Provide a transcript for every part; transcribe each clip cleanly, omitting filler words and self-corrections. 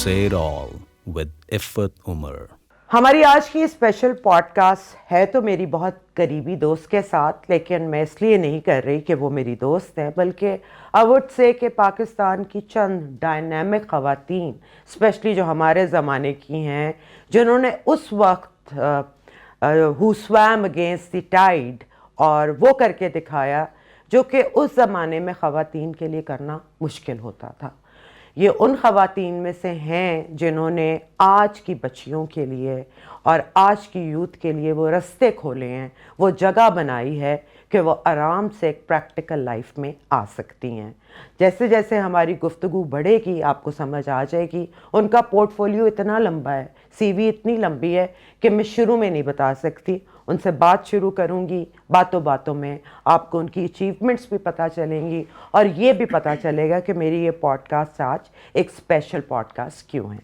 Say It All with Iffat Umar. ہماری آج کی اسپیشل پوڈ کاسٹ ہے تو میری بہت قریبی دوست کے ساتھ، لیکن میں اس لیے نہیں کر رہی کہ وہ میری دوست ہیں، بلکہ آئی وڈ سے کہ پاکستان کی چند ڈائنامک خواتین، اسپیشلی جو ہمارے زمانے کی ہیں، جنہوں نے اس وقت ہو سویم اگینسٹ دی ٹائڈ اور وہ کر کے دکھایا جو کہ اس زمانے میں خواتین کے لیے کرنا مشکل ہوتا تھا. یہ ان خواتین میں سے ہیں جنہوں نے آج کی بچیوں کے لیے اور آج کی یوتھ کے لیے وہ رستے کھولے ہیں، وہ جگہ بنائی ہے کہ وہ آرام سے ایک پریکٹیکل لائف میں آ سکتی ہیں. جیسے جیسے ہماری گفتگو بڑھے گی آپ کو سمجھ آ جائے گی. ان کا پورٹ فولیو اتنا لمبا ہے، سی وی اتنی لمبی ہے کہ میں شروع میں نہیں بتا سکتی. ان سے بات شروع کروں گی، باتوں باتوں میں آپ کو ان کی اچیومنٹس بھی پتہ چلیں گی اور یہ بھی پتہ چلے گا کہ میری یہ پوڈ کاسٹ آج ایک اسپیشل پوڈ کاسٹ کیوں ہے.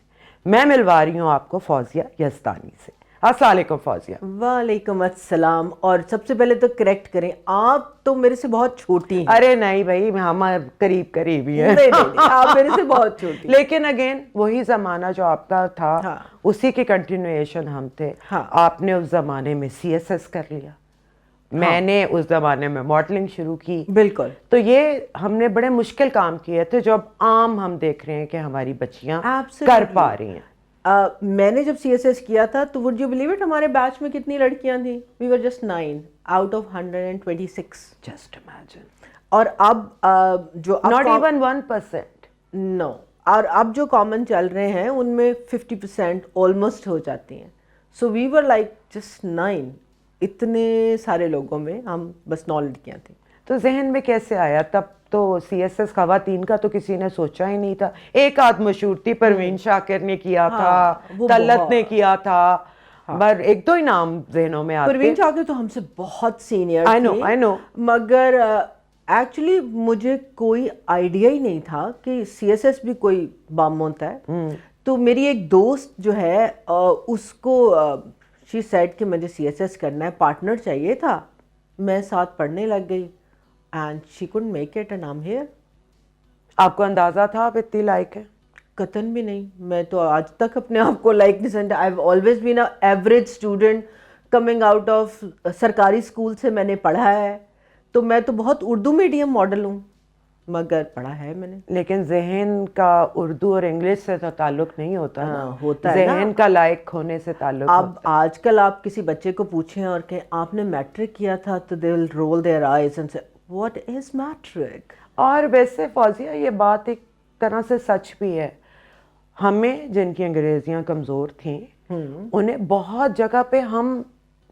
میں ملوا رہی ہوں آپ کو فوزیہ یزدانی سے. السلام علیکم فوزیہ. وعلیکم السلام. اور سب سے پہلے تو کریکٹ کریں، آپ تو میرے سے بہت چھوٹی ہیں. ارے نہیں بھائی، ہم قریب قریب ہی ہیں. آپ میرے سے بہت چھوٹی. لیکن اگین وہی زمانہ جو آپ کا تھا اسی کی کنٹینویشن ہم تھے. آپ نے اس زمانے میں سی ایس ایس کر لیا، میں نے اس زمانے میں ماڈلنگ شروع کی. بالکل. تو یہ ہم نے بڑے مشکل کام کیے تھے جو اب عام ہم دیکھ رہے ہیں کہ ہماری بچیاں کر پا رہی ہیں. میں نے جب سی ایس ایس کیا تھا تو وڈ یو بلیو اٹ، ہمارے بیچ میں کتنی لڑکیاں تھیں؟ We were just 9 out of 126. Just imagine. اور اب جو ناٹ ایون 1%. نو. اور اب جو کامن چل رہے ہیں ان میں 50% آلموسٹ ہو جاتی ہیں. سو وی ور لائک جسٹ 9. اتنے سارے لوگوں میں ہم بس 9 لڑکیاں تھیں. تو ذہن میں کیسے آیا؟ تب تو سی ایس ایس خواتین کا تو کسی نے سوچا ہی نہیں تھا. ایک آدھ مشہور تھی، پروین شاکر نے کیا تھا، طلت نے کیا تھا، پر ایک دو ہی نام ذہنوں میں آتے. پروین شاکر تو ہم سے بہت سینئر I know. مگر ایکچولی مجھے کوئی آئیڈیا ہی نہیں تھا کہ سی ایس ایس بھی کوئی بام ہوتا ہے. تو میری ایک دوست جو ہے اس کو شی سیڈ کہ مجھے سی ایس ایس کرنا ہے، پارٹنر چاہیے تھا. میں ساتھ پڑھنے لگ گئی and she couldn't make it and I'm here. آپ کو اندازہ تھا آپ اتنی لائق ہے؟ قطن بھی نہیں. میں تو آج تک اپنے آپ کو لائک نہیں سمجھتا. I've always been a average student coming out of سرکاری اسکول سے میں نے پڑھا ہے. تو میں تو بہت اردو میڈیم ماڈل ہوں مگر پڑھا ہے میں نے. لیکن ذہن کا اردو اور انگلش سے تو تعلق نہیں ہوتا نا، ہوتا ہے ذہن کا لائق ہونے سے تعلق. اب آج کل آپ کسی بچے کو پوچھیں اور کہ آپ نے میٹرک کیا تھا تو they will roll their eyes and say what is metric. اور ویسے فوزیہ یہ بات ایک طرح سے سچ بھی ہے. ہمیں جن کی انگریزیاں کمزور تھیں انہیں بہت جگہ پہ ہم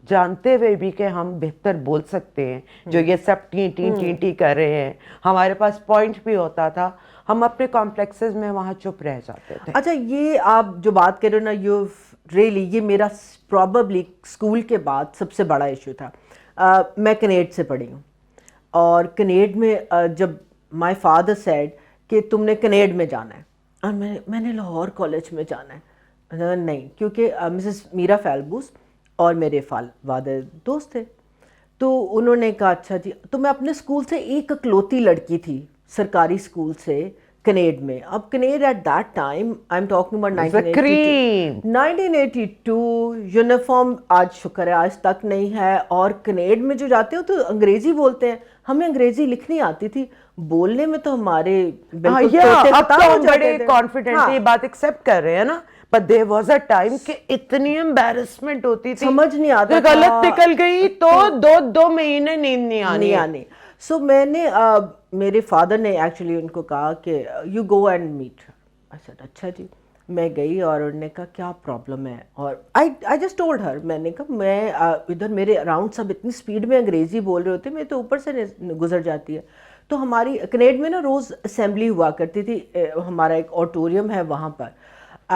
جانتے ہوئے بھی کہ ہم بہتر بول سکتے ہیں، جو یہ سب ٹی ٹی ٹی ٹی کر رہے ہیں، ہمارے پاس پوائنٹ بھی ہوتا تھا، ہم اپنے کمپلیکسز میں وہاں چپ رہ جاتے تھے. اچھا، یہ آپ جو بات کر رہے ہو نا، یو ریئلی، یہ میرا پرابیبلی اسکول کے بعد سب سے بڑا ایشو تھا. میں کنیڈ سے پڑھی ہوں اور کنیڈ میں جب مائی فادر سیڈ کہ تم نے کنیڈ میں جانا ہے اور میں نے لاہور کالج میں جانا ہے، نہیں، کیونکہ مسز میرا فیلبوس اور میرے والد دوست تھے. تو انہوں نے کہا اچھا جی. تو میں اپنے اسکول سے ایک اکلوتی لڑکی تھی سرکاری اسکول سے کنیڈ میں. اب Kinnaird at that time I am talking about 1982 uniform آج شکر ہے آج تک نہیں ہے. اور کنیڈ میں جو جاتے ہو تو انگریزی بولتے ہیں. ہمیں انگریزی لکھنی آتی تھی، بولنے میں تو ہمارے بڑے کانفیڈنٹلی بات ایکسپٹ کر رہے ہیں نا. But there was a time کہ اتنی embarrassment ہوتی تھی، سمجھ نہیں آتا، غلط نکل گئی تو دو مہینے نیند نہیں آنی. سو میں نے میرے فادر نے ایکچولی ان کو کہا کہ یو گو اینڈ میٹ. اچھا جی. میں گئی اور انہوں نے کہا کیا پرابلم ہے، اور آئی جسٹ ٹولڈ ہر. میں نے کہا میں ادھر میرے اراؤنڈ سب اتنی اسپیڈ میں انگریزی بول رہے ہوتے، میں تو اوپر سے گزر جاتی ہے. تو ہماری کنیڈ میں نا روز اسمبلی ہوا کرتی تھی، ہمارا ایک آڈیٹوریم ہے وہاں پر.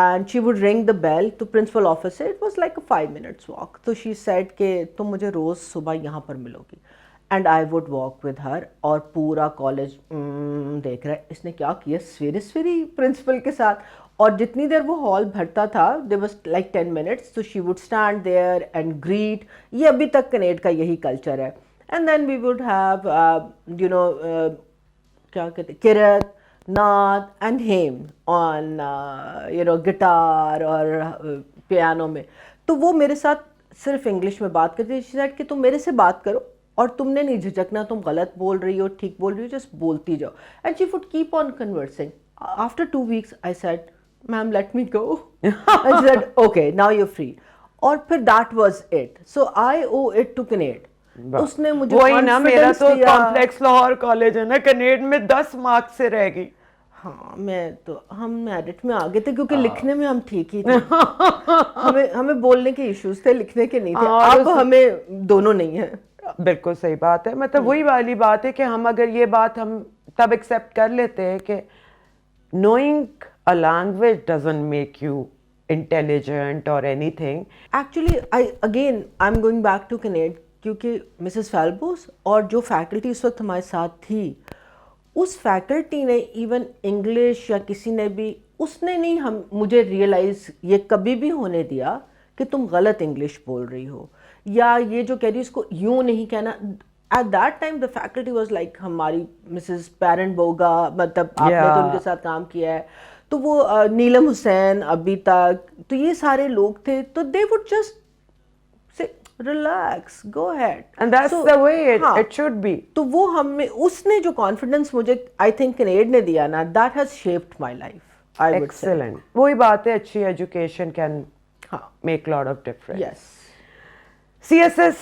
And she would ring the bell to principal office. It was like a 5 minutes walk. So she said کہ تم مجھے روز صبح یہاں پر ملو گی. And I would walk with her. اور پورا کالج دیکھ رہا ہے اس نے کیا کیا سویرے پرنسپل کے ساتھ. اور جتنی دیر وہ ہال بھرتا تھا there was like 10 minutes. So she would stand there and greet. یہ ابھی تک کنیڈ کا یہی کلچر ہے. And then we would have کیا کہتے کرت Naat and him on guitar اور پیانو میں. تو وہ میرے ساتھ صرف انگلش میں بات کرتی. she said کہ تم میرے سے بات کرو اور تم نے نہیں جھجکنا, تم غلط بول رہی ہو ٹھیک بول رہی ہو, جسٹ بولتی جاؤ. And she would keep on conversing. After 2 weeks I said, ma'am let me go. And she said okay now you're free. اور پھر that was it. So I owe it to Kinnaid. اس نے مجھے وہی نا, میرا تو confidence دیا. Complex Lahore college ہے نا, کنیڈ میں 10 مارکس سے رہ گئی. ہاں میں تو ہم میرٹ میں آگے تھے کیونکہ لکھنے میں ہم ٹھیک ہی تھے. ہمیں بولنے کے ایشوز تھے, لکھنے کے نہیں تھے. اب ہمیں دونوں نہیں ہیں. بالکل صحیح بات ہے. مطلب وہی والی بات ہے کہ ہم اگر یہ بات ہم تب ایکسیپٹ کر لیتے ہیں کہ knowing a language doesn't make you intelligent or anything. Actually I'm going back to Kinnaid کیونکہ مسز فیلبوس اور جو فیکلٹی اس وقت ہمارے ساتھ تھی, اس فیکلٹی نے ایون انگلش یا کسی نے بھی, اس نے نہیں مجھے ریئلائز یہ کبھی بھی ہونے دیا کہ تم غلط انگلش بول رہی ہو یا یہ جو کہہ رہی اس کو یوں نہیں کہنا. At that time the faculty was like ہماری مسز پیرن بوگا, مطلب آپ نے تو ان کے ساتھ کام کیا ہے, تو وہ نیلم حسین ابھی تک, تو یہ سارے لوگ تھے, تو they would just say relax go ahead And that's the way it should be. تو وہ ہمیں اس نے جو کانفیڈنس مجھے آئی تھنک کنیڈ نے دیا نا, that has shaped my life. Excellent. وہی بات ہے, اچھی education can make lot of difference. Yes C S S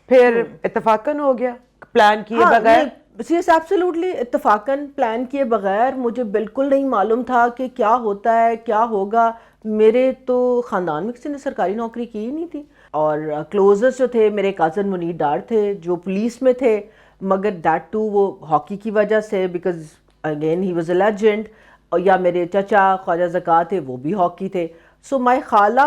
پھر اتفاقاً ہو گیا, پلان کیے بغیر. یس ایبسلیوٹلی اتفاقاً پلان کیے بغیر. مجھے بالکل نہیں معلوم تھا کہ کیا ہوتا ہے کیا ہوگا. میرے تو خاندان میں کسی نے سرکاری نوکری کی ہی نہیں تھی, اور کلوزرس جو تھے میرے کازن منیر ڈار تھے جو پولیس میں تھے, مگر دیٹ ٹو وہ ہاکی کی وجہ سے, because again he was a legend. یا میرے چچا خواجہ زکا تھے, وہ بھی ہاکی تھے. سو مائی خالہ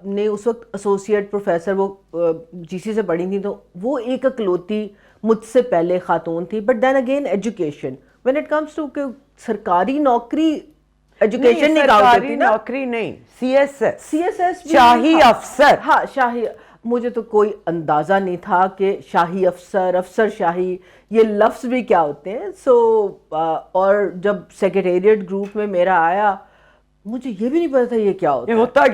نے اس وقت ایسوسیٹ پروفیسر, وہ جی سی سے پڑھی تھیں, تو وہ ایک اکلوتی مجھ سے پہلے خاتون تھی. But then again education when it comes to کہ سرکاری نوکری ایجوکیشن نہیں کاؤنٹ ہوتی نا. نوکری نہیں, سی ایس ایس شاہی افسر. ہاں شاہی. مجھے تو کوئی اندازہ نہیں تھا کہ شاہی افسر شاہی یہ لفظ بھی کیا ہوتے ہیں. سو اور جب سیکریٹریٹ گروپ میں میرا آیا, مجھے یہ بھی نہیں پتا تھا یہ کیا ہوتا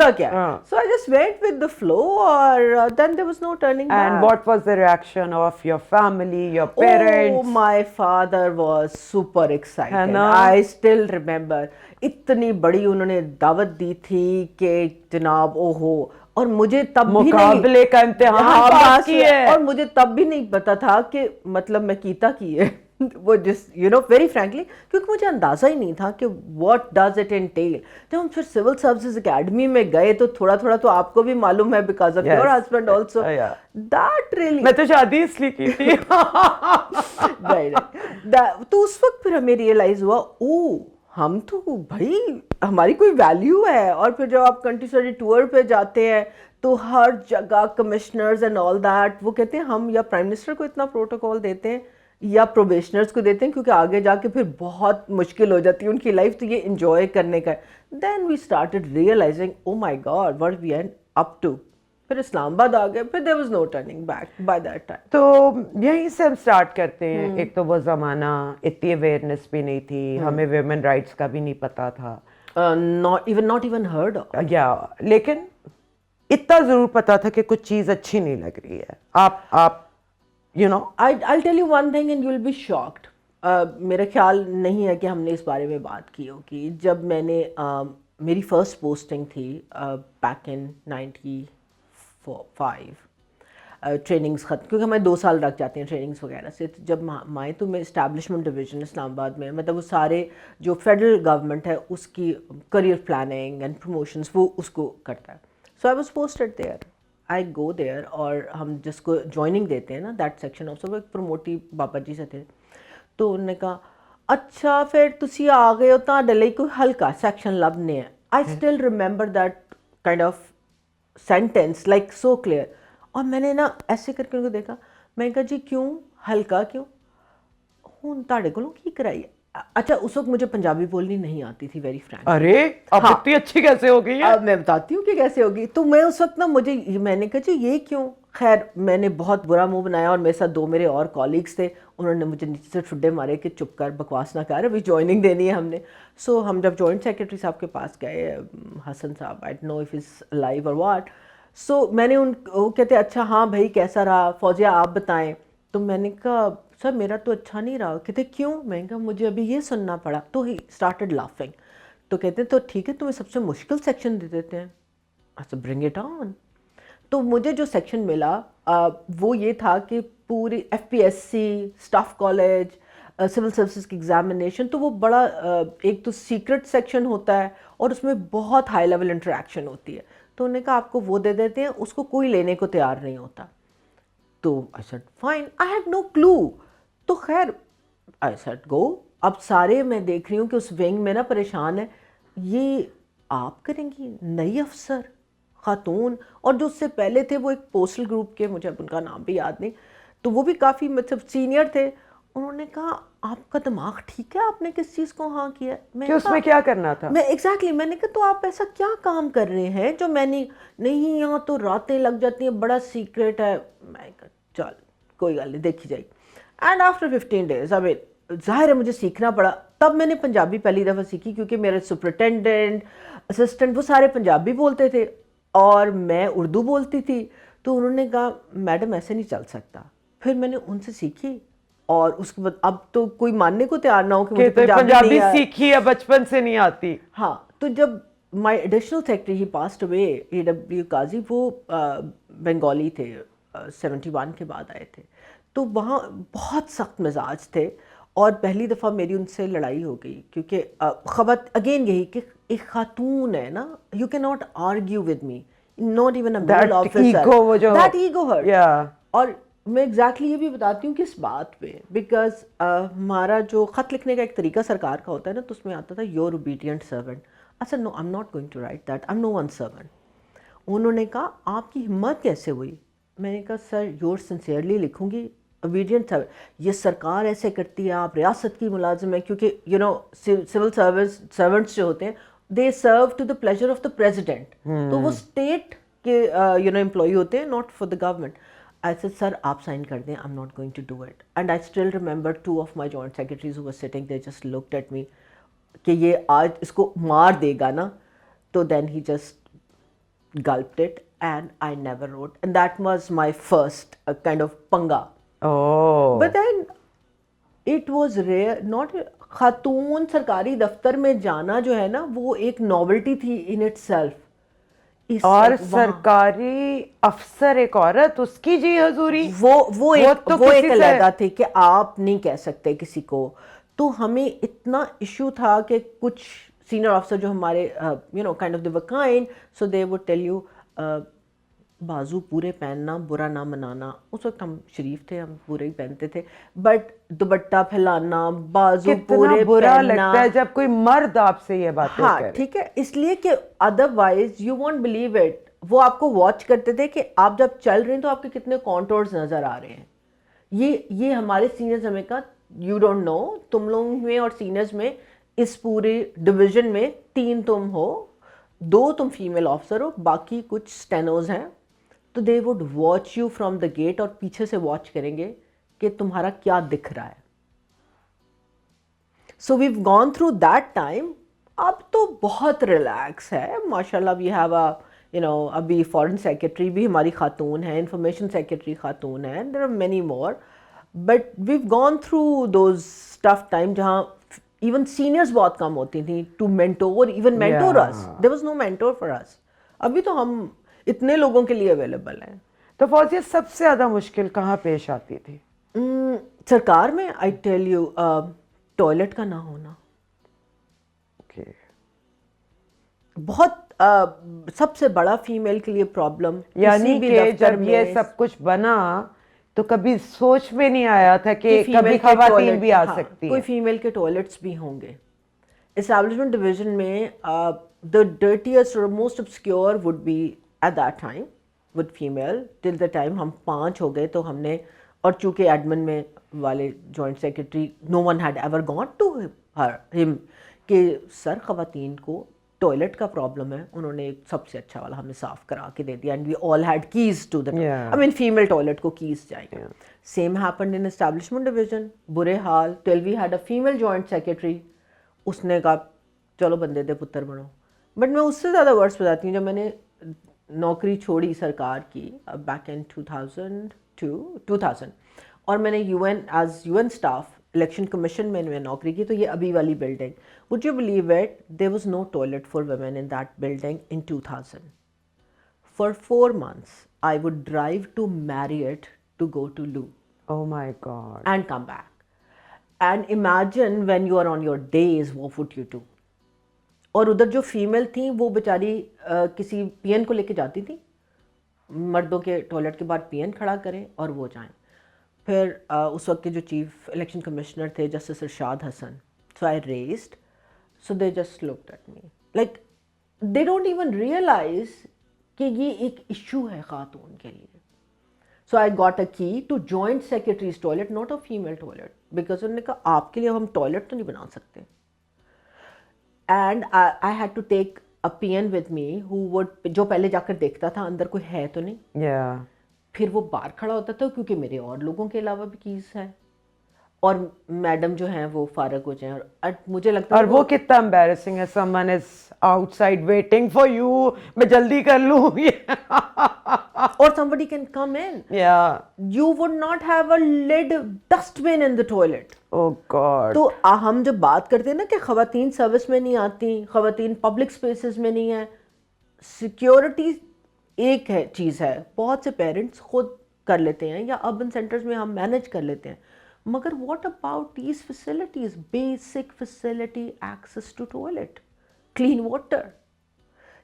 کیا. So I just went with the flow, اور then there was no turning back. And what was the reaction of your family, your parents? Oh, my father was super excited. I still remember. اتنی بڑی انہوں نے دعوت دی تھی کہ جناب اوہو, اور مجھے تب بھی مقابلے کا امتحان پاس کیا ہے, اور مجھے تب بھی نہیں پتا تھا کہ مطلب میں کیتا کی ہے وہ جس ویری فرینکلی, کیونکہ مجھے اندازہ ہی نہیں تھا کہ واٹ ڈز اٹ انٹیل. جب ہم پھر سول سروسز اکیڈمی میں گئے تو تھوڑا تھوڑا تو آپ کو بھی معلوم ہے, because of your husband also, that really. میں تو شادی اس لیے کی تھی. تو اس وقت پھر ہمیں ریئلائز ہوا, او ہم تو بھائی ہماری کوئی ویلیو ہے. اور پھر جب آپ کنٹری اسٹڈی ٹور پہ جاتے ہیں تو ہر جگہ کمشنرز اینڈ آل دیٹ, وہ کہتے ہیں ہم یا پرائم منسٹر کو اتنا پروٹوکول دیتے ہیں یا پروبیشنرز کو دیتے ہیں, کیونکہ آگے جا کے پھر بہت مشکل ہو جاتی ہے ان کی لائف, تو یہ انجوائے کرنے کا. Then we started realising oh my god what we end up to. پھر اسلام آباد آ گئے, پھر there was no turning back by that time. تو یہیں سے ہم اسٹارٹ کرتے ہیں. ایک تو وہ زمانہ اتنی اویئرنیس بھی نہیں تھی, ہمیں ویمن رائٹس کا بھی نہیں پتا تھا, not even heard of. یا لیکن اتنا ضرور پتا تھا کہ کچھ چیز اچھی نہیں لگ رہی ہے. آپ I'll tell you one thing and you'll be shocked. میرا خیال نہیں ہے کہ ہم نے اس بارے میں بات کی ہوگی. جب میں نے میری فرسٹ پوسٹنگ تھی بیک ان 95 ٹریننگس ختم, کیونکہ ہمیں 2 سال لگ جاتے ہیں ٹریننگس وغیرہ سے. جب مائیں تو میں اسٹیبلشمنٹ ڈویژن اسلام آباد میں, مطلب وہ سارے جو فیڈرل گورنمنٹ ہے اس کی کریئر پلاننگ اینڈ پروموشنس وہ اس کو کرتا ہے. So I was posted there. I go there, اور ہم جس کو جوائننگ دیتے ہیں نا دیٹ سیکشن آف, وہ ایک پروموٹی بابا جی سے تھے. تو انہوں نے کہا اچھا پھر تسی آ گئے ہو تاڈے لئی کوئی ہلکا سیکشن لبنے ہے. آئی still remember that kind of sentence like so clear. اور میں نے نا ایسے کر کے ان کو دیکھا, میں نے کہا جی کیوں ہلکا کیوں, ہوں تاڈے کولوں کی کرائیے. اچھا اس وقت مجھے پنجابی بولنی نہیں آتی تھی ویری فرینک. ارے اب اتنی اچھی کیسے ہو گئی ہے؟ اب میں بتاتی ہوں کہ کیسے ہوگی. تو میں اس وقت نا میں نے کہا جی یہ کیوں. خیر میں نے بہت برا منہ بنایا اور میرے ساتھ 2 میرے اور کالیگس تھے, انہوں نے مجھے نیچے سے ٹھڈے مارے کہ چپ کر بکواس نہ کر, ابھی جوائننگ دینی ہے ہم نے. سو ہم جب جوائنٹ سیکرٹری صاحب کے پاس گئے, Hassan sahib, I don't know if is live or what. So میں نے وہ کہتے اچھا ہاں بھائی کیسا رہا فوزیہ آپ بتائیں. تو میں نے کہا سر میرا تو اچھا نہیں رہا. کہتے کیوں؟ میں نے کہا مجھے ابھی یہ سننا پڑا. تو ہی اسٹارٹڈ لافنگ. تو کہتے ہیں تو ٹھیک ہے تمہیں سب سے مشکل سیکشن دے دیتے ہیں. اچھا برنگ اٹ آن. تو مجھے جو سیکشن ملا وہ یہ تھا کہ پوری F P S C, staff college, civil services کی ایگزامینیشن, تو وہ بڑا ایک تو سیکرٹ سیکشن ہوتا ہے اور اس میں بہت ہائی لیول انٹریکشن ہوتی ہے. تو انہوں نے کہا آپ کو وہ دے دیتے ہیں, اس کو کوئی لینے کو تیار نہیں ہوتا. تو I said fine, I had no clue. تو خیر I said go. اب سارے میں دیکھ رہی ہوں کہ اس ونگ میں نا پریشان ہے, یہ آپ کریں گی, نئی افسر خاتون, اور جو اس سے پہلے تھے وہ ایک پوسٹل گروپ کے, مجھے اب ان کا نام بھی یاد نہیں, تو وہ بھی کافی مطلب سینئر تھے. انہوں نے کہا آپ کا دماغ ٹھیک ہے, آپ نے کس چیز کو ہاں کیا؟ کہ اس میں کیا کرنا تھا؟ میں ایگزیکٹلی میں نے کہا تو آپ ایسا کیا کام کر رہے ہیں جو میں نہیں یہاں تو راتیں لگ جاتی ہیں, بڑا سیکرٹ ہے. میں کہا چل کوئی گل نہیں دیکھی جائے. اینڈ آفٹر 15 days اب ظاہر ہے مجھے سیکھنا پڑا. تب میں نے پنجابی پہلی دفعہ سیکھی کیونکہ میرے سپرنٹینڈنٹ, اسسٹنٹ, وہ سارے پنجابی بولتے تھے اور میں اردو بولتی تھی. تو انہوں نے کہا میڈم ایسے نہیں چل سکتا. پھر میں نے ان سے سیکھی اور اس کے بعد اب تو کوئی ماننے کو تیار نہ ہو کہ مجھے پنجابی سیکھی ہے, بچپن سے نہیں آتی. ہاں تو جب my additional secretary he passed away, A W Qazi, وہ بنگالی تھے, 71 کے بعد آئے تھے. تو وہاں بہت سخت مزاج تھے اور پہلی دفعہ میری ان سے لڑائی ہو گئی کیونکہ اگین یہی کہ ایک خاتون ہے نا, you can not argue with me, not even a male officer, that ego hurt. اور میں ایگزیکٹلی یہ بھی بتاتی ہوں کہ اس بات پہ بیکاز ہمارا جو خط لکھنے کا ایک طریقہ سرکار کا ہوتا ہے نا, تو اس میں آتا تھا یور اوبیڈینٹ سرونٹ. اچھا no, I am not going to write that, I am no one servant. انہوں نے کہا آپ کی ہمت کیسے ہوئی؟ میں نے کہا سر یور سنسیئرلی لکھوں گی اوبیڈینٹ سرونٹ. یہ سرکار ایسے کرتی ہے, آپ ریاست کی ملازم ہیں, کیونکہ یو نو سول سرونٹس جو ہوتے ہیں they serve to the pleasure of the president, تو وہ اسٹیٹ کے یو نو امپلائی ہوتے ہیں, not for the government. I said, sir, آپ sign کر دیں, I'm not going to do it. And I still remember 2 of my joint secretaries who were sitting, they just looked at me کہ یہ آج اس کو مار دے گا نا. تو then he just gulped it and I never wrote. And that was my first kind of panga. Oh. But then it was rare, not خاتون سرکاری دفتر میں جانا جو ہے نا وہ ایک novelty تھی in itself. اور سرکاری افسر ایک عورت, اس کی جی حضوری, وہ ایک علیحدہ تھے کہ آپ نہیں کہہ سکتے کسی کو. تو ہمیں اتنا ایشو تھا کہ کچھ سینئر آفسر جو ہمارے you know kind of they were kind, so they would tell you بازو پورے پہننا, برا نہ منانا. اس وقت ہم شریف تھے, ہم پورے ہی پہنتے تھے, بٹ دوپٹہ پھیلانا, بازو پورے برا لگتا ہے جب کوئی مرد آپ سے یہ باتیں کرے. ہاں ٹھیک ہے, اس لیے کہ otherwise you won't believe it. وہ آپ کو واچ کرتے تھے کہ آپ جب چل رہے ہیں تو آپ کے کتنے کانٹورز نظر آ رہے ہیں. یہ ہمارے سینئرز ہمیں کہا یو ڈونٹ نو, تم لوگوں میں اور سینئرز میں اس پورے ڈویژن میں 3 تم ہو, 2 تم فیمیل آفسر ہو, باقی کچھ اسٹینوز ہیں. تو they would watch you from the gate, اور پیچھے سے واچ کریں گے کہ تمہارا کیا دکھ رہا ہے. So we've gone through that time. اب تو بہت ریلیکس ہے ماشاء اللہ. We have a you know, ابھی فارن سیکرٹری بھی ہماری خاتون ہے, انفارمیشن سیکرٹری خاتون ہے, there are many more. But we've gone through those tough time جہاں ایون سینئرز بہت کم ہوتی تھیں to mentor, even mentor us. There was no mentor for us. ابھی تو ہم اتنے لوگوں کے لیے اویلیبل ہیں. تو فوزیہ سب سے زیادہ مشکل کہاں پیش آتی تھی سرکار میں؟ آئی ٹیل یو, ٹوائلٹ کا نہ ہونا. بہت سب سے بڑا فیمیل کے لیے پرابلم. یعنی کہ جب یہ سب کچھ بنا تو کبھی سوچ میں نہیں آیا تھا کہ کبھی خواتین بھی آ سکتی, کوئی فیمیل کے ٹوائلٹس بھی ہوں گے. اسٹیبلشمنٹ ڈویژن میں the dirtiest or most obscure would be at that time with female. Till the time ہم 5 ہو گئے تو ہم نے, اور چونکہ ایڈمن میں والے joint secretary no one had ever gone to him کہ سر خواتین کو ٹوائلٹ کا پرابلم ہے, انہوں نے ایک سب سے اچھا والا ہمیں صاف کرا کے دے دیا, and we all had keys to the, I mean female toilet کو کیز چاہیے. Same happened in establishment division, برے حال, till we had a female joint secretary, اس نے کہا چلو بندے دے پتر بنو. بٹ میں اس سے زیادہ ورڈس بتاتی ہوں, جب میں نے نوکری چھوڑی سرکار کی بیک ان 2000 اور میں نے as U N staff election commission میں نوکری کی, تو یہ ابھی والی building, would you believe it, there was no toilet for women in that building in 2000. For 4 months I would drive to Marriott to go to loo. Oh my God. And come back. And imagine when you are on your days, what would you do? اور ادھر جو female تھیں وہ بیچاری کسی پی N کو لے کے جاتی تھیں, مردوں کے ٹوائلٹ کے بعد پی این کھڑا کریں اور وہ جائیں. پھر اس وقت کے جو چیف الیکشن کمشنر تھے justice Irshad Hasan, so I raised, so they just looked at me like they don't even realize کہ یہ ایک ایشو ہے خاتون کے لیے. So I got a key to joint secretary's toilet, not a female toilet, because انہوں نے کہا آپ کے لیے ہم ٹوائلٹ تو نہیں بنا سکتے. And I had to take a PN with me who would, جو پہلے جا کر دیکھتا تھا اندر کوئی ہے تو نہیں. Yeah. پھر وہ باہر کھڑا ہوتا تھا کیونکہ میرے اور لوگوں کے علاوہ بھی کیس ہے, اور میڈم جو ہیں وہ فارغ ہو جائیں, اور مجھے لگتا ہے اور وہ کتنا امبیرسنگ ہے, someone is outside waiting for you, میں جلدی کر لوں, or somebody can come in. yeah, You would not have a lid dustbin in the toilet. oh God. تو ہم جب بات کرتے ہیں نا کہ خواتین سروس میں نہیں آتی, خواتین پبلک اسپیسز میں نہیں ہیں, سیکیورٹی ایک ہے چیز ہے, بہت سے پیرنٹس خود کر لیتے ہیں یا اربن سینٹرز میں ہم مینیج کر لیتے ہیں, مگر what about these facilities, basic facility, access to toilet, clean water,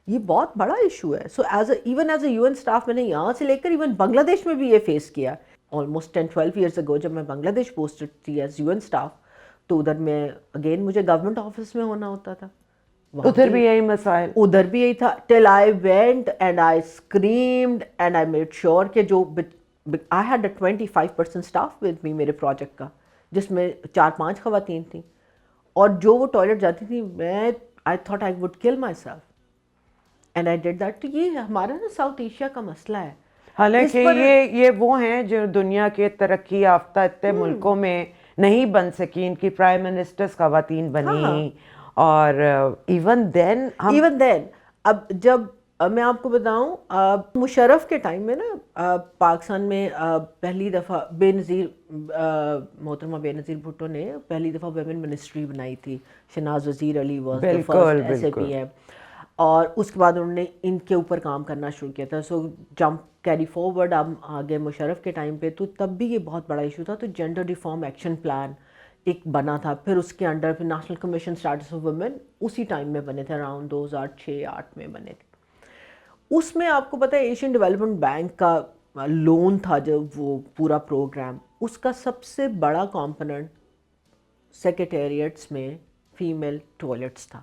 یہ بہت بڑا ایشو ہے. So even as a U N staff میں نے یہاں سے لے کر ایون بنگلہ دیش میں بھی یہ فیس کیا. آلموسٹ 10-12 ایئرس اگو جب میں بنگلہ دیش پوسٹڈ تھی ایز یو این اسٹاف, تو ادھر میں اگین مجھے گورنمنٹ آفس میں ہونا ہوتا تھا, ادھر بھی یہی مسائل, ادھر بھی یہی تھا. Till I went and I screamed and I made sure کہ جو I had a 25% staff with me میرے پروجیکٹ کا, جس میں 4-5 خواتین تھیں, اور جو وہ ٹوائلٹ جاتی تھیں میں I thought I would kill myself and I did that. تو یہ ہمارا نا ساؤتھ ایشیا کا مسئلہ ہے. حالانکہ یہ وہ ہیں جو دنیا کے ترقی یافتہ اتنے ملکوں میں نہیں بن سکی, ان کی پرائم منسٹرز خواتین بنی, اور ایون دین اب جب میں آپ کو بتاؤں, مشرف کے ٹائم میں نا پاکستان میں پہلی دفعہ محترمہ بے نظیر بھٹو نے پہلی دفعہ ویمن منسٹری بنائی تھی. Shahnaz Wazir Ali was the first S A P M, اور اس کے بعد انہوں نے ان کے اوپر کام کرنا شروع کیا تھا. سو جمپ کیری فارورڈ اب آگے مشرف کے ٹائم پہ, تو تب بھی یہ بہت بڑا ایشو تھا. تو جینڈر ریفارم ایکشن پلان ایک بنا تھا, پھر اس کے انڈر پھر national commission status of women اسی ٹائم میں بنے تھے, اراؤنڈ 2006-08 میں بنے تھے. اس میں آپ کو پتہ ہے ایشین ڈیولپمنٹ بینک کا لون تھا جو وہ پورا پروگرام, اس کا سب سے بڑا کمپوننٹ سیکریٹریٹس میں فیمیل ٹوائلٹس تھا.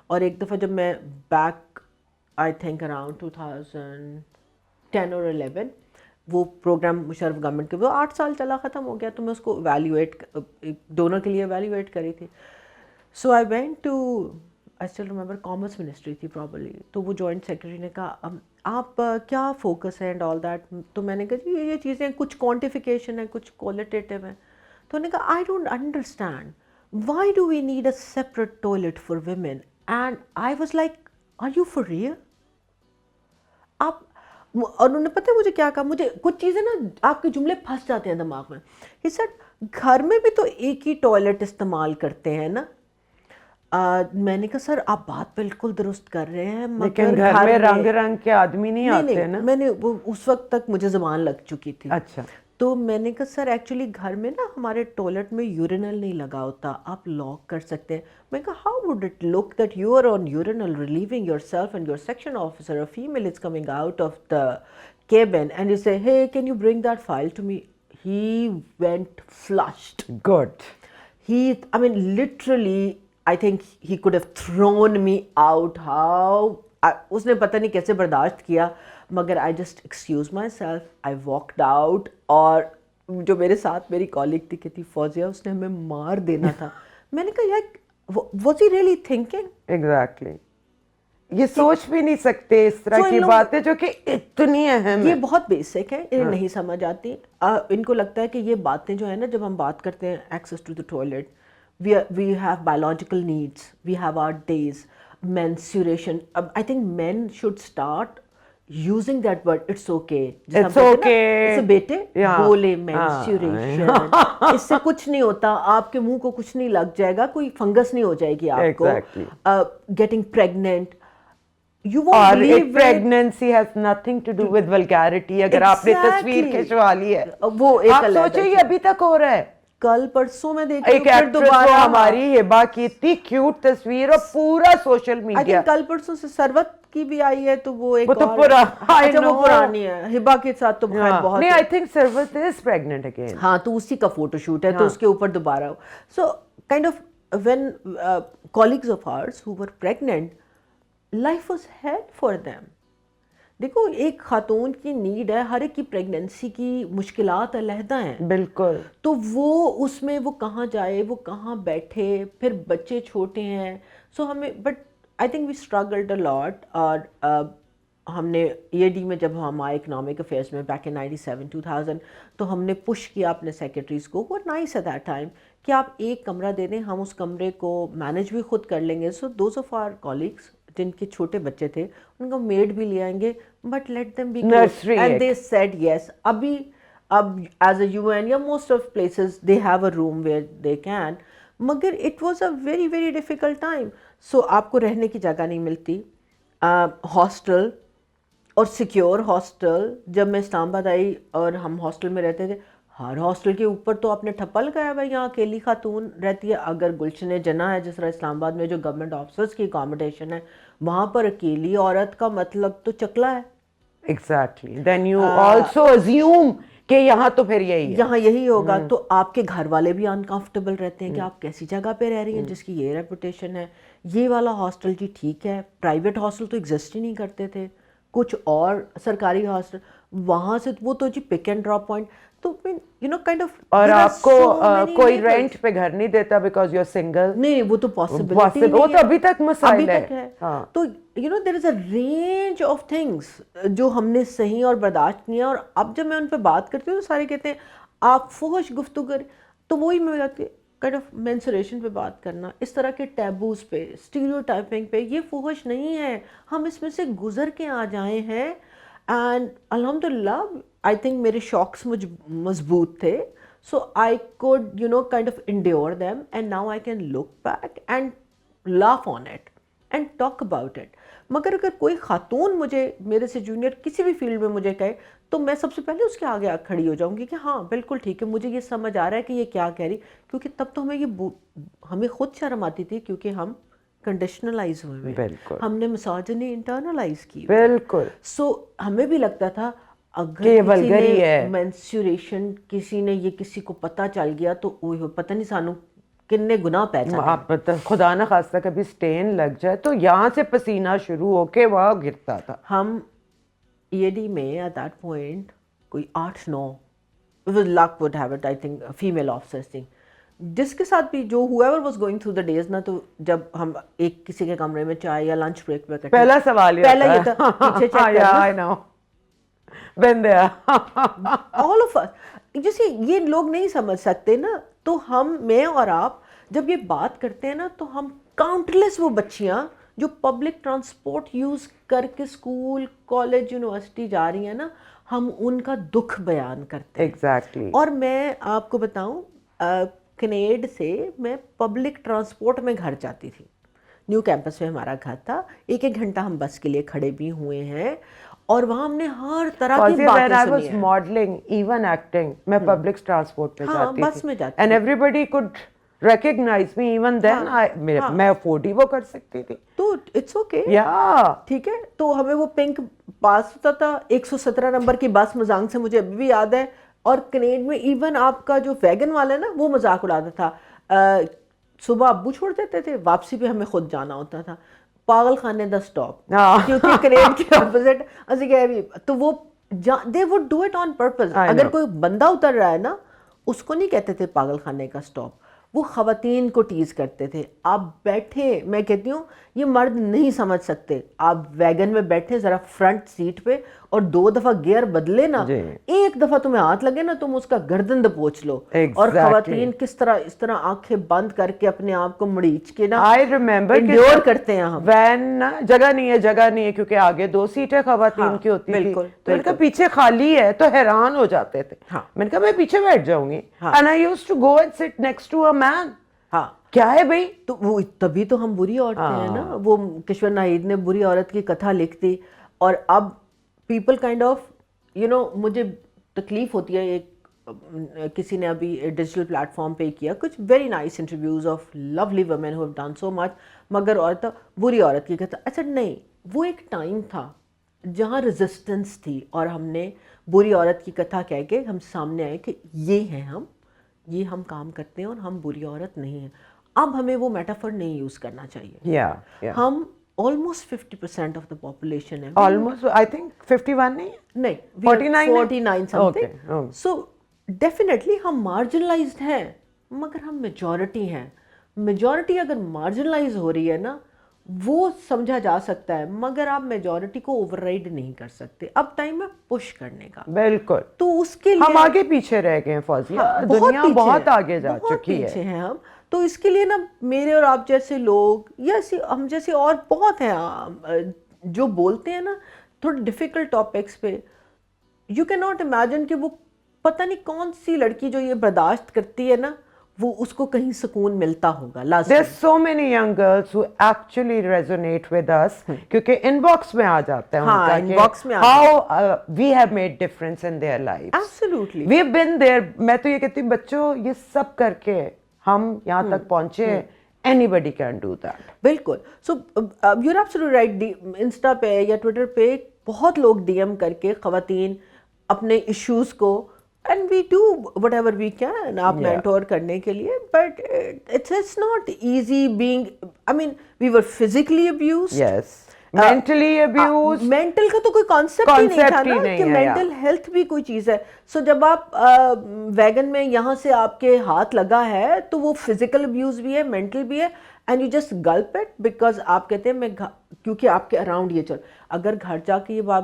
اور ایک دفعہ جب میں بیک آئی تھنک اراؤنڈ 2010 اور 11 وہ پروگرام مشرف گورنمنٹ کے, وہ 8 سال چلا ختم ہو گیا, تو میں اس کو ایویلیویٹ ڈونر کے لیے ایویلیویٹ کری تھی. So I went to, I still remember, commerce ministry تھی پرابلی, تو وہ جوائنٹ سیکرٹری نے کہا آپ کیا فوکس ہے اینڈ آل دیٹ. تو میں نے کہا جی یہ چیزیں کچھ کوانٹیفیکیشن ہے, کچھ کوالٹیٹیو ہے. تو انہوں نے کہا I don't understand why do we need a separate toilet for women. And I was like are you for real. آپ, اور انہوں نے پتہ ہے مجھے کیا کہا, مجھے کچھ چیزیں نا آپ کے جملے پھنس جاتے ہیں دماغ میں. ہی سیڈ گھر میں بھی تو ایک ہی ٹوائلٹ استعمال کرتے ہیں نا. میں نے کہا سر آپ بات بالکل درست کر رہے ہیں, لیکن گھر میں رنگ کے آدمی نہیں آتے نا. میں نے اس وقت تک مجھے زبان لگ چکی تھی. اچھا, تو میں نے کہا سر ایکچولی گھر میں نا ہمارے ٹوائلٹ میں یورینل نہیں لگا ہوتا, آپ لاک کر سکتے ہیں. میں کہا how would it look that you are on urinal relieving yourself and your section officer a female is coming out of the cabin and you say hey can you bring that file to me. He went flushed. good. I mean literally I think he could have thrown me out. اس نے پتہ نہیں کیسے برداشت کیا, مگر I just excused myself, I walked out, اور جو میرے ساتھ میری کالگ تھی کہتی فوزیہ اس نے ہمیں مار دینا تھا. میں نے کہا یار was he really thinking? Exactly, یہ سوچ بھی نہیں سکتے اس طرح کی باتیں جو کہ اتنی اہم یہ ہیں. بہت بیسک ہے, انہیں نہیں سمجھ آتی. ان کو لگتا ہے کہ یہ باتیں جو ہے نا, جب ہم بات کرتے ہیں access to the toilet, we have biological needs, we have our days, menstruation. I think men should start using that word, it's okay. It's okay. اس سے بیٹے بولے menstruation, اس سے کچھ نہیں ہوتا, آپ کے منہ کو کچھ نہیں لگ جائے گا, کوئی فنگس نہیں ہو جائے گی آپ کو. Getting pregnant, you won't believe it. Pregnancy has nothing to do with vulgarity. اگر آپ نے تصویر کھنچوا لی ہے, وہ ایک آپ سوچیں یہ ابھی تک ہو رہا ہے. کل پرسوں میں دیکھ ایک ایکٹریس وہ ہماری ہبا کی اتنی کیوٹ تصویر, اور پورا سوشل میڈیا. کل پرسوں سے سروت کی بھی آئی ہے, تو وہ ایک وہ تو پرانی ہے. ہبا کے ساتھ تو بہت نہیں, I think Sarwat is pregnant again. ہاں, تو اسی کا فوٹو شوٹ ہے, تو اس کے اوپر دوبارہ. So kind of when colleagues of ours who were pregnant, life was hell for them. دیکھو ایک خاتون کی نیڈ ہے, ہر ایک کی پریگننسی کی مشکلات علیحدہ ہیں. بالکل. تو وہ اس میں وہ کہاں جائے, وہ کہاں بیٹھے, پھر بچے چھوٹے ہیں. سو ہمیں but I think we struggled a lot. اور ہم نے EAD میں جب ہم آئے اکنامک افیئرس میں بیک ان 97-2000, تو ہم نے پش کیا اپنے سیکرٹریز کو, وہ نائس ایٹ دیٹ ٹائم, کہ آپ ایک کمرہ دے دیں, ہم اس کمرے کو مینیج بھی خود کر لیں گے. So those of our colleagues جن کے چھوٹے بچے تھے, ان کو میڈ بھی لے آئیں گے, but let them be nursery. And they said yes. اب ایز اے UN یا most of places they have a room where they can, مگر it was a very very difficult time. So آپ کو رہنے کی جگہ نہیں ملتی, ہاسٹل اور سیکیور ہاسٹل. جب میں اسلام آباد آئی اور ہم ہاسٹل میں رہتے تھے, ہر ہاسٹل کے اوپر تو آپ نے ٹھپا لگایا ہوا, یہاں اکیلی خاتون رہتی ہے. اگر گلشن جناح ہے جس طرح اسلام آباد میں جو گورنمنٹ آفیسرس کی اکاموڈیشن ہے, وہاں پر اکیلی عورت کا مطلب تو چکلا ہے. Exactly. Then you also assume کہ یہاں تو پھر یہی ہے, یہاں یہی ہوگا. تو آپ کے گھر والے بھی انکمفرٹیبل رہتے ہیں کہ آپ کیسی جگہ پہ رہ رہی ہیں جس کی یہ ریپوٹیشن ہے. یہ والا ہاسٹل جی ٹھیک ہے, پرائیویٹ ہاسٹل تو ایگزسٹ ہی نہیں کرتے تھے, کچھ اور سرکاری ہاسٹل, وہاں سے وہ تو جی پک اینڈ ڈراپ پوائنٹ. تو یو نو کائنڈ آف, اور آپ کو کوئی رینٹ پہ گھر نہیں دیتا بیکاز یو آر سنگل. نہیں, وہ تو پاسبلٹی وہ تو ابھی تک مسائل ہے. تو you know there is a range of things جو ہم نے صحیح اور برداشت کیا. اور اب جب میں ان پہ بات کرتی ہوں تو سارے کہتے ہیں آپ فحش گفتگو کریں. تو وہی میں کہتی ہوں کائنڈ آف مینسوریشن پہ بات کرنا, اس طرح کے ٹیبوز پہ, اسٹیریو ٹائپنگ پہ, یہ فحش نہیں ہے, ہم اس میں سے گزر کے آ جائے ہیں. اینڈ الحمد للہ آئی تھنک میرے شوقس مجھ مضبوط تھے. So I could you know kind of endure them, and now I can look back and laugh on it and talk about it. مگر اگر کوئی خاتون مجھے, میرے سے جونیئر کسی بھی فیلڈ میں مجھے کہے, تو میں سب سے پہلے اس کے آگے کھڑی ہو جاؤں گی کہ ہاں بالکل ٹھیک ہے, مجھے یہ سمجھ آ رہا ہے کہ یہ کیا کہہ رہی. کیونکہ تب تو ہمیں خود شرم آتی تھی, کیونکہ ہم کنڈیشنلائز ہوئے, ہم نے مساجنی انٹرنلائز کی. بالکل. سو ہمیں بھی لگتا تھا اگر کسی نے مینسچوریشن, کسی نے یہ کسی کو پتہ چل گیا تو پتہ نہیں سانو کتنے گناہ پہچانے. خدا نہ خواستہ کبھی اسٹین لگ جائے تو یہاں سے پسینہ شروع ہو کے وہاں گرتا تھا. ہم EAD میں ایٹ دیٹ پوائنٹ کوئی 8-9 luck would have it, I think female officers تھیں, جس کے ساتھ بھی جو whoever was going through the days نا, تو جب ہم ایک کسی کے کمرے میں چائے یا لنچ بریک پہ کرتے, پہلا سوال پہلا یہ تھا پیچھے چیک کرنا. been there. all of us, جیسے یہ لوگ نہیں سمجھ سکتے نا. تو ہم, میں اور آپ جب یہ بات کرتے ہیں نا, تو ہم کاؤنٹلیس وہ بچیاں جو پبلک ٹرانسپورٹ یوز کر کے اسکول, کالج, یونیورسٹی جا رہی ہیں نا, ہم ان کا دکھ بیان کرتے ہیں. ایگزیکٹلی. اور میں آپ کو بتاؤں, کنیڈ سے میں پبلک ٹرانسپورٹ میں گھر جاتی تھی. نیو کیمپس میں ہمارا گھر تھا, 1 گھنٹہ ہم بس کے لیے کھڑے بھی ہوئے ہیں, اور وہاں ہم نے ہر طرح کی باتیں سنی ہیں. ماڈلنگ, ایون ایکٹنگ, میں پبلک ٹرانسپورٹ پہ جاتی بس میں جاتی, and every code recognise me, even then میں افورڈ ہی وہ کر سکتی تھی. تو اٹس اوکے, ٹھیک ہے. تو ہمیں وہ پنک پاس ہوتا تھا, 117 نمبر کی بس مزاق سے مجھے ابھی بھی یاد ہے. اور کنیڈ میں ایون آپ کا جو ویگن والا ہے نا, وہ مذاق اڑاتا تھا. صبح ابو چھوڑ دیتے تھے, واپسی پہ ہمیں خود جانا ہوتا تھا. پاگل خانے دا اسٹاپ, کیونکہ کنیڈ کے اپوزٹ اسی کہ بھی. تو وہ they would do it on purpose. اگر کوئی بندہ اتر رہا ہے نا, اس کو نہیں کہتے تھے پاگل خانے کا اسٹاپ, وہ خواتین کو ٹیز کرتے تھے. آپ بیٹھے, میں کہتی ہوں یہ مرد نہیں سمجھ سکتے, آپ ویگن میں بیٹھے ذرا فرنٹ سیٹ پہ اور 2 دفعہ گیئر بدلے نا, ایک دفعہ تمہیں ہاتھ لگے نا, تم اس کا گردن دبوچ لو. اور خواتین کس طرح اس طرح آنکھیں بند کر کے اپنے آپ کو مڑیچ کے نا انڈیور کرتے ہیں. ہم وین نا جگہ نہیں ہے کیونکہ آگے 2 سیٹیں خواتین کی ہوتی تھی, تو ان کا پیچھے خالی ہے, تو حیران ہو جاتے تھے. میں نے کہا میں پیچھے بیٹھ جاؤں گی, and I used to go and sit next to a man. ہاں کیا ہے بھائی, تو وہ تبھی تو ہم بری عورتیں ہیں نا. وہ کشور ناہید نے بری عورت کی کتھا لکھ دی, اور اب پیپل کائنڈ آف مجھے تکلیف ہوتی ہے. ایک کسی نے ابھی ڈیجیٹل پلیٹ فارم پہ کیا کچھ very nice interviews of lovely women who have done so much, مگر عورت بری عورت کی کتھا. اچھا نہیں, وہ ایک ٹائم تھا جہاں ریزسٹنس تھی, اور ہم نے بری عورت کی کتھا کہہ کے ہم سامنے آئے کہ یہ ہیں ہم, یہ ہم کام کرتے ہیں اور ہم بری عورت نہیں ہیں. اب ہمیں وہ میٹافور نہیں یوز کرنا چاہیے. ہم almost 50% of the population ہے. almost I think 51 نہیں 49 something. So definitely ہم marginalized ہیں, مگر ہم majority ہیں. majority اگر marginalize ہو رہی ہے نا, وہ سمجھا جا سکتا ہے, مگر آپ میجورٹی کو اوور رائڈ نہیں کر سکتے. اب ٹائم ہے پش کرنے کا. بالکل. تو اس کے لیے ہم آگے پیچھے رہ گئے ہیں فوزیہ, دنیا بہت آگے جا چکی ہے. پیچھے ہیں ہم. تو اس کے لیے نا میرے اور آپ جیسے لوگ, یا ہم جیسے اور بہت ہیں جو بولتے ہیں نا تھوڑے ڈیفیکلٹ ٹاپکس پہ, یو کین ناٹ امیجن کہ وہ پتہ نہیں کون سی لڑکی جو یہ برداشت کرتی ہے نا, وہ اس کو کہیں سکون ملتا ہوگا. There's so many young girls who actually resonate with us, کیونکہ ان باکس میں آ جاتا ہے ان کا کہ how we have made difference in their lives. Absolutely. We've been there. میں تو یہ کہتی ہوں بچوں, یہ سب کر کے ہم یہاں تک پہنچے. Anybody can do that. بالکل. So you're absolutely right. Insta پہ یا ٹویٹر پہ بہت لوگ ڈی ایم کر کے خواتین اپنے ایشوز کو, and we do whatever we can آپ mentor کرنے کے لیے, but it's not easy being, I mean we were physically abused. Yes. Mentally abused. mental کا تو کوئی concept ہی نہیں تھا نا کہ mental health بھی کوئی چیز ہے. so جب آپ ویگن میں یہاں سے آپ کے ہاتھ لگا ہے تو وہ physical abuse بھی ہے, mental بھی ہے, and you just gulp it because آپ کہتے ہیں میں کیونکہ آپ کے around یہ چل, اگر گھر جا کے یہ بات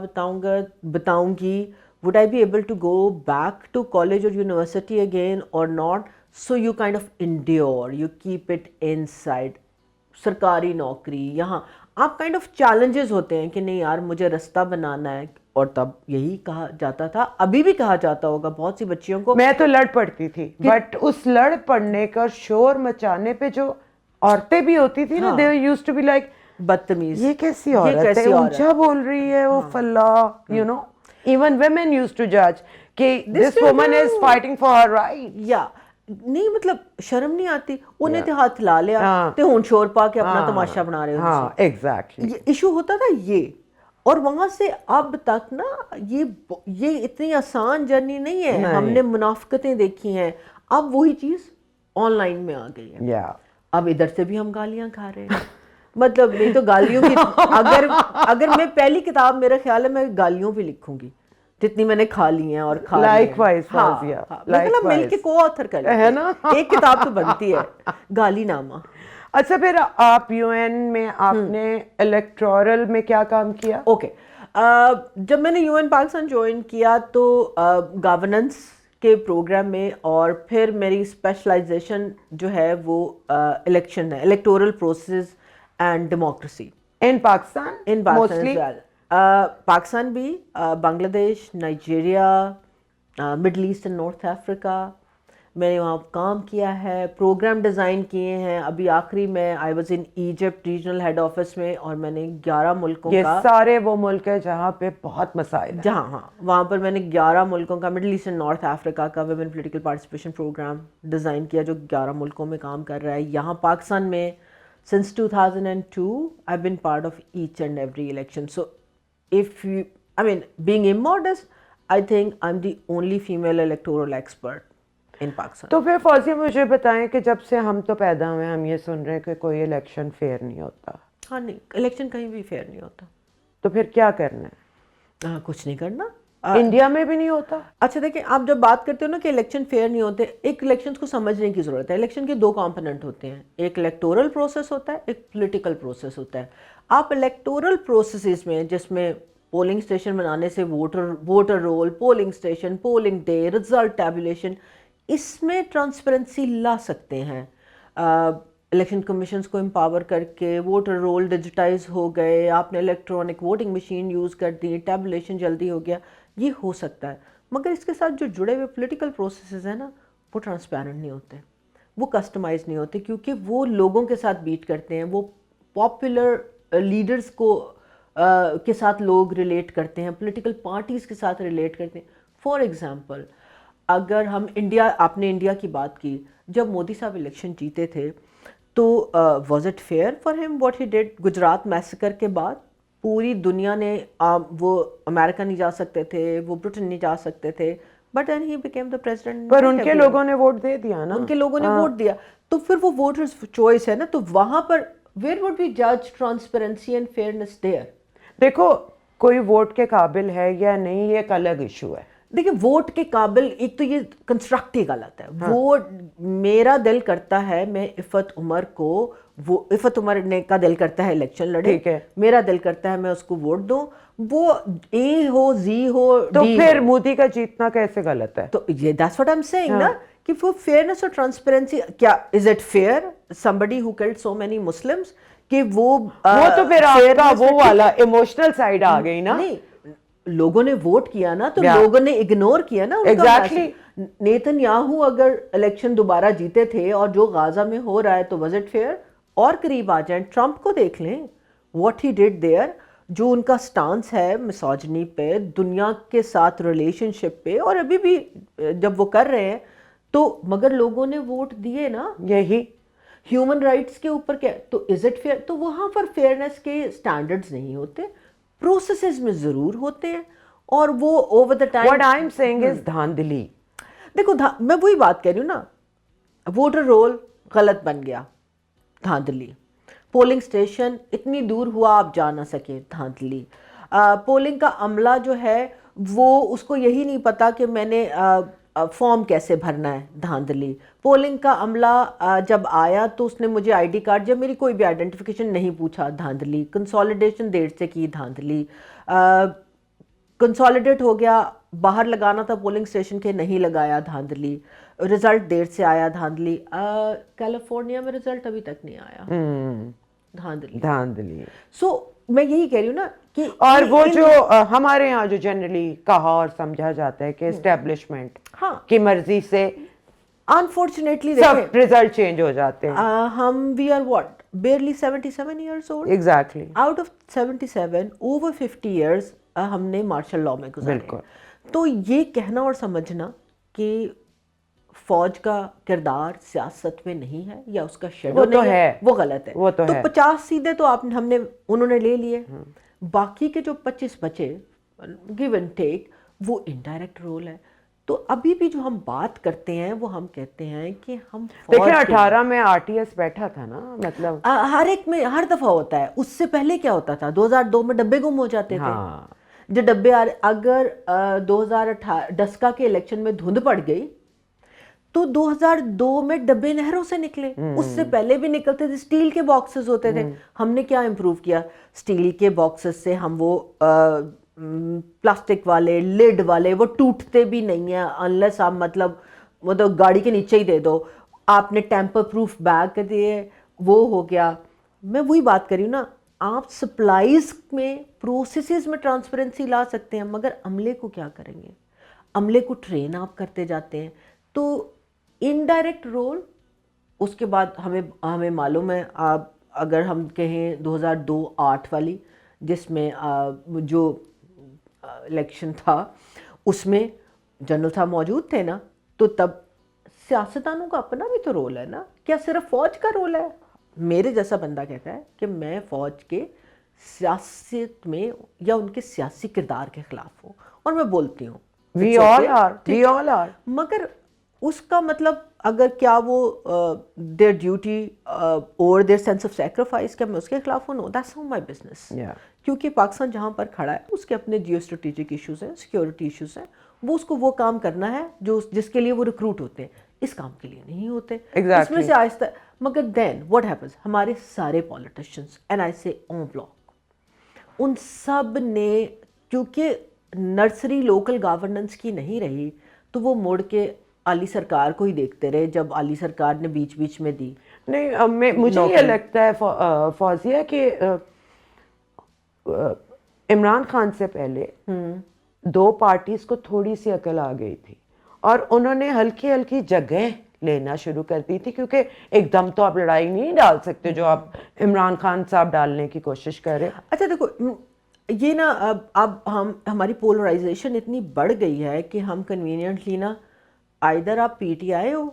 بتاؤں گی, would I be able to go back to college or university again or not? So you kind of endure, you keep it inside. سرکاری نوکری, یہاں آپ کائنڈ آف چیلنجز ہوتے ہیں کہ نہیں یار مجھے رستہ بنانا ہے, اور تب یہی کہا جاتا تھا, ابھی بھی کہا جاتا ہوگا بہت سی بچیوں کو. میں تو لڑ پڑتی تھی, بٹ اس لڑ پڑنے کا شور مچانے پہ جو عورتیں بھی ہوتی تھی نا, they used to be like بدتمیز, یہ کیسی عورت ہے, اونچا بول رہی ہے وہ فلاں, you know. Even women used to judge کہ this woman is fighting for her rights. یا نہیں, مطلب شرم نہیں آتی, انہیں تے ہاتھ لا لیا تے ہون شور پا کے اپنا تماشا بنا رہے ہو. ہاں ایگزیکٹلی, یہ ایشو ہوتا تھا یہ. اور وہاں سے اب تک نا یہ اتنی آسان جرنی نہیں ہے. ہم نے منافقتیں دیکھی ہیں, اب وہی چیز آن لائن میں آ گئی ہے. اب ادھر سے بھی ہم گالیاں کھا رہے ہیں. مطلب نہیں تو گالیوں کی, اگر میں پہلی کتاب میرا خیال ہے میں گالیوں پہ لکھوں گی جتنی میں نے کھا لی ہیں اور کھا لی ہیں. لائک وائز فوزیہ, مل کے کو آتھر کر ہے نا, ایک کتاب تو بنتی ہے گالی نامہ. اچھا پھر آپ یو این میں آپ نے الیکٹورل میں کیا کام کیا؟ اوکے, جب میں نے یو این پاکستان جوائن کیا تو گورننس کے پروگرام میں, اور پھر میری اسپیشلائزیشن جو ہے وہ الیکشن ہے, electoral process and democracy in Pakistan mostly. Pakistan بھی, Bangladesh, Nigeria, Middle East and North Africa میں نے وہاں کام کیا ہے, پروگرام ڈیزائن کیے ہیں. ابھی آخری میں I was in Egypt regional head office میں, اور میں نے 11 ملکوں کا, یہ سارے وہ ملک ہیں جہاں پہ بہت مسائل ہیں, جہاں ہاں وہاں پر میں نے 11 ملکوں کا, Middle East and North Africa کا women political participation programme design کیا جو 11 ملکوں میں کام کر رہا ہے. یہاں پاکستان میں since 2002 I've been part of each and every election. So if you, I mean, being immodest, I think I'm the only female electoral expert in Pakistan. تو پھر فوزیہ مجھے بتائیں کہ جب سے ہم تو پیدا ہوئے ہم یہ سن رہے ہیں کہ کوئی الیکشن فیئر نہیں ہوتا. ہاں نہیں, الیکشن کہیں بھی فیئر نہیں ہوتا. تو پھر کیا کرنا ہے؟ کچھ نہیں کرنا, انڈیا میں بھی نہیں ہوتا. اچھا دیکھیں, آپ جب بات کرتے ہو نا کہ الیکشن فیئر نہیں ہوتے, ایک الیکشنز کو سمجھنے کی ضرورت ہے. الیکشن کے 2 کمپوننٹ ہوتے ہیں, ایک الیکٹورل پروسیس ہوتا ہے, ایک پولیٹیکل پروسیس ہوتا ہے. آپ الیکٹورل پروسیسز میں, جس میں پولنگ اسٹیشن بنانے سے voter roll, polling station, polling day, result tabulation, اس میں ٹرانسپیرنسی لا سکتے ہیں. الیکشن کمیشنز کو امپاور کر کے ووٹر رول ڈیجیٹائز ہو گئے, آپ نے الیکٹرانک ووٹنگ مشین یوز کر دی, ٹیبولیشن جلدی ہو گیا, یہ ہو سکتا ہے. مگر اس کے ساتھ جو جڑے ہوئے پولیٹیکل پروسیسز ہیں نا, وہ ٹرانسپیرنٹ نہیں ہوتے, وہ کسٹمائز نہیں ہوتے, کیونکہ وہ لوگوں کے ساتھ بیٹ کرتے ہیں, وہ پاپولر لیڈرز کو کے ساتھ لوگ ریلیٹ کرتے ہیں, پولیٹیکل پارٹیز کے ساتھ ریلیٹ کرتے ہیں. فار ایگزامپل, اگر ہم انڈیا, آپ نے انڈیا کی بات کی, جب مودی صاحب الیکشن جیتے تھے تو واز اٹ فیئر فار ہم what he did? Gujarat massacre کے بعد پوری دنیا نے, وہ امریکہ نہیں جا سکتے تھے, وہ برٹن نہیں جا سکتے تھے, but then he became the president. پر ان کے لوگوں نے ووٹ دے دیا نا, ان کے لوگوں نے ووٹ دیا, تو پھر وہ ووٹرز چوائس ہے نا, تو وہاں پر ویئر وڈ بی جج ٹرانسپیرنسی اینڈ فیئرنیس دیئر؟ دیکھو کوئی ووٹ کے قابل ہے یا نہیں, یہ ایک الگ ایشو ہے. دیکھیں ووٹ کے قابل, ایک تو یہ کنسٹرکٹ ہی غلط ہے. وہ میرا دل کرتا ہے میں عفت عمر کو, وہ عفت عمر نے کا دل کرتا ہے الیکشن لڑے, میرا دل کرتا ہے میں اس کو ووٹ دوں, وہ اے ہو زی ہو, تو پھر مودی کا جیتنا کیسے غلط ہے؟ تو یہ that's what I am saying نا, کہ وہ فیئرنیس اور ٹرانسپیرنسی, کیا is it fair somebody who killed so many Muslims کہ وہ تو پھر آپ کا وہ والا ایموشنل سائیڈ آ گئی نا. نہیں, لوگوں نے ووٹ کیا نا, تو لوگوں نے اگنور کیا نا. ایگزیکٹلی. نیتن یاہو اگر الیکشن دوبارہ جیتے تھے اور جو غازہ میں ہو رہا ہے, تو واز اٹ فیئر؟ اور قریب آ جائیں, ٹرمپ کو دیکھ لیں, واٹ ہی ڈیڈ دیئر, جو ان کا سٹانس ہے مسوجنی پہ, دنیا کے ساتھ ریلیشن شپ پہ, اور ابھی بھی جب وہ کر رہے ہیں, تو مگر لوگوں نے ووٹ دیے نا. یہی ہیومن رائٹس کے اوپر کیا, تو از اٹ فیئر؟ تو وہاں پر فیئرنیس کے اسٹینڈرڈز نہیں ہوتے, پروسیسز میں ضرور ہوتے ہیں, اور وہ over the time. what I'm saying is دھاندلی. دیکھو میں وہی بات کہہ رہی ہوں نا, ووٹر رول غلط بن گیا, دھاندلی. پولنگ اسٹیشن اتنی دور ہوا آپ جا نہ سکے, دھاندلی. پولنگ کا عملہ جو ہے وہ, اس کو یہی نہیں پتا کہ میں نے فارم کیسے بھرنا ہے, دھاندلی. پولنگ کا عملہ جب آیا تو اس نے مجھے آئی ڈی کارڈ یا میری کوئی بھی آئیڈینٹیفیکیشن نہیں پوچھا, دھاندلی. کنسالیڈیشن دیر سے کی, دھاندلی. کنسالیڈیٹ ہو گیا, باہر لگانا تھا پولنگ اسٹیشن کے, نہیں لگایا, دھاندلی. رزلٹ دیر سے آیا, دھاندلی. کیلیفورنیا میں رزلٹ ابھی تک نہیں آیا, دھاندلی. سو میں یہی کہہ رہی ہوں نا کہ, اور وہ جو ہمارے یہاں جو جنرلی کہا اور سمجھا جاتا ہے کہ اسٹیبلشمنٹ کی مرضی سے انفارچونیٹلی سب رزلٹ چینج ہو جاتے ہیں. ہم we are what barely 77 years old. Exactly. Out of 77, over 50 years ہم نے مارشل لاء میں گزارے. تو یہ کہنا اور سمجھنا کہ فوج کا کردار سیاست میں نہیں ہے یا اس کا شیڈو نہیں ہے, وہ غلط ہے. تو 50 سیدھے تو انہوں نے لے لیے, باقی کے جو 25 بچے گیو اینڈ ٹیک, وہ انڈائریکٹ رول ہے. تو ابھی بھی جو ہم بات کرتے ہیں وہ ہم کہتے ہیں کہ ہم دیکھیں 18 میں RTS بیٹھا تھا نا, مطلب ہر ایک میں ہر دفعہ ہوتا ہے. اس سے پہلے کیا ہوتا تھا, 2002 میں ڈبے گم ہو جاتے تھے. جو ڈبے اگر 2018 ڈسکا کے الیکشن میں دھند پڑ گئی تو 2002 میں ڈبے نہروں سے نکلے. اس سے پہلے بھی نکلتے تھے, اسٹیل کے باکسز ہوتے تھے. ہم نے کیا امپروو کیا, اسٹیل کے باکسز سے ہم وہ پلاسٹک والے لڈ والے, وہ ٹوٹتے بھی نہیں ہیں انلیس آپ مطلب گاڑی کے نیچے ہی دے دو. آپ نے ٹیمپر پروف بیگ دیے, وہ ہو گیا. میں وہی بات کر رہی ہوں نا, آپ سپلائیز میں پروسیسز میں ٹرانسپیرنسی لا سکتے ہیں, مگر عملے کو کیا کریں گے؟ عملے کو ٹرین آپ کرتے جاتے ہیں. تو انڈائریکٹ رول, اس کے بعد ہمیں معلوم ہے, آپ اگر ہم کہیں 2002-08 والی, جس میں جو الیکشن تھا اس میں جنرل صاحب موجود تھے نا, تو تب سیاستدانوں کا اپنا بھی تو رول ہے نا. کیا صرف فوج کا رول ہے؟ میرے جیسا بندہ کہتا ہے کہ میں فوج کے سیاست میں یا ان کے سیاسی کردار کے خلاف ہوں, اور میں بولتی ہوں we all are. مگر اس کا مطلب اگر کیا وہ their duty or their sense of sacrifice, کیا میں اس کے خلاف ہوں؟ no, that's not my business. کیونکہ پاکستان جہاں پر کھڑا ہے اس کے اپنے جیو اسٹریٹجک ایشوز ہیں, سیکیورٹی ایشوز ہیں, وہ اس کو وہ کام کرنا ہے جو جس کے لیے وہ ریکروٹ ہوتے ہیں, اس کام کے لیے نہیں ہوتے. اس میں سے آہستہ, مگر دین واٹ ہیپنس, ہمارے سارے پالیٹیشینس اینڈ آئی سے اون بلاک, ان سب نے کیونکہ نرسری لوکل گورننس کی نہیں رہی تو وہ مڑ کے علی سرکار کو ہی دیکھتے رہے, جب علی سرکار نے بیچ بیچ میں دی. نہیں, مجھے یہ لگتا ہے فوزیہ کہ عمران خان سے پہلے دو پارٹیز کو تھوڑی سی عقل آ گئی تھی اور انہوں نے ہلکی ہلکی جگہیں لینا شروع کر دی تھی, کیونکہ ایک دم تو آپ لڑائی نہیں ڈال سکتے جو آپ عمران خان صاحب ڈالنے کی کوشش کر رہے. اچھا دیکھو یہ نا اب ہماری پولرائزیشن اتنی بڑھ گئی ہے کہ ہم کنوینئنٹلی نا آئدر آپ پی ٹی آئی ہو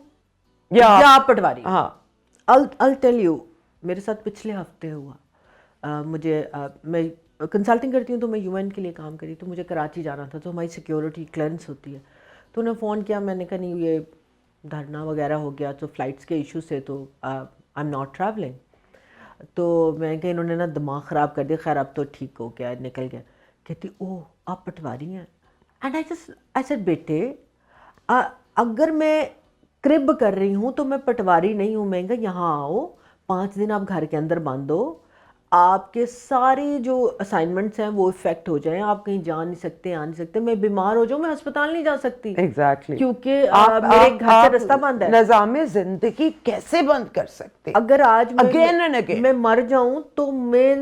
یا آپ پٹواری. ہاں, I'll tell you, میرے ساتھ پچھلے ہفتے ہوا, مجھے میں کنسلٹنگ کرتی ہوں تو میں یو این کے لیے کام کری, تو مجھے کراچی جانا تھا, تو ہماری سیکیورٹی کلیئرنس ہوتی ہے, تو انہوں نے فون کیا, میں نے کہا نہیں یہ دھرنا وغیرہ ہو گیا تو فلائٹس کے ایشو سے تو آئی ایم ناٹ ٹریولنگ. تو میں کہ انہوں نے نا دماغ خراب کر دیا, خیر اب تو ٹھیک ہو گیا, نکل گیا. کہتی اوہ آپ پٹواری ہیں. اینڈ آئی سیڈ بیٹے اگر میں کرب کر رہی ہوں تو میں پٹواری نہیں ہوں. میں کہ یہاں آؤ 5 دن آپ گھر کے اندر بند ہو, آپ کے سارے جو اسائنمنٹس ہیں وہ افیکٹ ہو جائیں, آپ کہیں جا نہیں سکتے, آ نہیں سکتے, میں بیمار ہو جاؤں, میں ہسپتال نہیں جا سکتی ایگزیکٹلی, کیونکہ میرے گھر سے رستہ بند ہے. نظام زندگی کیسے بند کر سکتے؟ اگر آج میں مر جاؤں تو میں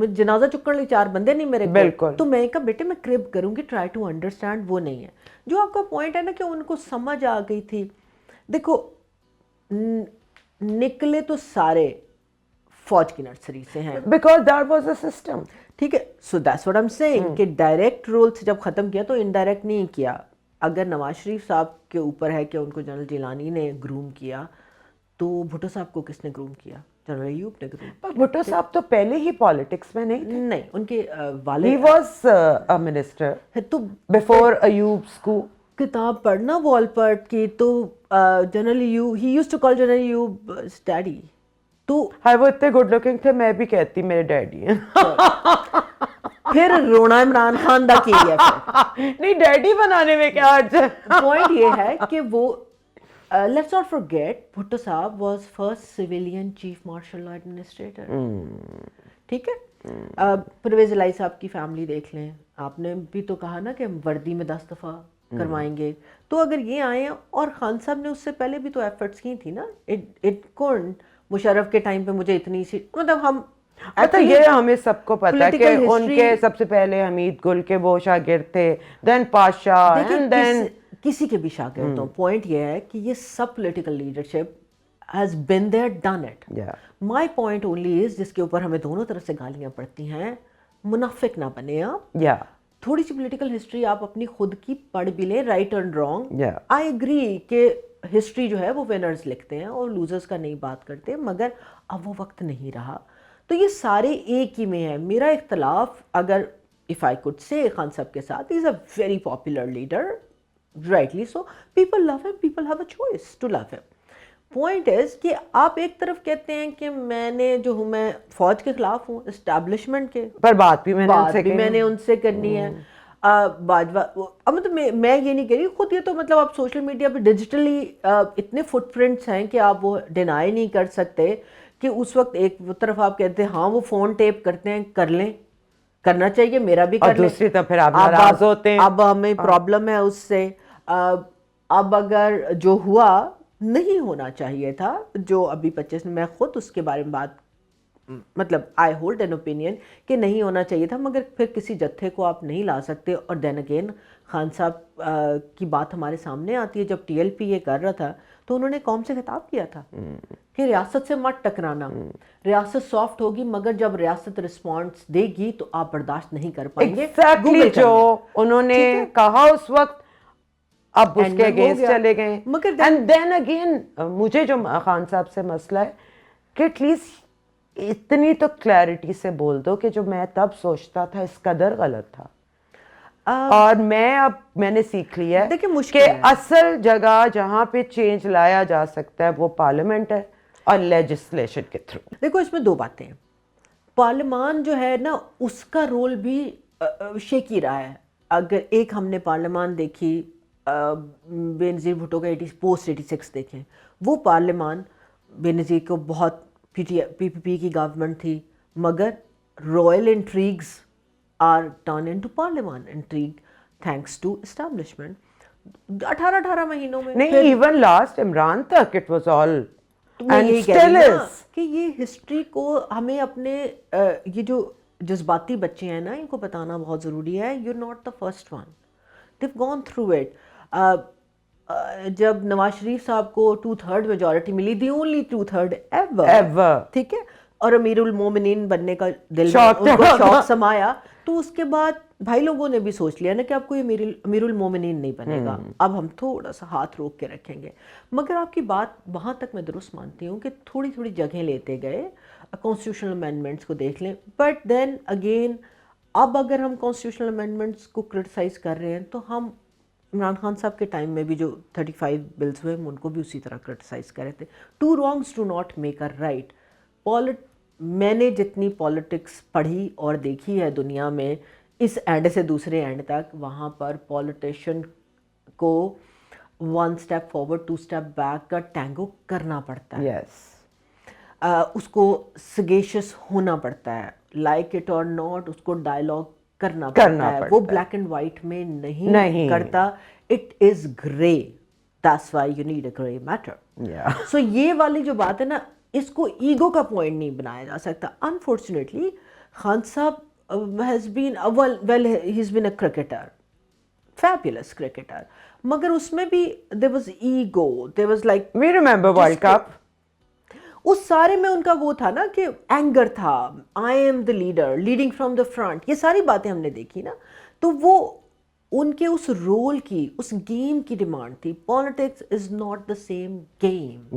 جنازہ چکن لی 4 بندے نہیں میرے, بالکل. تو میں کہا بیٹے میں کرب کروں گی, ٹرائی ٹو انڈرسٹینڈ. وہ نہیں ہے جو آپ کا پوائنٹ ہے نا کہ ان کو سمجھ آ گئی تھی. دیکھو نکلے تو سارے فوج کی نرسری سے ہیں, because that was a system. ٹھیک ہے, so that's what I am saying کہ ڈائریکٹ رول سے جب ختم کیا تو انڈائریکٹ نہیں کیا. اگر نواز شریف صاحب کے اوپر ہے کہ ان کو جنرل جیلانی نے گروم کیا, تو بھٹو صاحب کو کس نے گروم کیا؟ جنرل ایوب نے گروم. پر بھٹو صاحب تو پہلے ہی پالیٹکس میں نہیں, ان کے والد ہی واز اے منسٹر تو بیفور ایوب's کو. کتاب پڑھنا والپرٹ کی, تو جنرل ایوب ہی used to call general Ayub daddy. تو وہ اتنے گڈ لکنگ تھے, میں بھی کہتی میرے ڈیڈی ہیں. پھر رونا عمران خان دا کی ہے, نہیں ڈیڈی بنانے میں کیا حرج ہے. پوائنٹ یہ ہے کہ وہ let's not forget Bhutto sahab was first civilian chief martial law administrator. ٹھیک ہے, پرویز الہی صاحب کی فیملی دیکھ لیں, آپ نے بھی تو کہا نا کہ وردی میں 10 دفعہ کروائیں گے. تو اگر یہ آئے ہیں, اور خان صاحب نے اس سے پہلے بھی تو ایفرٹس کی تھی نا, اٹ کونٹ مشرف کے ٹائم پہ مجھے اتنی سی, مطلب ہم یہ ہمیں سب کو پتا ہے کہ ان کے سب سے پہلے حمید گل کے وہ شاگرد تھے, دین پاشا, اینڈ دین کسی کے بھی شاگرد ہوں. پوائنٹ یہ ہے کہ یہ سب political leadership has been there, done it. My point only is, جس کے اوپر ہمیں دونوں طرف سے گالیاں پڑتی ہیں, منافق نہ بنے آپ. تھوڑی سی پولیٹیکل ہسٹری آپ اپنی خود کی پڑھ بھی لیں, right and wrong. I agree کہ ہسٹری جو ہے وہ ونرز لکھتے ہیں اور لوزرز کا نہیں بات کرتے, مگر اب وہ وقت نہیں رہا. تو یہ سارے ایک ہی میں ہیں. میرا اختلاف اگر if I could say Khan صاحب کے ساتھ, he is a very popular leader, rightly so, people love him, people have a choice to love him. Point is کہ آپ ایک طرف کہتے ہیں کہ میں نے جو ہوں میں فوج کے خلاف ہوں, اسٹیبلشمنٹ کے, پر بات بھی میں نے ان سے کرنی ہے. باجوہ اب مطلب میں یہ نہیں کہہ رہی خود, یہ تو مطلب آپ سوشل میڈیا پہ ڈیجیٹلی اتنے فٹ پرنٹس ہیں کہ آپ وہ ڈینائی نہیں کر سکتے کہ اس وقت ایک طرف آپ کہتے ہیں ہاں وہ فون ٹیپ کرتے ہیں, کر لیں, کرنا چاہیے, میرا بھی کر لیں, دوسری طرف پھر آپ ناراض ہوتے ہیں. اب ہمیں پرابلم ہے اس سے. اب اگر جو ہوا نہیں ہونا چاہیے تھا, جو ابھی 25 میں خود اس کے بارے میں بات, مطلب آئی ہولڈ این اوپینین کہ نہیں ہونا چاہیے تھا, مگر پھر کسی جتھے کو آپ نہیں لا سکتے. اور دین اگین خان صاحب کی بات ہمارے سامنے آتی ہے, جب ٹی ایل پی یہ کر رہا تھا تو انہوں نے قوم سے خطاب کیا تھا کہ ریاست سے مت ٹکرانا, ریاست سافٹ ہوگی مگر جب ریاست رسپانس دے گی تو آپ برداشت نہیں کر پائیں گے. ایگزیکٹلی جو انہوں نے کہا اس وقت, اب اس کے اگینسٹ چلے گئے. اینڈ دین اگین مجھے جو خان صاحب سے مسئلہ ہے کہ ایٹ لیسٹ اتنی تو کلیئرٹی سے بول دو کہ جو میں تب سوچتا تھا اس قدر غلط تھا, اور میں نے سیکھ لیا ہے کہ اصل جگہ جہاں پہ چینج لایا جا سکتا ہے وہ پارلیمنٹ ہے اور لیجسلیشن کے تھرو. دیکھو اس میں 2 باتیں ہیں. پارلیمان جو ہے نا اس کا رول بھی شیکی رہا ہے. اگر ایک ہم نے پارلیمان دیکھی بے نظیر بھٹو کا پوسٹ 86 دیکھیں, وہ پارلیمان بے نظیر کو بہت پی پی کی گورنمنٹ تھی, مگر رائل انٹریگز آر ٹرن انٹو پارلیمان انٹریگ تھینکس ٹو اسٹیبلشمنٹ. 18 مہینوں میں نہیں, ایون لاسٹ عمران تک اٹ واز آل میں یہی کہہ رہی ہوں کہ یہ ہسٹری کو ہمیں اپنے یہ جو جذباتی بچے ہیں نا ان کو بتانا بہت ضروری ہے. You not the first one, they've gone through it. جب نواز شریف صاحب کو 2/3 میجورٹی ملی, دی اونلی 2/3 ایور, ٹھیک ہے, اور امیر المومنین بننے کا دل میں ان کو شوق سمایا, تو اس کے بعد بھائی لوگوں نے بھی سوچ لیا نا کہ اب کوئی امیر المومنین نہیں بنے گا, اب ہم تھوڑا سا ہاتھ روک کے رکھیں گے. مگر آپ کی بات وہاں تک میں درست مانتی ہوں کہ تھوڑی تھوڑی جگہیں لیتے گئے, کانسٹیٹیوشنل امینڈمنٹس کو دیکھ لیں. بٹ دین اگین اب اگر ہم کانسٹیٹیوشنل امینڈمنٹس کو کرٹیسائز کر رہے ہیں تو ہم عمران خان صاحب کے ٹائم میں بھی جو 35 بلز ہوئے ان کو بھی اسی طرح کرٹیسائز کر رہے تھے. Two wrongs do not make a right. میں نے جتنی پالیٹکس پڑھی اور دیکھی ہے دنیا میں اس اینڈ سے دوسرے اینڈ تک, وہاں پر پالیٹیشین کو 1 اسٹیپ فارورڈ 2 اسٹیپ بیک کا ٹینگو کرنا پڑتا ہے. اس کو سگیشس ہونا پڑتا ہے, لائک اٹ اور ناٹ, اس کو ڈائلاگ کرنا پڑتا ہے. وہ بلیک اینڈ وائٹ میں نہیں کرتا, it is grey. That's why you need a grey matter. So یہ والی جو بات ہے نا, اس کو ایگو کا پوائنٹ نہیں بنایا جا سکتا. انفارچونیٹلی خان صاحب has been he is been a cricketer, fabulous cricketer, مگر اس میں بھی there was ego, there was like we remember World Cup. اس سارے میں ان کا وہ تھا نا کہ اینگر تھا, I am the leader, leading from the front, یہ ساری باتیں ہم نے دیکھی نا. تو وہ ان کے اس رول کی, اس گیم کی ڈیمانڈ تھی. Politics is not the same game.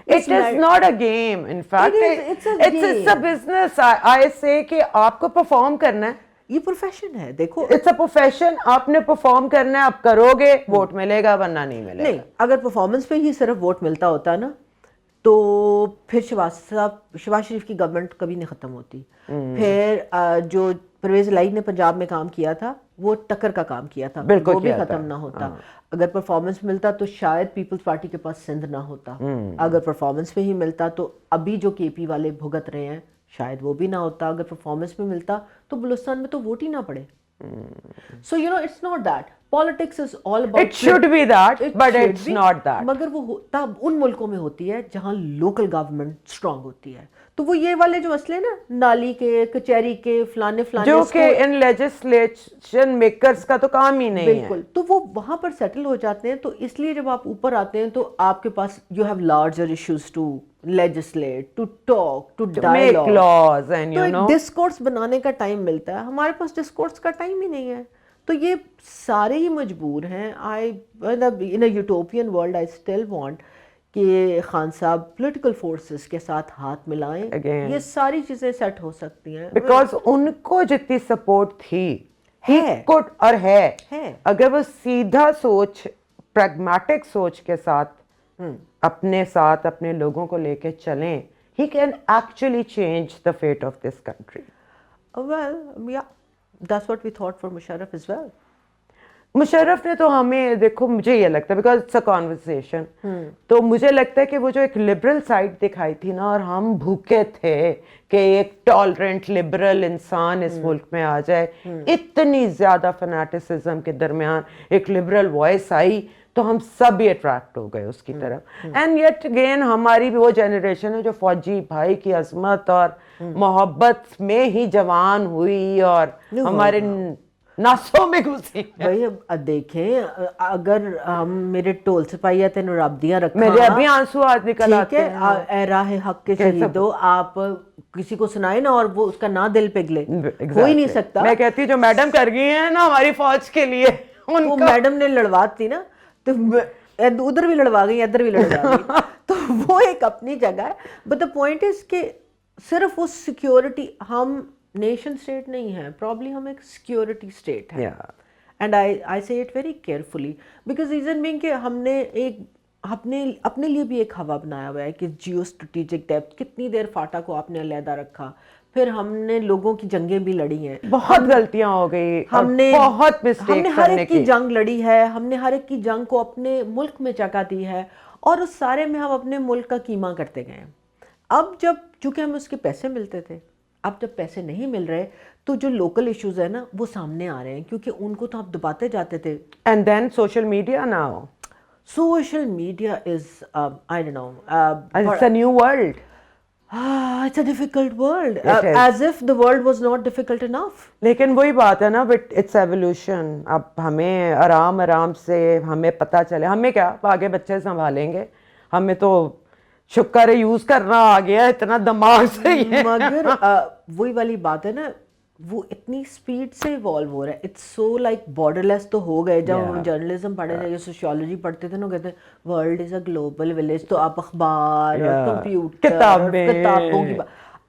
It is not a game. In fact, it's a business. I say کہ آپ کو پرفارم کرنا ہے, یہ پروفیشن ہے. دیکھو اٹس اے پروفیشن, آپ نے پرفارم کرنا ہے, آپ کرو گے ووٹ ملے گا, ورنہ نہیں ملے گا. نہیں, اگر پرفارمنس پہ ہی صرف ووٹ ملتا ہوتا نا تو پھر شہباز شریف کی گورنمنٹ کبھی نہیں ختم ہوتی. پھر جو پرویز الہی نے پنجاب میں کام کیا تھا وہ ٹکر کا کام کیا تھا, وہ بھی ختم نہ ہوتا. اگر پرفارمنس ملتا تو شاید پیپلز پارٹی کے پاس سندھ نہ ہوتا. اگر پرفارمنس پہ ہی ملتا تو ابھی جو کے پی والے بھگت رہے ہیں شاید وہ بھی نہ ہوتا. اگر پرفارمنس میں ملتا تو بلوچستان میں تو ووٹ ہی نہ پڑے. So you know it's not that. Politics is all about. It should be that, but it's not that. مگر وہ تب ان ملکوں میں ہوتی ہے جہاں لوکل گورنمنٹ اسٹرانگ ہوتی ہے. تو وہ یہ والے جو مسئلے نا نالی کے, کچہری کے, فلانے جو کہ ان لیجسلیشن میکرز کا تو کام ہی نہیں ہے. بالکل, تو وہ وہاں پر سیٹل ہو جاتے ہیں. تو اس لیے جب آپ اوپر آتے ہیں تو آپ کے پاس you have larger issues to legislate, to talk, to dialogue, make laws and you know discourse بنانے کا ٹائم ملتا ہے. ہمارے پاس ڈسکورس کا ٹائم ہی نہیں ہے. تو یہ سارے ہی مجبور ہیں. in a utopian world I still want کہ خان صاحب پولیٹیکل فورسز کے ساتھ ہاتھ ملائیں. یہ ساری چیزیں سیٹ ہو سکتی ہیں بیکاز ان کو جتنی سپورٹ تھی اور ہے, اگر وہ سیدھا سوچ, پریگمیٹک سوچ کے ساتھ اپنے ساتھ اپنے لوگوں کو لے کے چلیں, he can actually change the fate of this country. Well, yeah, that's what we thought for Musharraf as well. Musharraf نے تو ہمیں, دیکھو مجھے یہ لگتا ہے بیکاز اٹس اے کانورسیشن, تو مجھے لگتا ہے کہ وہ جو ایک لبرل سائڈ دکھائی تھی نا, اور ہم بھوکے تھے کہ ایک ٹالرنٹ لبرل انسان اس ملک میں آ جائے. اتنی زیادہ فنیٹسزم کے درمیان ایک لبرل وائس آئی تو ہم سب ہی اٹریکٹ ہو گئے اس کی طرف. اینڈ یٹ اگین ہماری بھی وہ جنریشن ہے جو فوجی بھائی کی عظمت اور محبت میں ہی جوان ہوئی اور ہمارے ناسوں میں گھسی. بھائی اب دیکھیں, اگر ہم میرے ٹول سپاہیہ تے نورابدیاں رکھا, میرے ابھی آنسو آج نکل آتے ہیں. اے راہ حق کے شہیدو, آپ کسی کو سنائے نا اور وہ اس کا نہ دل پگھلے, ہو ہی نہیں سکتا. میں کہتی جو میڈم کر گئی ہیں نا ہماری فوج کے لیے, وہ میڈم نے لڑوات تھی نا, تو ادھر بھی لڑوا گئی ادھر بھی لڑوا گئی. تو وہ ایک اپنی جگہ ہے. بٹ دا پوائنٹ از کہ صرف وہ سیکیورٹی, ہم نیشن اسٹیٹ نہیں ہے, پرابلی ہم ایک سیکیورٹی اسٹیٹ ہے. اینڈ آئی سے it very carefully because reason being کہ ہم نے ایک اپنے لیے بھی ایک ہوا بنایا ہوا ہے کہ جیو اسٹریٹجک ڈیپتھ. کتنی دیر فاٹا کو آپ نے علیحدہ رکھا, پھر ہم نے لوگوں کی جنگیں بھی لڑی ہیں, بہت غلطیاں ہو گئی, ہم نے بہت ہم نے ہر ایک کی جنگ لڑی ہے, ہم نے ہر ایک کی جنگ کو اپنے ملک میں چکا دی ہے, اور اس سارے میں ہم اپنے ملک کا کیما کرتے گئے ہیں. اب جب چونکہ ہمیں اس کے پیسے ملتے تھے, اب جب پیسے نہیں مل رہے تو جو لوکل ایشوز ہیں نا وہ سامنے آ رہے ہیں, کیونکہ ان کو تو آپ دباتے جاتے تھے. And then social media now, social media is I don't know, it's a new world. it's a difficult world, as if the world was not difficult enough. لیکن وہی بات ہے نا, بٹ اٹس ایولیوشن. اب ہمیں آرام سے ہمیں پتہ چلے, ہمیں کیا آگے بچے سنبھالیں گے, ہمیں تو شکر ہے یوز کرنا آ گیا اتنا دماغ سے. مگر وہی والی بات ہے نا, وہ اتنی اسپیڈ سے ایوالو ہو رہا ہے, اٹس سو لائک بارڈر لیس تو ہو گئے. جب ہم جرنلزم پڑھے تھے یا سوشیولوجی پڑھتے تھے نا, کہتے ہیں world is a global village, تو آپ اخبار اور کمپیوٹر کتابوں کی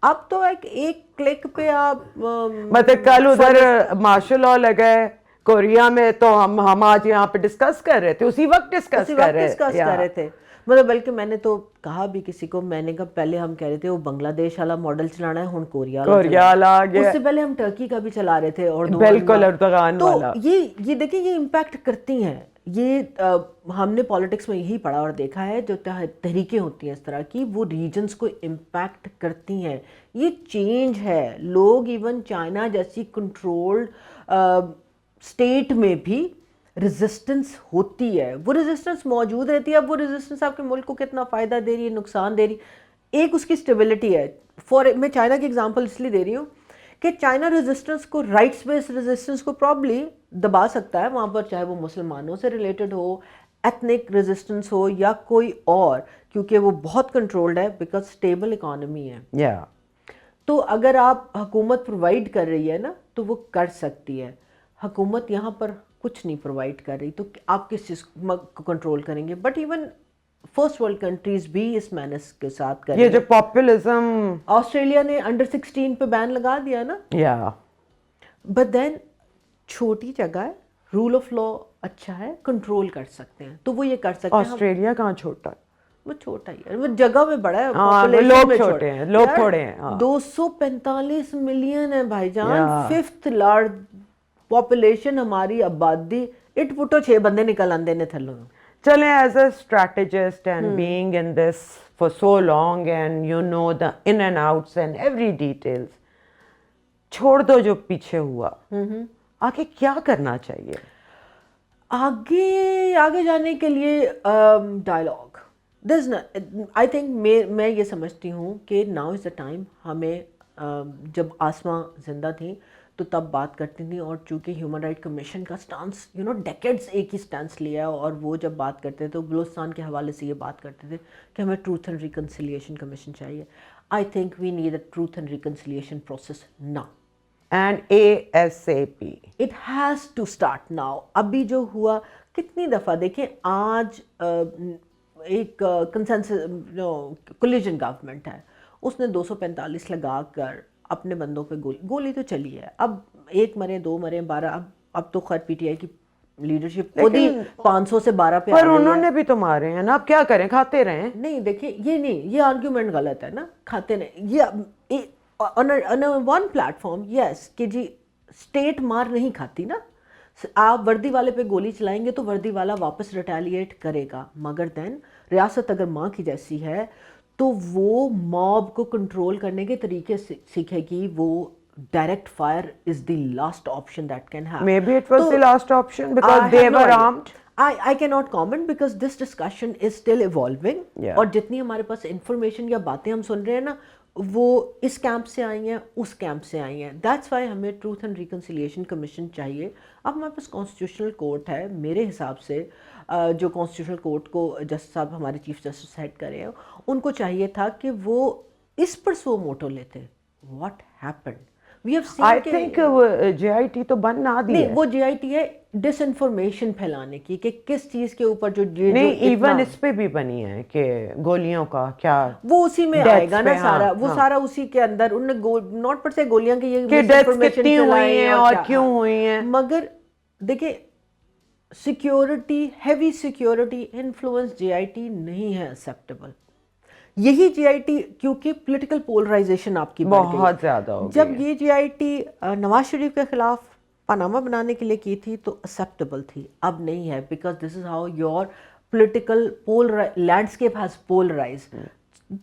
اب تو ایک کلک پہ آپ مطلب کل ادھر مارشل لا لگا ہے کوریا میں, تو ہم آج یہاں پہ ڈسکس کر رہے تھے, اسی وقت ڈسکس کر رہے تھے. مطلب بلکہ میں نے تو کہا بھی کسی کو, میں نے کہا پہلے ہم کہہ رہے تھے وہ بنگلہ دیش والا ماڈل چلانا ہے, ہن کوریا آ گیا, اس سے پہلے ہم ٹرکی کا بھی چلا رہے تھے, اور بالکل اردوغان والا. تو یہ دیکھیں یہ امپیکٹ کرتی ہیں. یہ ہم نے پالیٹکس میں یہی پڑھا اور دیکھا ہے, جو تحریکیں ہوتی ہیں اس طرح کی وہ ریجنز کو امپیکٹ کرتی ہیں. یہ چینج ہے, لوگ ایون چائنا جیسی کنٹرولڈ اسٹیٹ میں بھی ریزسٹنس ہوتی ہے, وہ ریزسٹنس موجود رہتی ہے. اب وہ ریزسٹنس آپ کے ملک کو کتنا فائدہ دے رہی ہے, نقصان دے رہی ہے, ایک اس کی اسٹیبلٹی ہے. میں چائنا کی ایگزامپل اس لیے دے رہی ہوں کہ چائنا ریزسٹنس کو, رائٹس بیسڈ ریزسٹنس کو پرابلی دبا سکتا ہے وہاں پر, چاہے وہ مسلمانوں سے ریلیٹڈ ہو, ایتھنک ریزسٹنس ہو یا کوئی اور, کیونکہ وہ بہت کنٹرولڈ ہے بیکاز اسٹیبل اکانومی ہے. تو اگر آپ حکومت پرووائڈ کر رہی ہے نا تو وہ کر سکتی ہے. حکومت یہاں پر کچھ نہیں پرووائڈ کر رہی, تو آپ کس چیز کو کنٹرول کریں گے؟ But even first world countries بھی اس مینس کے ساتھ کریں. یہ جو پاپولزم, آسٹریلیا نے انڈر 16 پہ بین لگا دیا نا, بٹ دین چھوٹی جگہ ہے, رول آف لا اچھا ہے, کنٹرول کر سکتے ہیں, تو وہ یہ کر سکتے ہیں. آسٹریلیا کہاں چھوٹا ہے, وہ چھوٹا ہی ہے, وہ جگہ میں بڑا ہے, لوگ چھوٹے ہیں, لوگ تھوڑے ہیں. 245 ملین ہے بھائی جان, 5th لارج پاپولیشن ہماری آبادی, اٹ پٹو 6 بندے نکل آندے نے تھلوں. چلیں as a strategist and being in this for so long and you know the in and outs and every details, چھوڑ دو جو پیچھے ہوا, آگے کیا کرنا چاہیے؟ آگے جانے کے لیے ڈائلاگ, آئی تھنک میں یہ سمجھتی ہوں کہ ناؤ از دا ٹائم. ہمیں جب آسماں زندہ تھیں تو تب بات کرتی تھیں, اور چونکہ ہیومن رائٹ کمیشن کا سٹانس ڈیکیڈز ایک ہی سٹانس لیا ہے, اور وہ جب بات کرتے تھے تو بلوچستان کے حوالے سے یہ بات کرتے تھے کہ ہمیں ٹروتھ اینڈ ریکنسیلیشن کمیشن چاہیے. I think we need a truth and reconciliation process now, and ASAP. It has to start now. ابھی جو ہوا, کتنی دفعہ دیکھیں, آج ایک کنسنسس کولیجن گورنمنٹ ہے, اس نے 245 لگا کر اپنے بندوں پہ گولی تو چلی ہے. اب 1 مرے 2 مرے 12, اب تو خیر PTI کی لیڈرشپ خود ہی 500 سے 12 پہ, پر انہوں نے بھی تو مارے ہیں نا, اب کیا کریں, کھاتے رہیں. نہیں دیکھیں, یہ آرگیومنٹ غلط ہے نا, کھاتے نہیں. یہ ون پلیٹ فارم یس کہ جی اسٹیٹ مار نہیں کھاتی نا, آپ وردی والے پہ گولی چلائیں گے تو وردی والا واپس ریٹیلیٹ کرے گا, مگر دین ریاست اگر ماں کی جیسی ہے تو وہ موب کو کنٹرول کرنے کے طریقے سیکھے گی. وہ direct fire is the last option that can have. Maybe it was the last option because they were armed. I cannot comment because this discussion is still evolving. اور جتنی ہمارے پاس انفارمیشن یا باتیں ہم سن رہے ہیں نا, وہ اس کیمپ سے آئی ہیں, اس کیمپ سے آئی ہیں. دیٹس وائی ہمیں ٹروتھ اینڈ ریکنسیلیشن کمیشن چاہیے. اب ہمارے پاس کانسٹیٹیوشنل کورٹ ہے, میرے حساب سے جو کانسٹیٹیوشنل کورٹ کو جسٹس صاحب ہمارے چیف جسٹس ہیڈ کرے ہیں, ان کو چاہیے تھا کہ وہ اس پر سو موٹو لیتے. What happened I think JIT تو بند نہ دی ہے. وہ JIT ہے ڈس انفارمیشن پھیلانے کی, کہ کس چیز کے اوپر جو نہیں, ایون اس پہ بھی بنی ہے کہ گولیوں کا کیا, وہ اسی میں آئے گا نا سارا, وہ سارا اسی کے اندر. انہوں نے ناٹ پر سے گولیاں کی یہ کتنی ہوئی ہیں اور کیوں ہوئی ہیں. مگر دیکھیں security, heavy security influence JIT نہیں ہے ایکسیپٹیبل. یہی جی آئی ٹی کیونکہ پولیٹیکل پولرائزیشن آپ کی بڑھ گئی بہت زیادہ ہو جب یہ جی آئی ٹی نواز شریف کے خلاف پاناما بنانے کے لیے کی تھی تو acceptable تھی, اب نہیں ہے, because this is how your political landscape has polarize.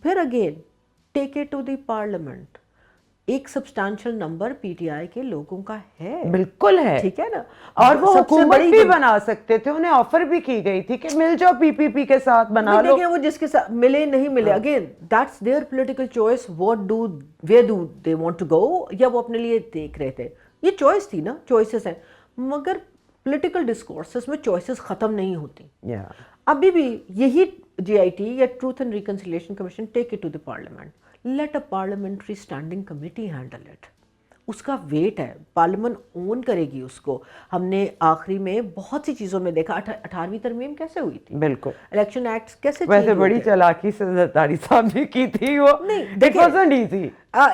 پھر again take it to the parliament, ایک سبسٹانشل نمبر پی ٹی آئی کے لوگوں کا ہے, بالکل ہے, ٹھیک ہے نا, اور وہ حکومت بھی بنا سکتے تھے, انہیں آفر بھی کی گئی تھی کہ مل جاؤ پی پی پی کے ساتھ بنا لو. وہ جس کے ساتھ ملے نہیں ملے, again that's their political choice, where do they want to go, یا وہ اپنے لیے دیکھ رہے تھے, یہ چوائس تھی نا, چوائسیز ہیں. مگر پولیٹیکل ڈسکورسز میں چوائسیز ختم نہیں ہوتی. ابھی بھی یہی جی آئی ٹی یا truth and reconciliation commission, take it to the parliament, let a parliamentary standing committee handle it. اس کا ویٹ ہے, پارلیمنٹ اون کرے گی اس کو. ہم نے آخری میں بہت سی چیزوں میں دیکھا, 18ویں ترمیم کیسے ہوئی تھی, بالکل الیکشن ایکٹس کیسے, ویسے بڑی چالاکی سے زرداری صاحب نے کی تھی وہ. It wasn't easy.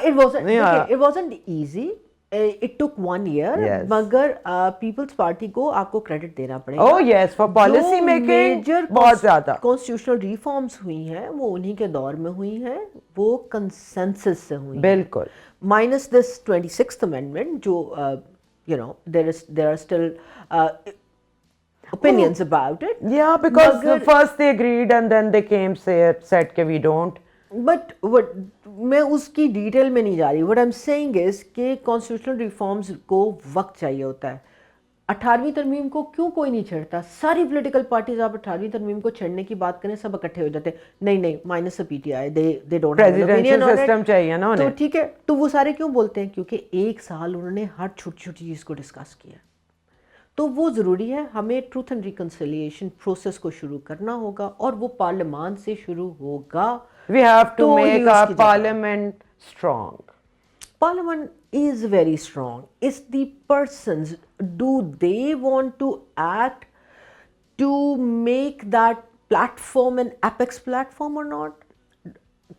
It wasn't easy. It took 1 year. مگر پیپلز پارٹی کو آپ کو کریڈٹ دینا پڑے گا. Oh yes, for policy making بہت زیادہ کانسٹیٹیوشنل ریفارمز ہوئی ہیں, وہ انہی کے دور میں ہوئی ہیں, وہ کنسنسس سے ہوئی ہیں. بالکل. Minus this 26th amendment, جو there are still opinions about it. Yeah, because first they agreed and then they came said کہ we don't. بٹ میں اس کی ڈیٹیل میں نہیں جا رہی. وٹ آئی ایم سیئنگ از کہ کانسٹیٹیوشنل ریفارمز کو وقت چاہیے ہوتا ہے. 18ویں ترمیم کو کیوں کوئی نہیں چھیڑتا؟ ساری پولیٹیکل پارٹیز آپ 18ویں ترمیم کو چھیڑنے کی بات کریں, سب اکٹھے ہو جاتے ہیں, نہیں minus P T I, they don't presidential system چاہیے نا انہیں. تو ٹھیک ہے, تو وہ سارے کیوں بولتے ہیں؟ کیونکہ 1 سال انہوں نے ہر چھوٹی چھوٹی چیز کو ڈسکس کیا. تو وہ ضروری ہے, ہمیں ٹروتھ اینڈ ریکنسیلیشن پروسیس کو شروع کرنا ہوگا, اور وہ پارلیمان سے شروع ہوگا. We have to make our parliament strong. Parliament is very strong. It's the persons. Do they want to act to make that platform an apex platform or not?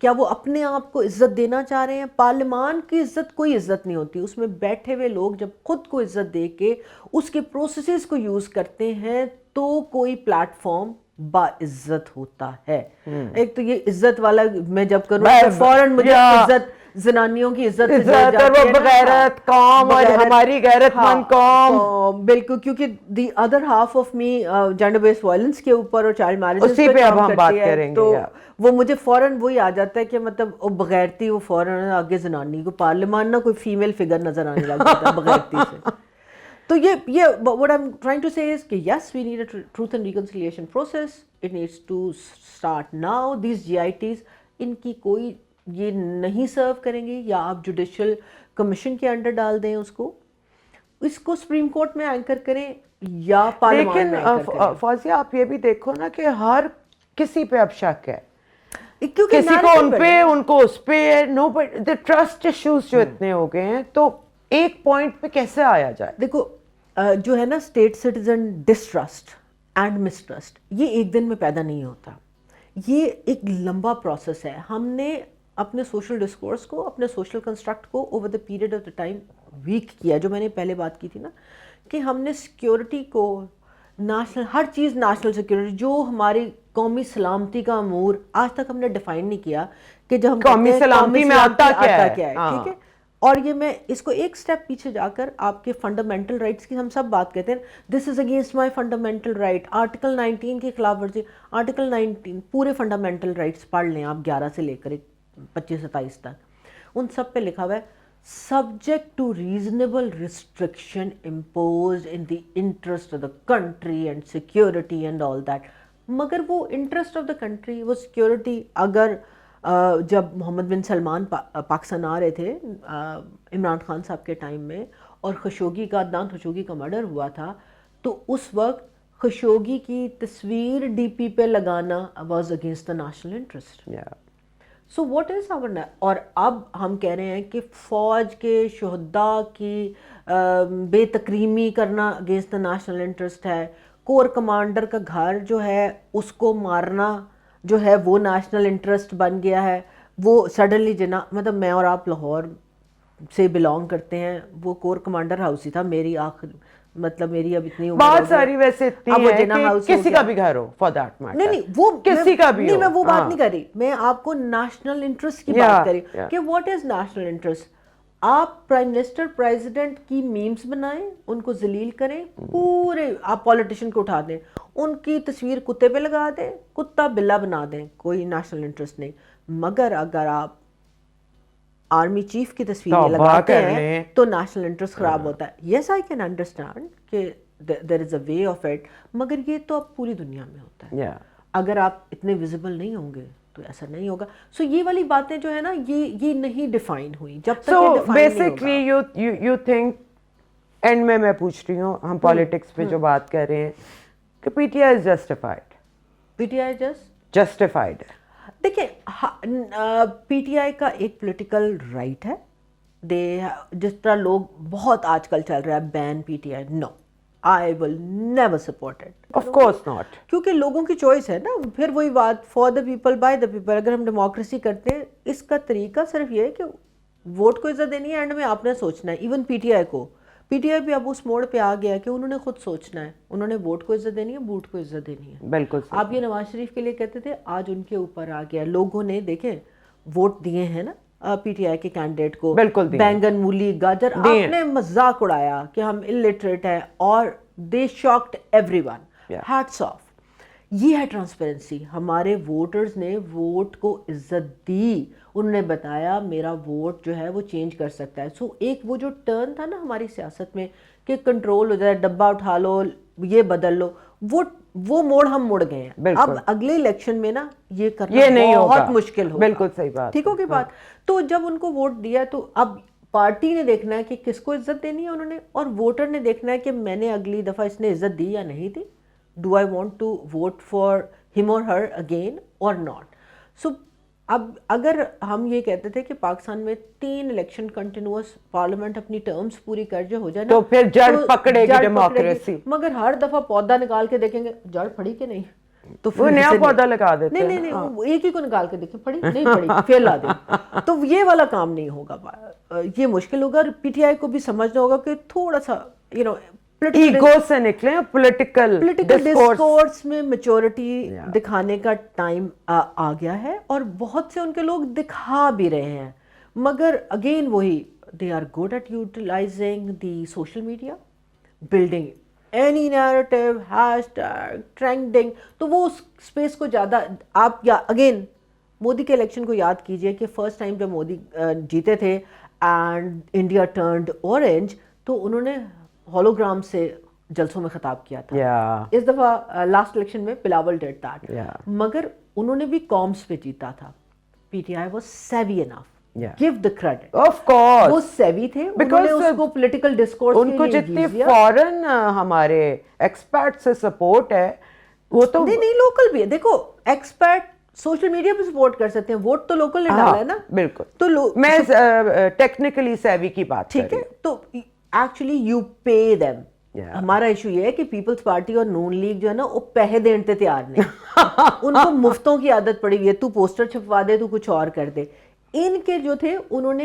کیا وہ اپنے آپ کو عزت دینا چاہ رہے ہیں؟ پارلیمان کی عزت کوئی عزت نہیں ہوتی. اس میں بیٹھے ہوئے لوگ جب خود کو عزت دے کے اس کے پروسیسز کو یوز کرتے ہیں تو کوئی پلیٹ فارم با عزت ہوتا ہے. ایک تو یہ عزت والا میں جب کروں تو فوراً مجھے عزت, زنانیوں کی عزت اور وہ بغیرت قوم اور ہماری غیرت مند قوم, بالکل, کیونکہ the other half of me gender based violence کے اوپر اور چائلڈ میرج اسی پہ اب ہم بات کریں گے. تو وہ مجھے فوراً وہی آ جاتا ہے کہ مطلب وہ بغیرتی, وہ فوراً آگے زنانی کو پارلیمان نہ کوئی فیمیل فگر نظر آنے لگ جاتا ہے بغیرتی سے. تو یہ what I'm trying to say is کہ yes, we need a truth and reconciliation process. It needs to start now. These GITs, ان کی کوئی یہ نہیں سرو کریں گے, یا آپ جوڈیشل کمیشن کے انڈر ڈال دیں اس کو سپریم کورٹ میں اینکر کریں یا پارلیمان میں اینکر کریں. لیکن فوزیہ آپ یہ بھی دیکھو نا کہ ہر کسی پہ اب شک ہے, کسی کو ان پہ, ان کو اس پہ, نو بٹ the trust issues جو اتنے ہو گئے ہیں, تو ایک پوائنٹ پہ کیسے آیا جائے؟ دیکھو جو ہے نا state citizen distrust and mistrust, یہ ایک دن میں پیدا نہیں ہوتا, یہ ایک لمبا پروسیس ہے. ہم نے اپنے سوشل ڈسکورس کو, اپنے سوشل کنسٹرکٹ کو over the period of the time weak کیا, جو میں نے پہلے بات کی تھی نا کہ ہم نے سیکیورٹی کو, نیشنل ہر چیز, نیشنل سیکیورٹی جو ہماری قومی سلامتی کا امور, آج تک ہم نے ڈیفائن نہیں کیا کہ جب ہم قومی سلامتی میں آتا کیا ہے, ٹھیک ہے. اور یہ میں اس کو ایک سٹیپ پیچھے جا کر آپ کے فنڈامنٹل رائٹس کی ہم سب بات کہتے ہیں, this is against my fundamental right, article 19 کی خلاف ورزی. آرٹیکل 19 پورے فنڈامنٹل رائٹس پڑھ لیں آپ, 11 سے لے کر 25-27 تک, ان سب پہ لکھا ہوا ہے subject to reasonable restriction imposed in the interest of the country and security and all that. مگر وہ انٹرسٹ آف دا کنٹری, وہ سیکورٹی, اگر جب محمد بن سلمان پاکستان آ رہے تھے عمران خان صاحب کے ٹائم میں, اور خشوگی کا, عدنان خشوگی کا مرڈر ہوا تھا, تو اس وقت خشوگی کی تصویر ڈی پی پہ لگانا was against the national interest. So what is our, اور اب ہم کہہ رہے ہیں کہ فوج کے شہداء کی بے تکریمی کرنا اگینسٹ دا نیشنل انٹرسٹ ہے. کور کمانڈر کا گھر جو ہے اس کو مارنا جو ہے وہ نیشنل انٹرسٹ بن گیا ہے. وہ سڈنلی مطلب میں اور آپ لاہور سے بلانگ کرتے ہیں, وہ کور کمانڈر ہاؤس ہی تھا, میری مطلب میری اب اتنی عمر بہت ساری ویسے اتنی ہے کہ کسی کا بھی گھر ہو فار دیٹ میٹر. نہیں وہ کسی کا بھی نہیں, میں وہ بات نہیں کر رہی, میں آپ کو نیشنل انٹرسٹ کی بات کر رہی کہ واٹ از نیشنل انٹرسٹ. آپ پرائم منسٹر پریزیڈنٹ کی میمز بنائیں, ان کو ذلیل کریں, پورے آپ پولیٹیشین کو اٹھا دیں, ان کی تصویر کتے پہ لگا دیں, کتا بلا بنا دیں, کوئی نیشنل انٹرسٹ نہیں. مگر اگر آپ آرمی چیف کی تصویر لگاتے ہیں تو نیشنل انٹرسٹ خراب ہوتا ہے. یس آئی کین انڈرسٹینڈ کہ دیر is a way of it, مگر یہ تو اب پوری دنیا میں ہوتا ہے. اگر آپ اتنے ویزیبل نہیں ہوں گے تو ایسا نہیں ہوگا. سو یہ والی باتیں جو ہے نا یہ نہیں ڈیفائن ہوئی جب تک یہ ڈیفائن نہیں ہوگا. بیسکلی یو تھنک اینڈ میں پوچھ رہی ہوں, ہم پالیٹکس پہ جو بات کر رہے ہیں کہ پی T I is justified. P T I justified ہے. دیکھیں پی ٹی آئی کا ایک پولیٹیکل رائٹ ہے. جس طرح لوگ بہت آج کل چل رہا ہے ban P T I, no I will never support it. Of course not. کیونکہ لوگوں کی چوائس ہے نا. پھر وہی بات for the people by the people. اگر ہم ڈیموکریسی کرتے ہیں, اس کا طریقہ صرف یہ ہے کہ ووٹ کو عزت دینی ہے, اینڈ میں آپ نے سوچنا ہے. ایون پی ٹی آئی کو, پی ٹی آئی بھی اب اس موڑ پہ آ گیا کہ انہوں نے خود سوچنا ہے, انہوں نے ووٹ کو عزت دینی ہے, بوٹ کو عزت دینی ہے. بالکل. آپ یہ نواز شریف کے لیے کہتے تھے, آج ان کے اوپر آ گیا. لوگوں نے دیکھیں ووٹ دیے ہیں نا پی ٹی آئی کے کینڈیڈیٹ کو, بینگن مولی گاجر, آپ نے مذاق اڑایا کہ ہم الٹریٹ ہیں, اور they shocked everyone. Hats off. یہ ہے ٹرانسپیرنسی. ہمارے ووٹرز نے ووٹ کو عزت دی, انہوں نے بتایا میرا ووٹ جو ہے وہ چینج کر سکتا ہے. سو ایک وہ جو ٹرن تھا نا ہماری سیاست میں کہ کنٹرول ہو جائے, ڈبہ اٹھا لو, یہ بدل لو, وہ موڑ ہم مڑ گئے ہیں. اب اگلے الیکشن میں نا یہ کرنا بہت مشکل ہوگا. بالکل صحیح بات, ٹھیک ہوگی بات. تو جب ان کو ووٹ دیا تو اب پارٹی نے دیکھنا ہے کہ کس کو عزت دینی ہے انہوں نے, اور ووٹر نے دیکھنا ہے کہ میں نے اگلی دفعہ اس نے عزت دی یا نہیں دی. Do I want to vote for him اور ہر اگین اور ناٹ. سو اب اگر ہم یہ کہتے تھے کہ پاکستان میں 3 الیکشن کنٹینیوس پارلیمنٹ اپنی ٹرمز پوری کر جو ہو جائے نا, تو پھر جڑ پکڑے گی ڈیموکریسی. مگر ہر دفعہ پودا نکال کے دیکھیں گے جڑ پڑی کہ نہیں, تو وہ نیا پودا لگا دیتے ہیں. نہیں ایک ہی کو نکال کے دیکھیں پڑی نہیں پڑی پھر لا دیں. تو یہ والا کام نہیں ہوگا, یہ مشکل ہوگا. پی ٹی آئی کو بھی سمجھنا ہوگا کہ تھوڑا سا ایگو سے نکلیں, پولیٹیکل ڈسکورس میں میچورٹی دکھانے کا ٹائم آ گیا ہے, اور بہت سے ان کے لوگ دکھا بھی رہے ہیں. مگر اگین وہی, they are good at utilising the social media, building any narrative, hashtag, trending. تو وہ اس اسپیس کو زیادہ آپ, یا اگین مودی کے الیکشن کو یاد کیجئے کہ فرسٹ ٹائم جب مودی جیتے تھے اینڈ انڈیا ٹرنڈ اورنج, تو انہوں نے ہولوگرام سے جلسوں میں خطاب کیا تھا. اس دفعہ لاسٹ الیکشن میں بلاول ڈیڈ دیٹ. مگر انہوں نے بھی کامس پہ جیتا تھا. پی T I was savvy enough. Give the credit. Of course. وہ سیوی تھے, انہوں نے اس کو پولیٹیکل ڈسکورس ان کو جتنی فورن ہمارے ایکسپرٹ سے سپورٹ ہے, وہ تو نہیں لوکل بھی ہے. دیکھو ایکسپرٹ سوشل میڈیا پہ سپورٹ کر سکتے ہیں, ووٹ تو لوکل نے ڈالا ہے نا. بالکل. تو میں ٹیکنیکلی سیوی کی بات ٹھیک ہے, تو ایکچولی یو پے دیم. ہمارا ایشو یہ ہے کہ پیپلز پارٹی اور نون لیگ جو ہے نا وہ پیسے دینے تے تیار نہیں. ان کو مفتوں کی عادت پڑی ہوئی ہے, تو پوسٹر چھپوا دے, تو کچھ اور کر دے. ان کے جو تھے انہوں نے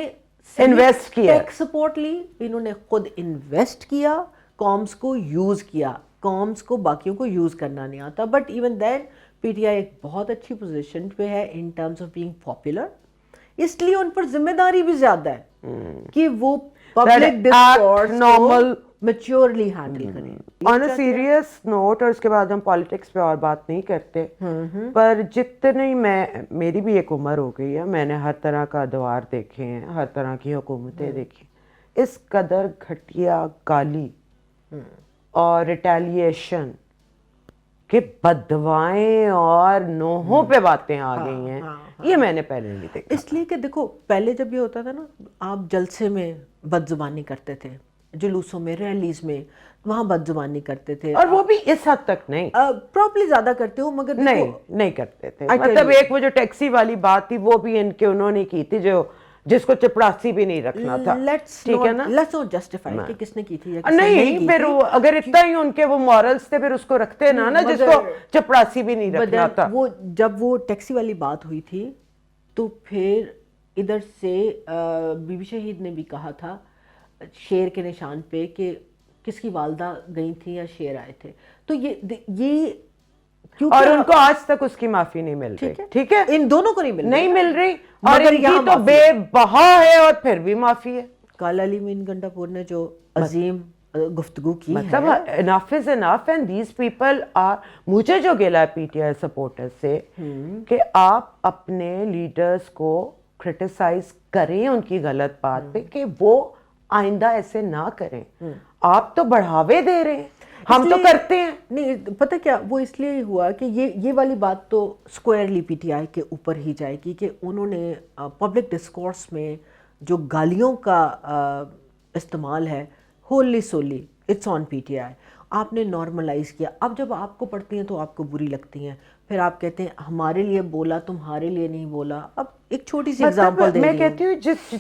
انویسٹ کیا, ٹیک سپورٹ لی, انہوں نے خود انویسٹ کیا, کامس کو یوز کیا. کامس کو باقیوں کو یوز کرنا نہیں آتا. But even then P T I ایک بہت اچھی پوزیشن پہ ہے in terms of being popular. اس لیے ان پر ذمہ داری بھی زیادہ ہے کہ وہ پبلک ڈسکورس کو میچورلی ہینڈل کریں. آن اے سیریس نوٹ, اور اس کے بعد ہم پالیٹکس پہ اور بات نہیں کرتے, پر جتنی میری بھی ایک عمر ہو گئی ہے, میں نے ہر طرح کا ادوار دیکھے ہیں, ہر طرح کی حکومتیں دیکھی. اس قدر گھٹیا گالی اور ریٹیلیشن کہ بددعائیں اور نوحوں پہ باتیں آ گئی ہیں, یہ میں نے پہلے نہیں دیکھا. اس لیے کہ دیکھو پہلے جب یہ ہوتا تھا نا, آپ جلسے میں بد زبانی کرتے تھے, جلوسوں میں, ریلیز میں, وہاں بد زبانی کرتے تھے, اور وہ بھی اس حد تک نہیں پراپرلی زیادہ کرتے ہو, مگر نہیں کرتے تھے. مطلب ایک وہ جو ٹیکسی والی بات تھی, وہ بھی انہوں نے کی تھی, جس کو چپڑاسی بھی نہیں رکھنا تھا. ٹھیک ہے نا, لیٹس ناٹ جسٹیفائی کہ کس نے کی تھی. نہیں, پھر اگر اتنا ہی ان کے وہ مورلز تھے, پھر اس کو رکھتے نا, جس کو چپڑاسی بھی نہیں رکھنا تھا. وہ جب وہ ٹیکسی والی بات ہوئی تھی, تو پھر ادھر سے بی بی شہید نے بھی کہا تھا شیر کے نشان پہ کہ کس کی والدہ گئی تھی یا شیر آئے تھے. تو یہ اور ان کو آج تک اس کی معافی نہیں مل رہی. ٹھیک ہے, ان دونوں کو نہیں مل رہی, اور ان کی تو بے بہا ہے اور پھر بھی معافی ہے. کالا علی مین گنڈاپور نے جو عظیم گفتگو کی مطلب enough is enough, and these people are, مجھے جو گلا ہے پی ٹی آئی سپورٹر سے کہ آپ اپنے لیڈرز کو کرٹیسائز کریں ان کی غلط بات پہ کہ وہ آئندہ ایسے نہ کریں. آپ تو بڑھاوے دے رہے ہیں, ہم تو کرتے ہیں. نہیں پتہ کیا, وہ اس لیے ہوا کہ یہ والی بات تو اسکوائرلی پی ٹی آئی کے اوپر ہی جائے گی کہ انہوں نے پبلک ڈسکورس میں جو گالیوں کا استعمال ہے ہوللی سولی اٹس آن پی ٹی آئی. آپ نے نارملائز کیا. اب جب آپ کو پڑھتی ہیں تو آپ کو بری لگتی ہیں, پھر آپ کہتے ہیں ہمارے لیے بولا تمہارے لیے نہیں بولا. اب ایک چھوٹی سی ایگزامپل دے رہی ہوں, میں کہتی ہوں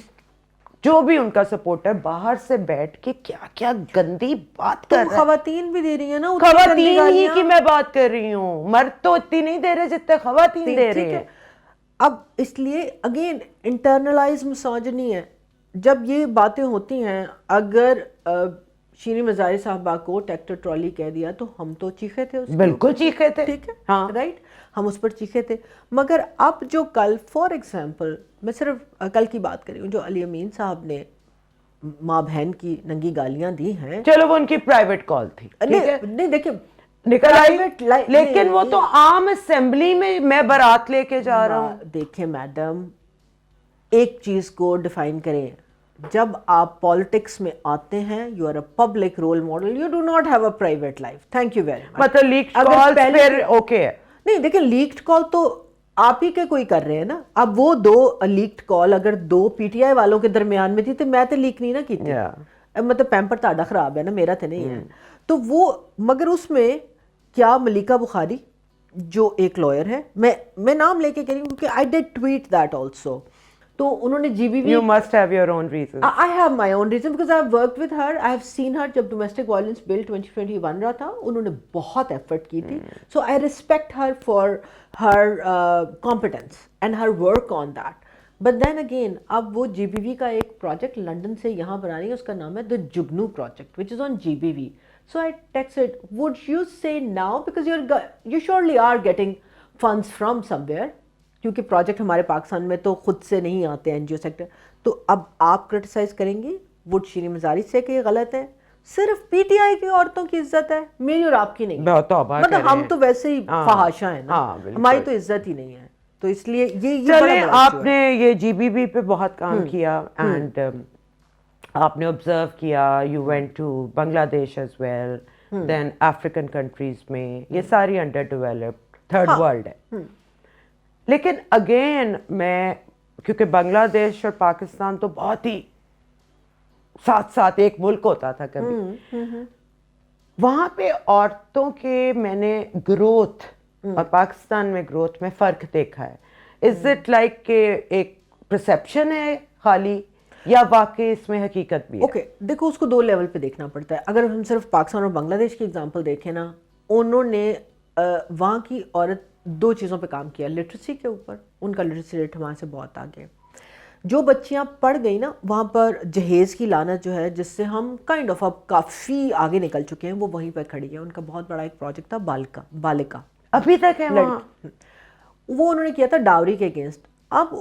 جو بھی ان کا سپورٹر باہر سے بیٹھ کے کیا کیا گندی بات کر رہا ہے. خواتین بھی دے رہی ہیں نا, خواتین ہی کی میں بات کر رہی ہوں, مرد تو اتنی نہیں دے رہے جتنے خواتین دے رہے ہیں. اب اس لیے اگین انٹرنلائز مسوجنی ہے. جب یہ باتیں ہوتی ہیں, اگر شیریں مزاری صاحبہ کو ٹریکٹر ٹرالی کہہ دیا تو ہم تو چیخے تھے, بالکل چیخے تھے. ٹھیک ہے, رائٹ, ہم اس پر چیخے تھے. مگر اب جو کل فار ایگزامپل میں صرف کل کی بات کر رہی ہوں, جو علی امین صاحب نے ماں بہن کی ننگی گالیاں دی ہیں, چلو وہ ان کی پرائیویٹ کال تھی, نہیں دیکھیں نکل آئی, لیکن وہ تو عام اسمبلی میں بارات لے کے جا رہا ہوں. دیکھیں میڈم, ایک چیز کو ڈیفائن کریں. جب آپ پالیٹکس میں آتے ہیں, you are a public role model, you do not have a private life. Thank you very much. مطلب لیک کال پھر اوکے ہے. نہیں دیکھیں, لیکڈ کال تو آپ ہی کے کوئی کر رہے ہیں نا. اب وہ دو لیکڈ کال اگر دو پی ٹی آئی والوں کے درمیان میں تھی تو میں تو لیک نہیں نہ کی تھی. مطلب پیمپر تہاڈا خراب ہے نا, میرا تو نہیں ہے. تو وہ مگر اس میں کیا ملیکہ بخاری جو ایک لائر ہے, میں نام لے کے کہہ رہی ہوں کیونکہ I did tweet that also. تو انہوں نے G B V, you must have your own reasons. I have my own reason because I have worked with her. I have seen her جب domestic violence bill 2021 رہا تھا, انہوں نے بہت effort کی تھی. So I respect her for her competence and her work on that. But then again, اب وہ جی بی وی کا ایک پروجیکٹ لنڈن سے یہاں بنا رہی ہے, اس کا نام ہے The Jugnu Project which is on GBV. So I texted, would you say now, because you surely are getting funds from somewhere, کیونکہ پروجیکٹ ہمارے پاکستان میں تو خود سے نہیں آتے این جی او سیکٹر. تو اب آپ کرٹیسائز کریں گے وڈ شیریں مزاری سے کہ یہ غلط ہے. صرف پی ٹی آئی کی عورتوں کی عزت ہے, میری اور آپ کی نہیں. مطلب ہم تو ویسے ہی فحاشا ہیں نا, ہماری تو عزت ہی نہیں ہے. تو اس لیے یہ آپ نے یہ جی بی بی پہ بہت کام کیا, اینڈ آپ نے آبزرو کیا, یو وینٹ ٹو بنگلہ دیش ایز ویل, دین افریقن کنٹریز میں, یہ ساری انڈر ڈیولپڈ تھرڈ ورلڈ ہے. لیکن اگین میں, کیونکہ بنگلہ دیش اور پاکستان تو بہت ہی ساتھ ساتھ ایک ملک ہوتا تھا کبھی, وہاں پہ عورتوں کے میں نے گروتھ اور پاکستان میں گروتھ میں فرق دیکھا ہے. از اٹ لائک کہ ایک پرسیپشن ہے خالی, یا واقعی اس میں حقیقت بھی ہے؟ اوکے دیکھو, اس کو دو لیول پہ دیکھنا پڑتا ہے. اگر ہم صرف پاکستان اور بنگلہ دیش کی ایگزامپل دیکھیں نا, انہوں نے وہاں کی عورت دو چیزوں پہ کام کیا. لٹریسی کے اوپر ان کا لٹریسی ریٹ ہمارے سے بہت آگے. جو بچیاں پڑھ گئی نا, وہاں پر جہیز کی لعنت جو ہے, جس سے ہم کائنڈ آف اب کافی آگے نکل چکے ہیں, وہ وہیں پہ کھڑی ہے. ان کا بہت بڑا ایک پروجیکٹ تھا بالکا, ابھی تک ہے وہاں. وہ انہوں نے کیا تھا ڈاوری کے اگینسٹ. اب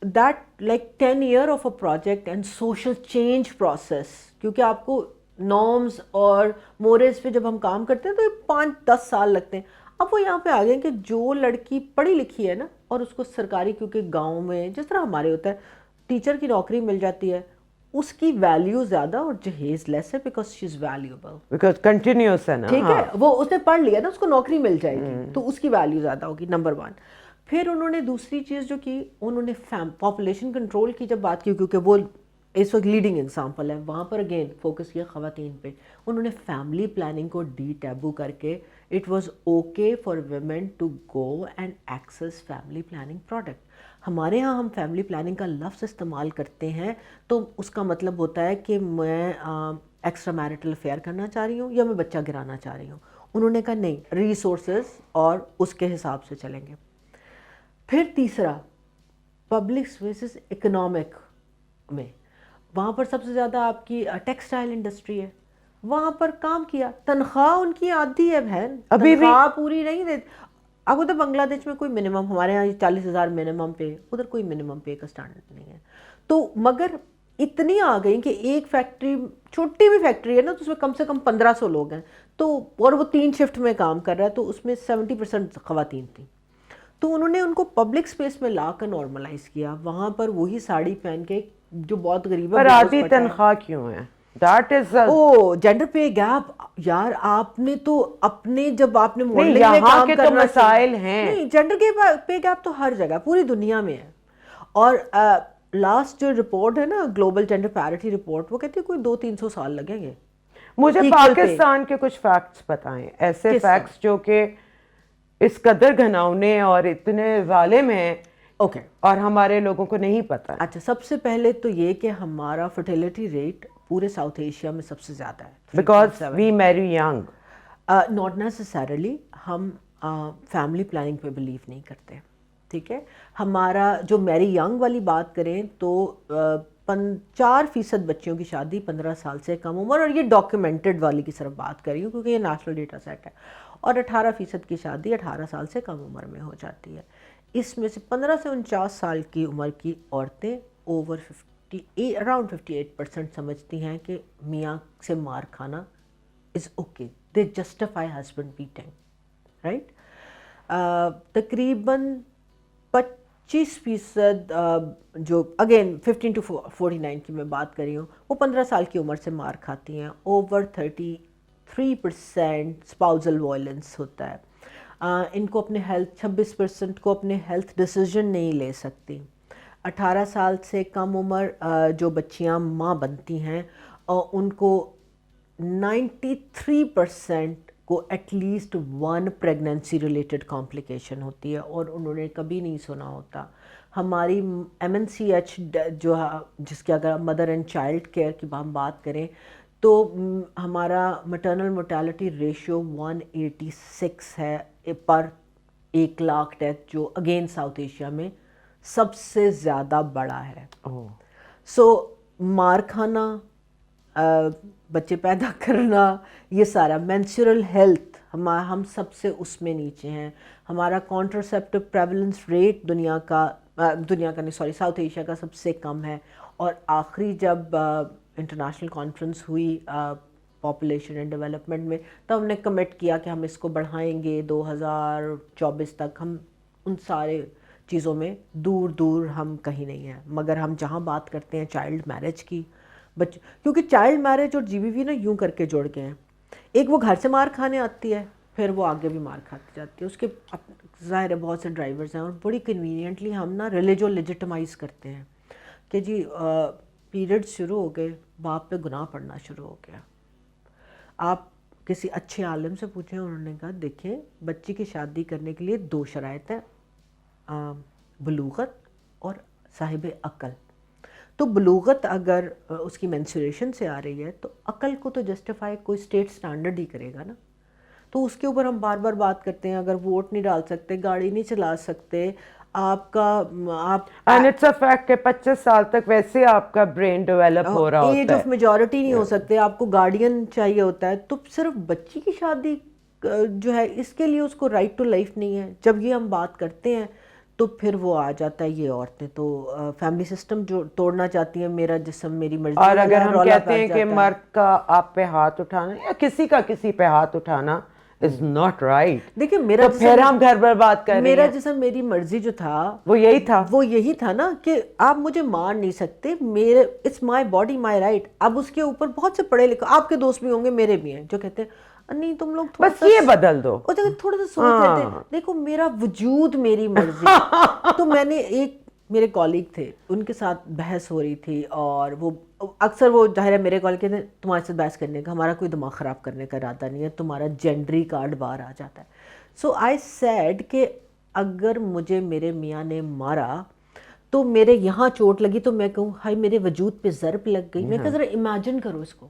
that like 10 year of a project and social change process, کیونکہ آپ کو نارمز اور مورز پہ جب ہم کام کرتے ہیں تو 5-10 سال لگتے ہیں. اب وہ یہاں پہ آ گئے کہ جو لڑکی پڑھی لکھی ہے نا, اور اس کو سرکاری, کیونکہ گاؤں میں جس طرح ہمارے ہوتا ہے ٹیچر کی نوکری مل جاتی ہے, اس کی ویلیو زیادہ اور جہیز لیس ہے, because she is valuable, because continuous ہے نا. ٹھیک ہے, وہ اس نے پڑھ لیا نا, اس کو نوکری مل جائے گی, تو اس کی ویلیو زیادہ ہوگی, نمبر 1. پھر انہوں نے دوسری چیز جو کی, انہوں نے پاپولیشن کنٹرول کی جب بات کی, کیونکہ وہ اس وقت لیڈنگ ایگزامپل ہے, وہاں پر اگین فوکس کیا خواتین پہ. انہوں نے فیملی پلاننگ کو ڈی ٹیبو کر کے it was okay for women to go and access family planning product. ہمارے ہاں ہم فیملی پلاننگ کا لفظ استعمال کرتے ہیں تو اس کا مطلب ہوتا ہے کہ میں ایکسٹرا میرٹل افیئر کرنا چاہ رہی ہوں یا میں بچہ گرانا چاہ رہی ہوں. انہوں نے کہا نہیں, ریسورسز اور اس کے حساب سے چلیں گے. پھر تیسرا, پبلک سروسز اکنامک میں, وہاں پر سب سے زیادہ آپ کی ٹیکسٹائل انڈسٹری ہے. وہاں پر کام کیا, تنخواہ ان کی آدھی ہے بہن, ابھی بھی تنخواہ پوری نہیں دیتے. اب ادھر بنگلہ دیش میں کوئی منیمم, ہمارے یہاں 40,000 منیمم پے, ادھر کوئی منیمم پے کا سٹینڈرڈ نہیں ہے. تو مگر اتنی آ گئی کہ ایک فیکٹری, چھوٹی بھی فیکٹری ہے نا, تو اس میں کم سے کم 1500 لوگ ہیں, تو اور وہ 3 شفٹ میں کام کر رہا ہے, تو اس میں 70% خواتین تھیں. تو انہوں نے ان کو پبلک اسپیس میں لا کر نارملائز کیا, وہاں پر وہی ساڑی پہن کے, جو بہت غریب ہے. پر آدھی تنخواہ کیوں ہے؟ That is gender pay gap. یار آپ نے تو اپنے, جب آپ نے ماڈلنگ میں یہاں کام کے تو کرنا, مسائل ہیں. نہیں, جینڈر پے گیپ تو ہر جگہ پوری دنیا میں ہے. اور لاسٹ جو رپورٹ ہے نا, گلوبل جینڈر پیرٹی رپورٹ, وہ کہتی ہے کوئی 200-300 سال لگیں گے. مجھے پاکستان کے کچھ فیکٹس بتائیں, ایسے فیکٹس جو کہ اس قدر گھناؤنے اور اتنے ظالم ہیں اوکے, اور ہمارے لوگوں کو نہیں پتہ. اچھا, سب سے پہلے تو یہ کہ ہمارا فرٹیلیٹی ریٹ پورے ساؤتھ ایشیا میں سب سے زیادہ ہے. بیکاز وی میری ینگ. ناٹ نیسسریلی, ہم فیملی پلاننگ پہ بلیو نہیں کرتے, ٹھیک ہے. ہمارا جو میری ینگ والی بات کریں تو 4% بچیوں کی شادی 15 سال سے کم عمر, اور یہ ڈاکیومنٹڈ والی کی صرف بات کر رہی ہوں کیونکہ یہ نیشنل ڈیٹا سیٹ ہے, اور 18% کی شادی 18 سال سے کم عمر میں ہو جاتی ہے. اس میں سے 15 سے 49 سال کی عمر کی عورتیں اوور 50, اراؤنڈ 58% سمجھتی ہیں کہ میاں سے مار کھانا is okay, they justify husband batting, right. تقریباً 25% جو اگین 15 to 49 کی میں بات کر رہی ہوں, وہ 15 سال کی عمر سے مار کھاتی ہیں. اوور 33% اسپاؤزل وائلنس ہوتا ہے. ان کو اپنے ہیلتھ, 26% کو اپنے ہیلتھ ڈیسیجن نہیں لے سکتی. 18 سال سے کم عمر جو بچیاں ماں بنتی ہیں, ان کو 93% کو at least 1 pregnancy related complication ہوتی ہے, اور انہوں نے کبھی نہیں سنا ہوتا. ہماری MNCH جو جس کے اگر مدر اینڈ چائلڈ کیئر کی ہم بات کریں تو ہمارا مٹرنل مورٹیلٹی ریشیو 186 ہے پر 1,00,000 ڈیتھ, جو اگین ساؤتھ ایشیا میں سب سے زیادہ بڑا ہے. سو مار کھانا, بچے پیدا کرنا, یہ سارا مینسورل ہیلتھ ہم سب سے اس میں نیچے ہیں. ہمارا کانٹرسیپٹیو پریولنس ریٹ دنیا کا نہیں, سوری, ساؤتھ ایشیا کا سب سے کم ہے. اور آخری جب انٹرنیشنل کانفرنس ہوئی پاپولیشن اینڈ ڈیولپمنٹ میں, تب ہم نے کمٹ کیا کہ ہم اس کو بڑھائیں گے 2024 تک. ہم ان سارے چیزوں میں دور ہم کہیں نہیں ہیں, مگر ہم جہاں بات کرتے ہیں چائلڈ میرج کی, کیونکہ چائلڈ میرج اور GBV نا یوں کر کے جوڑ گئے ہیں. ایک وہ گھر سے مار کھانے آتی ہے, پھر وہ آگے بھی مار کھاتی جاتی ہے. اس کے ظاہر ہے بہت سے ڈرائیورز ہیں, اور بڑی کنوینئنٹلی ہم نا ریلیجو لیجیٹمائز کرتے ہیں کہ جی پیریڈ شروع ہو گئے, باپ پہ گناہ پڑنا شروع ہو گیا. آپ کسی اچھے عالم سے پوچھیں, انہوں نے کہا دیکھیں بچی کی شادی کرنے کے لیے 2 شرائط ہیں, بلوغت اور صاحب عقل. تو بلوغت اگر اس کی مینسوریشن سے آ رہی ہے تو عقل کو تو جسٹیفائی کوئی اسٹیٹ سٹینڈرڈ ہی کرے گا نا. تو اس کے اوپر ہم بار بار بات کرتے ہیں, اگر ووٹ نہیں ڈال سکتے, گاڑی نہیں چلا سکتے, آپ اینڈ اٹس اے فیکٹ کہ 25 سال تک ویسے آپ کا برین ڈیولپ ہو رہا ہوتا ہے, ایج آف میجورٹی نہیں ہو سکتے, آپ کو گارڈین چاہیے ہوتا ہے. تو صرف بچی کی شادی جو ہے اس کے لیے اس کو رائٹ ٹو لائف نہیں ہے. جب یہ ہم بات کرتے ہیں تو پھر وہ آ جاتا ہے یہ عورتیں تو فیملی سسٹم جو توڑنا چاہتی ہیں, میرا جسم میری مرضی. اور اگر ہم کہتے ہیں کہ مرد کا آپ پہ ہاتھ اٹھانا یا کسی کا کسی پہ ہاتھ اٹھانا is not right, دیکھیں میرا پھر ہم گھر برباد کر رہے ہیں. میرا جسم میری مرضی جو تھا وہ یہی تھا نا کہ آپ مجھے مار نہیں سکتے, میرے it's my body my right. اب اس کے اوپر بہت سے پڑھے لکھے آپ کے دوست بھی ہوں گے, میرے بھی ہیں, جو کہتے ہیں نہیں تم لوگ بس یہ بدل دو, تھوڑا سا سوچ لیتے ہیں. دیکھو میرا وجود میری مرضی. تو میں نے ایک میرے کالیگ تھے, ان کے ساتھ بحث ہو رہی تھی, اور وہ اکثر وہ ظاہر ہے میرے کال کہتے ہیں تمہارے ساتھ بحث کرنے کا ہمارا کوئی دماغ خراب کرنے کا ارادہ نہیں ہے, تمہارا جینڈری کارڈ باہر آ جاتا ہے. سو آئی سیڈ کہ اگر مجھے میرے میاں نے مارا تو میرے یہاں چوٹ لگی تو میں کہوں ہائی میرے وجود پہ ضرب لگ گئی. میں کہا ذرا امیجن کرو اس کو,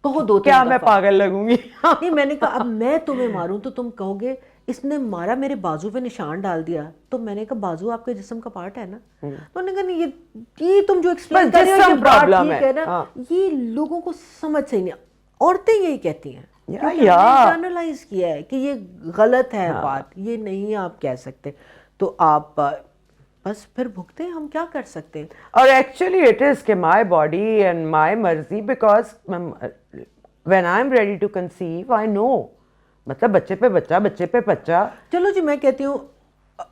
کہو 2 کیا میں پاگل لگوں گی؟ نہیں, میں نے کہا اب میں تمہیں ماروں تو تم کہو گے اس نے مارا, میرے بازو پہ نشان ڈال دیا. تو میں نے کہا بازو آپ کے جسم کا پارٹ ہے نا. تو انہوں نے کہا نہیں یہ تم جو ایکسپلین کر رہے ہو یہ بات ٹھیک ہے نا, یہ لوگوں کو سمجھ سے نہیں. عورتیں یہی کہتی ہیں, جرنلائز کیا ہے کہ یہ غلط ہے بات, یہ نہیں آپ کہہ سکتے, تو آپ بس پھر بھگتے ہیں, ہم کیا کر سکتے ہیں. اور ایکچولی اٹ از کہ مائی باڈی اینڈ مائی مرضی, because when I am ready to conceive I know, مطلب بچے پہ بچہ, بچے پہ بچہ. چلو جی, میں کہتی ہوں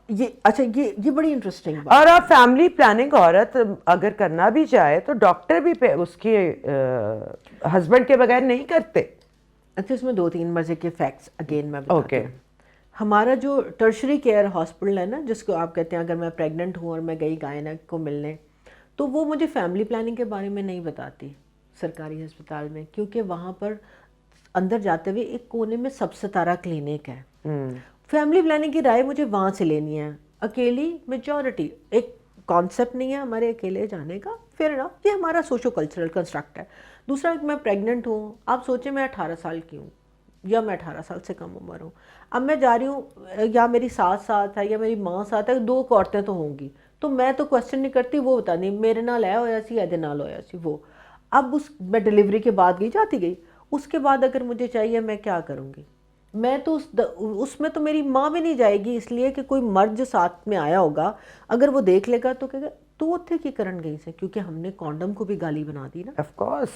یہ اچھا, یہ بڑی انٹرسٹنگ بات. اور آپ فیملی پلاننگ عورت اگر کرنا بھی چاہے تو ڈاکٹر بھی اس کے ہسبینڈ کے بغیر نہیں کرتے. اچھا, اس میں 2-3 مزے کے فیکٹس اگین میں بتاتی ہوں. ہمارا جو ٹرشری کیئر ہاسپٹل ہے نا, جس کو آپ کہتے ہیں, اگر میں پریگننٹ ہوں اور میں گئی گائنک کو ملنے, تو وہ مجھے فیملی پلاننگ کے بارے میں نہیں بتاتی سرکاری ہسپتال میں, کیونکہ وہاں پر اندر جاتے ہوئے ایک کونے میں سب ستارہ کلینک ہے. فیملی پلاننگ کی رائے مجھے وہاں سے لینی ہے. اکیلی میجورٹی ایک کانسیپٹ نہیں ہے ہمارے اکیلے جانے کا, پھر نا یہ ہمارا سوشو کلچرل کنسٹرکٹ ہے. دوسرا, میں پریگننٹ ہوں, آپ سوچیں میں 18 سال کی ہوں یا میں 18 سال سے کم عمر ہوں, اب میں جا رہی ہوں, یا میری ساس ساتھ ہے یا میری ماں ساتھ ہے, 2 عورتیں تو ہوں گی, تو میں تو کوشچن نہیں کرتی, وہ بتا نہیں میرے نال ہے ہویا سی, ایدے نال ہویا سی وہ. اب میں ڈلیوری کے بعد جاتی گئی, اس کے بعد اگر مجھے چاہیے میں کیا کروں گی, میں تو اس میں تو میری ماں بھی نہیں جائے گی, اس لیے کہ کوئی مرد جو ساتھ میں آیا ہوگا اگر وہ دیکھ لے گا تو کہے گا تو اتھے کی کرن گئی سے, کیونکہ ہم نے کانڈم کو بھی گالی بنا دی نا. Of course.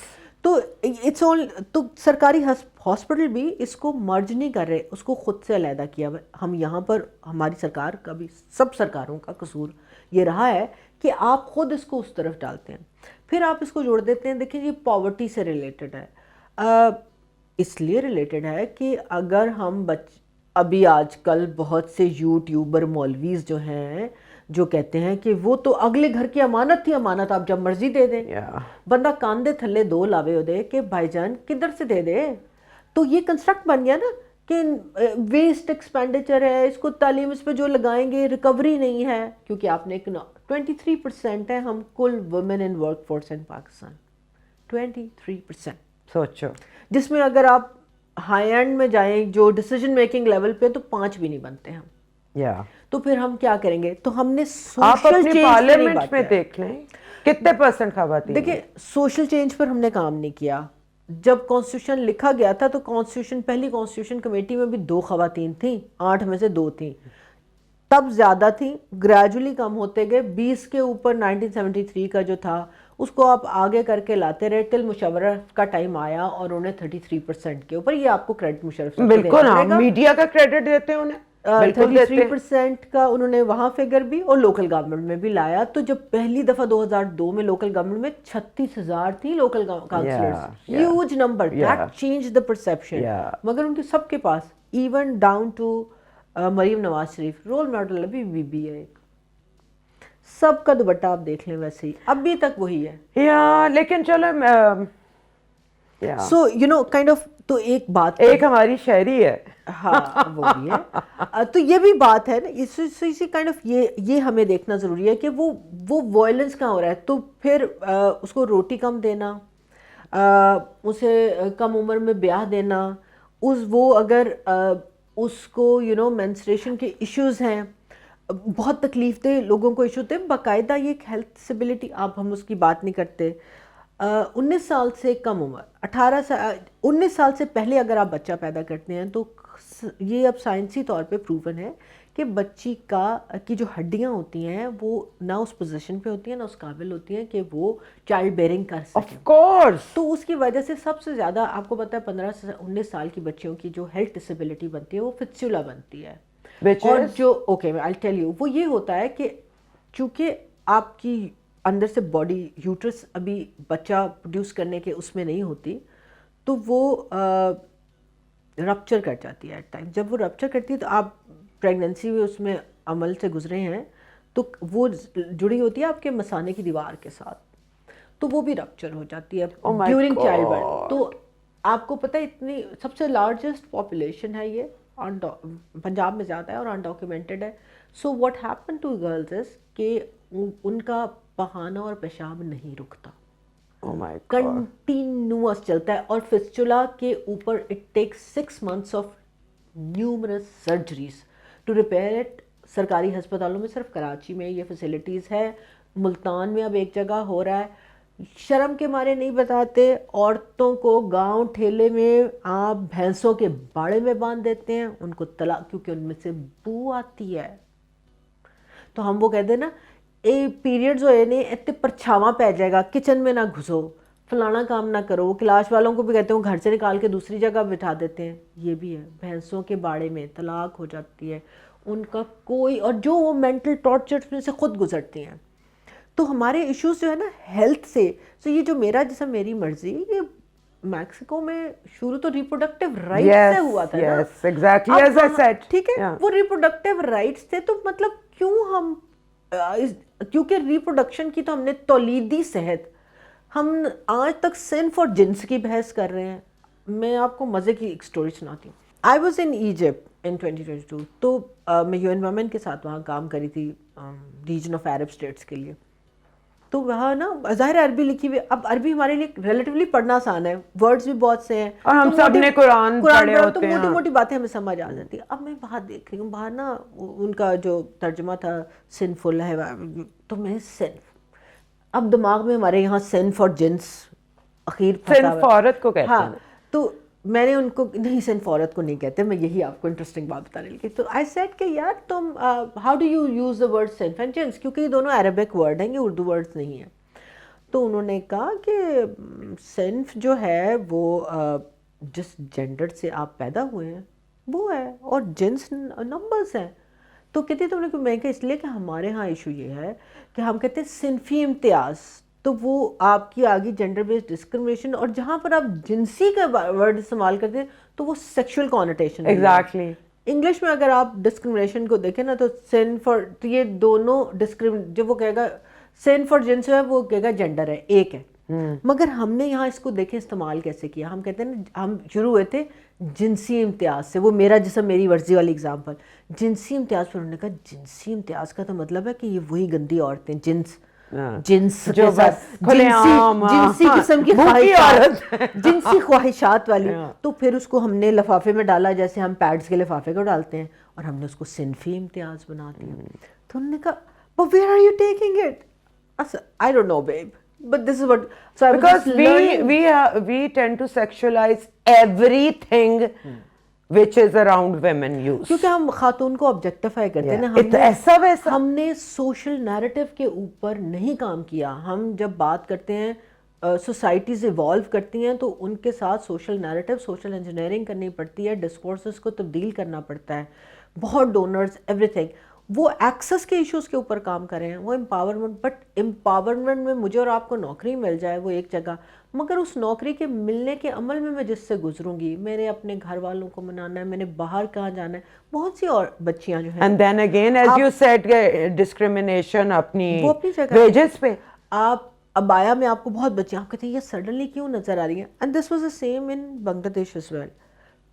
تو اٹس آل, تو سرکاری ہاسپٹل بھی اس کو مرج نہیں کر رہے, اس کو خود سے علیحدہ کیا ہوا. ہم یہاں پر ہماری سرکار کا بھی, سب سرکاروں کا قصور یہ رہا ہے کہ آپ خود اس کو اس طرف ڈالتے ہیں, پھر آپ اس کو جوڑ دیتے ہیں. دیکھیں یہ پاورٹی سے ریلیٹڈ ہے, اس لیے ریلیٹڈ ہے کہ اگر ہم ابھی آج کل بہت سے یوٹیوبر مولویز جو ہیں جو کہتے ہیں کہ وہ تو اگلے گھر کی امانت تھی, امانت آپ جب مرضی دے دیں. بندہ کاندے تھلے 2 لاوے ہو دے کہ بھائی جان کدھر سے دے دے. تو یہ کنسٹرکٹ بن گیا نا کہ ویسٹ ایکسپینڈیچر ہے, اس کو تعلیم اس پہ جو لگائیں گے ریکوری نہیں ہے, کیونکہ آپ نے 23% ہے ہم کل وومن ان ورک فورس ان پاکستان, 23%. سوچو, جس میں اگر آپ ہائی اینڈ میں جائیں جو ڈیسیجن میکنگ لیول پہ, تو 5 بھی نہیں بنتے ہم. تو پھر ہم کیا کریں گے, تو ہم نے سوشل چینج پارلیمنٹ میں دیکھ لیں کتنے % خواتین. دیکھیں سوشل چینج پر ہم نے کام نہیں کیا. جب کانسٹیٹیوشن لکھا گیا تھا تو پہلی کانسٹیٹیوشن کمیٹی میں بھی 2 خواتین تھیں, 8 میں سے 2 تھیں. تب زیادہ تھیں, گریجولی کم ہوتے گئے, 20 کے اوپر 1973 کا جو تھا اس کو آپ آگے کر کے لاتے رہے ٹل مشاورت کا ٹائم آیا اور انہیں 33% کے اوپر. یہ آپ کو کریڈٹ مشرف صاحب بالکل, ہم میڈیا کا کریڈٹ دیتے ہیں انہیں, 33% کا انہوں نے وہاں فگر بھی اور لوکل گورنمنٹ میں بھی لایا. تو جب پہلی دفعہ 2002 میں لوکل گورنمنٹ میں 36,000 تھی local councillors, huge number, that change the perception. مگر ان کے سب کے پاس even down to Maryam Nawaz Sharif role model ابھی بی ہے, سب کا دوپٹہ آپ دیکھ لیں ویسے ہی ابھی تک وہی ہے. لیکن چلو so you know kind of, تو ایک بات, ایک ہماری شہری ہے, ہاں وہ بھی ہے, تو یہ بھی بات ہے نا, اسی کائنڈ آف یہ ہمیں دیکھنا ضروری ہے کہ وہ وائلنس کہاں ہو رہا ہے. تو پھر اس کو روٹی کم دینا, اسے کم عمر میں بیاہ دینا, وہ اگر اس کو یو نو مینسٹریشن کے ایشوز ہیں, بہت تکلیف دہ لوگوں کو ایشو تھے باقاعدہ, یہ ایک ہیلتھ ڈسیبلٹی, آپ ہم اس کی بات نہیں کرتے. 19 سال سے کم عمر, 19 سال سے پہلے اگر آپ بچہ پیدا کرتے ہیں تو یہ اب سائنسی طور پہ پروون ہے کہ بچی کی جو ہڈیاں ہوتی ہیں وہ نہ اس پوزیشن پہ ہوتی ہیں نہ اس قابل ہوتی ہیں کہ وہ چائلڈ بیئرنگ کر سکیں. Of course. تو اس کی وجہ سے سب سے زیادہ آپ کو پتہ ہے 15 سے 19 سال کی بچیوں کی جو ہیلتھ ڈسیبلٹی بنتی ہے وہ فسچولا بنتی ہے. اور جو اوکے آئی ٹیل یو, وہ یہ ہوتا ہے کہ چونکہ آپ کی اندر سے باڈی یوٹرس ابھی بچہ پروڈیوس کرنے کے اس میں نہیں ہوتی, تو وہ رپچر کر جاتی ہے ایٹ ٹائم. جب وہ رپچر کرتی ہے تو آپ پریگننسی میں اس میں عمل سے گزرے ہیں تو وہ جڑی ہوتی ہے آپ کے مثانے کی دیوار کے ساتھ, تو وہ بھی رپچر ہو جاتی ہے ڈیورنگ چائلڈ برتھ. تو آپ کو پتہ ہے اتنی سب سے لارجسٹ پاپولیشن ہے یہ, پنجاب میں زیادہ ہے اور انڈاکیومنٹڈ ہے. So what happen to girls is کہ ان کا بہانہ اور پیشاب نہیں رکتا, کنٹینیوس چلتا ہے. اور فسچولا کے اوپر it takes 6 months of numerous surgeries to repair it. سرکاری ہسپتالوں میں صرف کراچی میں یہ فیسلٹیز ہے, ملتان میں اب ایک جگہ ہو رہا ہے, شرم کے مارے نہیں بتاتے. عورتوں کو گاؤں ٹھیلے میں آپ بھینسوں کے باڑے میں باندھ دیتے ہیں, ان کو طلاق, کیونکہ ان میں سے بو آتی ہے. تو ہم وہ کہتے ہیں نا اے پیریڈز ہوئے نہیں اتنے پرچھاواں پہ جائے گا, کچن میں نہ گھسو, فلانا کام نہ کرو. وہ کلاش والوں کو بھی کہتے ہیں گھر سے نکال کے دوسری جگہ بٹھا دیتے ہیں. یہ بھی ہے, بھینسوں کے باڑے میں طلاق ہو جاتی ہے ان کا کوئی, اور جو وہ مینٹل ٹارچر میں سے خود گزرتی ہیں. تو ہمارے ایشوز جو ہے نا ہیلتھ سے, تو یہ جو میرا جسم میری مرضی, یہ میکسیکو میں شروع تو ریپروڈکٹیو رائٹ سے ہوا تھا نا. Yes, exactly as I said. ٹھیک ہے, وہ ریپروڈکٹیو رائٹس تھے. تو مطلب کیوں ہم, کیونکہ ریپروڈکشن کی تو ہم نے تولیدی صحت, ہم آج تک صنف اور جنس کی بحث کر رہے ہیں. میں آپ کو مزے کی ایک سٹوری سناتی ہوں. آئی واز ان ایجپٹ ان 2022. تو میں یو این وومن کے ساتھ وہاں کام کری تھی ریجن آف عرب اسٹیٹس کے لیے. تو وہاں نا ظاہر عربی لکھی ہوئی, اب عربی ہمارے لیے ریلیٹیولی پڑھنا آسان ہے, ورڈز بھی بہت سے ہیں, اور ہم سب نے قرآن پڑھے ہوتے ہیں, تو موٹی موٹی باتیں ہمیں سمجھ آ جاتی ہیں. اب میں باہر دیکھ رہی ہوں, باہر نا ان کا جو ترجمہ تھا سنفل ہے, تو میں صنف, اب دماغ میں ہمارے یہاں صنف اور جنس اخیر صنف عورت کو کہتے ہیں. تو میں نے ان کو, نہیں صنف عورت کو نہیں کہتے, میں یہی آپ کو انٹرسٹنگ بات بتانے لگی. تو آئی سیڈ کہ یار تم how do you use the word صنف اینڈ جنس, کیونکہ یہ دونوں عربک ورڈ ہیں, یہ اردو ورڈز نہیں ہیں. تو انہوں نے کہا کہ صنف جو ہے وہ جس جینڈر سے آپ پیدا ہوئے ہیں وہ ہے, اور جنس نمبرز ہیں. تو کہتے تم نے, میں کہ اس لیے کہ ہمارے ہاں ایشو یہ ہے کہ ہم کہتے ہیں صنفی امتیاز, تو وہ آپ کی آگی جینڈر بیسڈ ڈسکرمنیشن, اور جہاں پر آپ جنسی کا ورڈ استعمال کرتے ہیں تو وہ سیکشول کانوٹیشن. ایگزیکٹلی. انگلش میں اگر آپ ڈسکرمنیشن کو دیکھیں نا تو صنف اور, تو یہ دونوں جو وہ کہے گا صنف اور جنس ہے, وہ کہے گا جینڈر ہے, ایک ہے. مگر ہم نے یہاں اس کو دیکھیں استعمال کیسے کیا. ہم کہتے ہیں نا, ہم شروع ہوئے تھے جنسی امتیاز سے, وہ میرا جسم میری مرضی والی اگزامپل. جنسی امتیاز پر انہوں نے کہا جنسی امتیاز کا تو مطلب ہے کہ یہ وہی گندی عورتیں, جنس جو جنسی قسم کی خواہشات, جنسی خواہشات والی. تو پھر اس کو ہم نے لفافے میں ڈالا, جیسے ہم پیڈز کے لفافے کو ڈالتے ہیں, اور ہم نے اس کو صنفی امتیاز بنا دیا. تو انہوں نے کہا but where are you taking it? I said, I don't know, babe. But this is what... So because we tend to sexualize everything which is around women use. کیونکہ ہم خاتون کو آبجیکٹیفائی کرتے ہیں نا. ایسا ویسا ہم نے سوشل نیریٹو کے اوپر نہیں کام کیا. ہم جب بات کرتے ہیں سوسائٹیز ایوالو کرتی ہیں تو ان کے ساتھ سوشل نیریٹو, سوشل انجینئرنگ کرنی پڑتی ہے, ڈسکورسز کو تبدیل کرنا پڑتا ہے, بہت ڈونرز, ایوری تھنگ. وہ ایکسس کے ایشوز کے اوپر کام کریں ہیں, وہ امپاورمنٹ. بٹ امپاورمنٹ میں مجھے اور آپ کو نوکری مل جائے وہ ایک جگہ, مگر اس نوکری کے ملنے کے عمل میں جس سے گزروں گی, میں نے اپنے گھر والوں کو منانا ہے, میں نے باہر کہاں جانا ہے. بہت سی اور بچیاں جو ہیں, and then again as you said discrimination اپنی ویجز پہ. آپ ابایا میں آپ کو بہت بچیاں, آپ کہتے ہیں یہ سڈنلی کیوں نظر آ رہی ہیں. And this was the same in Bangladesh as well.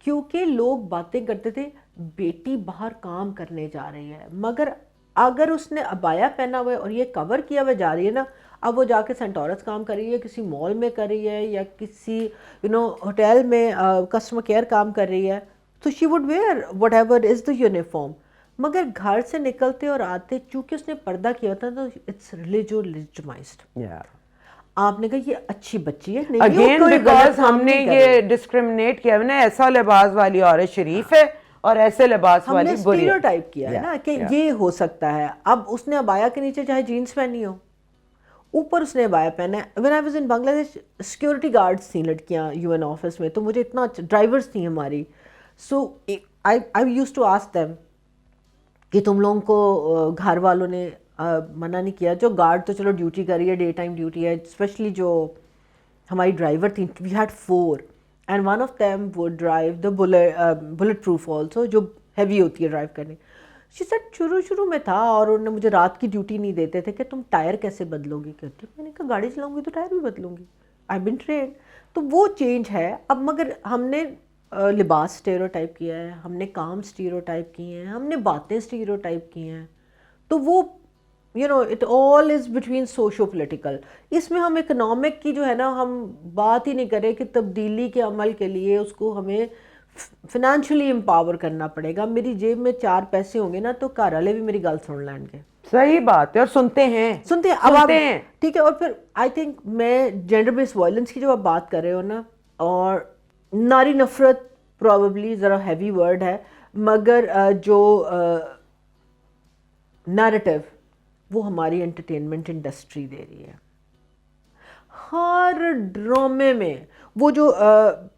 کیونکہ لوگ باتیں کرتے تھے بیٹی باہر کام کرنے جا رہی ہے, مگر اگر اس نے ابایا پہنا ہوا ہے اور یہ کور کیا ہوا جا رہی ہے نا, اب وہ جا کے سینٹورس کام کر رہی ہے, کسی مال میں کر رہی ہے, یا کسی ہوٹل میں کسٹمر کیئر کام کر رہی ہے, تو she would where what ever is the uniform. مگر گھر سے نکلتے اور آتے, چونکہ اس نے پردہ کیا ہوتا تو اٹس لیجیٹمائزڈ. آپ نے کہا یہ اچھی بچی ہے, اگین بیکاز ہم نے یہ ڈسکریمنیٹ کیا نا, ایسا لباس والی عورت شریف ہے اور ایسے لباس والی بری. ہم نے اسٹیریوٹائپ کیا ہے نا کہ یہ ہو سکتا ہے. اب اس نے ابایا کے نیچے چاہے جینس پہنی ہو, اوپر اس نے ابایا پہنا ہے. وین آئی واز ان بنگلہ دیش, سیکورٹی گارڈز تھیں لڑکیاں یو این آفس میں, تو مجھے اتنا ڈرائیورز تھیں ہماری. سو آئی یوز ٹو آسک دیم کہ تم لوگوں کو گھر والوں نے منع نہیں کیا. جو گارڈ تو چلو ڈیوٹی کر رہی ہے, ڈے ٹائم ڈیوٹی ہے, اسپیشلی جو ہماری ڈرائیور تھیں, we had 4 and one of them would drive the bullet proof also, جو ہیوی ہوتی ہے ڈرائیو کرنے. شی سیڈ شروع میں تھا, اور انہوں نے مجھے رات کی ڈیوٹی نہیں دیتے تھے کہ تم ٹائر کیسے بدلو گی. کہتی میں نے کہا گاڑی چلاؤں گی تو ٹائر بھی بدلوں گی, آئی بین ٹرینڈ. تو وہ چینج ہے. اب مگر ہم نے لباس اسٹیریوٹائپ کیا ہے, ہم نے کام اسٹیریوٹائپ کیے ہیں, ہم نے باتیں اسٹیریوٹائپ کی ہیں. تو وہ it all is between socio political. اس میں ہم اکنامک کی جو ہے نا, ہم بات ہی نہیں کریں کہ تبدیلی کے عمل کے لیے اس کو ہمیں فنانشلی امپاور کرنا پڑے گا. میری جیب میں 4 پیسے ہوں گے نا تو گھر والے بھی میری گل سن لیں گے. صحیح بات ہے, اور سنتے ہیں اب آپ ٹھیک ہے. اور پھر آئی تھنک میں جینڈر بیس وائلنس کی جو آپ بات کر رہے ہو نا, اور ناری نفرت پرابیبلی ذرا ہیوی ورڈ ہے, مگر جو نیریٹو وہ ہماری انٹرٹینمنٹ انڈسٹری دے رہی ہے. ہر ڈرامے میں وہ جو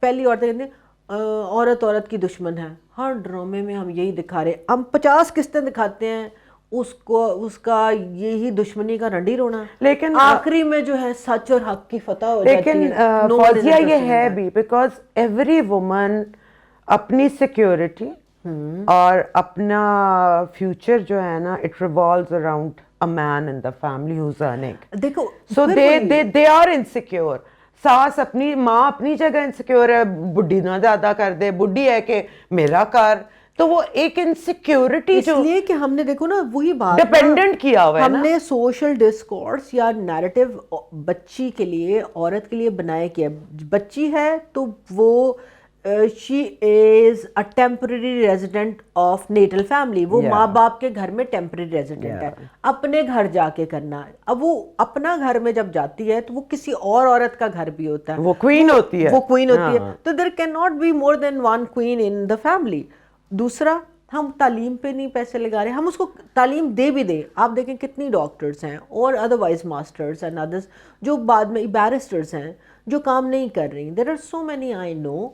پہلی عورتیں کہتے ہیں عورت کی دشمن ہے, ہر ڈرامے میں ہم یہی دکھا رہے ہیں. ہم 50 قسطیں دکھاتے ہیں اس کا یہی دشمنی کا رنڈی رونا, لیکن آخری میں جو ہے سچ اور حق کی فتح ہو جاتی ہے. لیکن فوزیہ یہ ہے بھی, بیکاز ایوری وومن اپنی سیکیورٹی اور اپنا فیوچر جو ہے نا, it revolves around a man in the family who's earning. دیکھو so they are insecure. ساس اپنی ماں اپنی جگہ انسیکیور ہے, بڈھی نہ زیادہ کر دے, بڈھی ہے کہ میرا کر, تو وہ ایک انسیکیورٹی جو اس لیے کہ ہم نے دیکھو نا وہی بات ڈیپینڈنٹ کیا ہوا ہے, ہم نے سوشل ڈسکورس یا نیریٹو بچی کے لیے, عورت کے لیے بنائے کیا. بچی ہے تو وہ she is a temporary resident of natal family, وہ ماں باپ کے گھر میں ٹیمپرری ریزیڈنٹ ہے. اپنے گھر جا کے کرنا, اب وہ اپنا گھر میں جب جاتی ہے تو وہ کسی اور عورت کا گھر بھی ہوتا ہے, وہ کوئین ہوتی ہے, تو there can not be more than one queen in the family. دوسرا, ہم تعلیم پہ نہیں پیسے لگا رہے, ہم اس کو تعلیم دے بھی دیں. آپ دیکھیں کتنی ڈاکٹرز ہیں اور ادروائز ماسٹرز اینڈ ادرس جو بعد میں بیرسٹرز ہیں جو کام نہیں کر رہی. دیر آر سو مینی آئی نو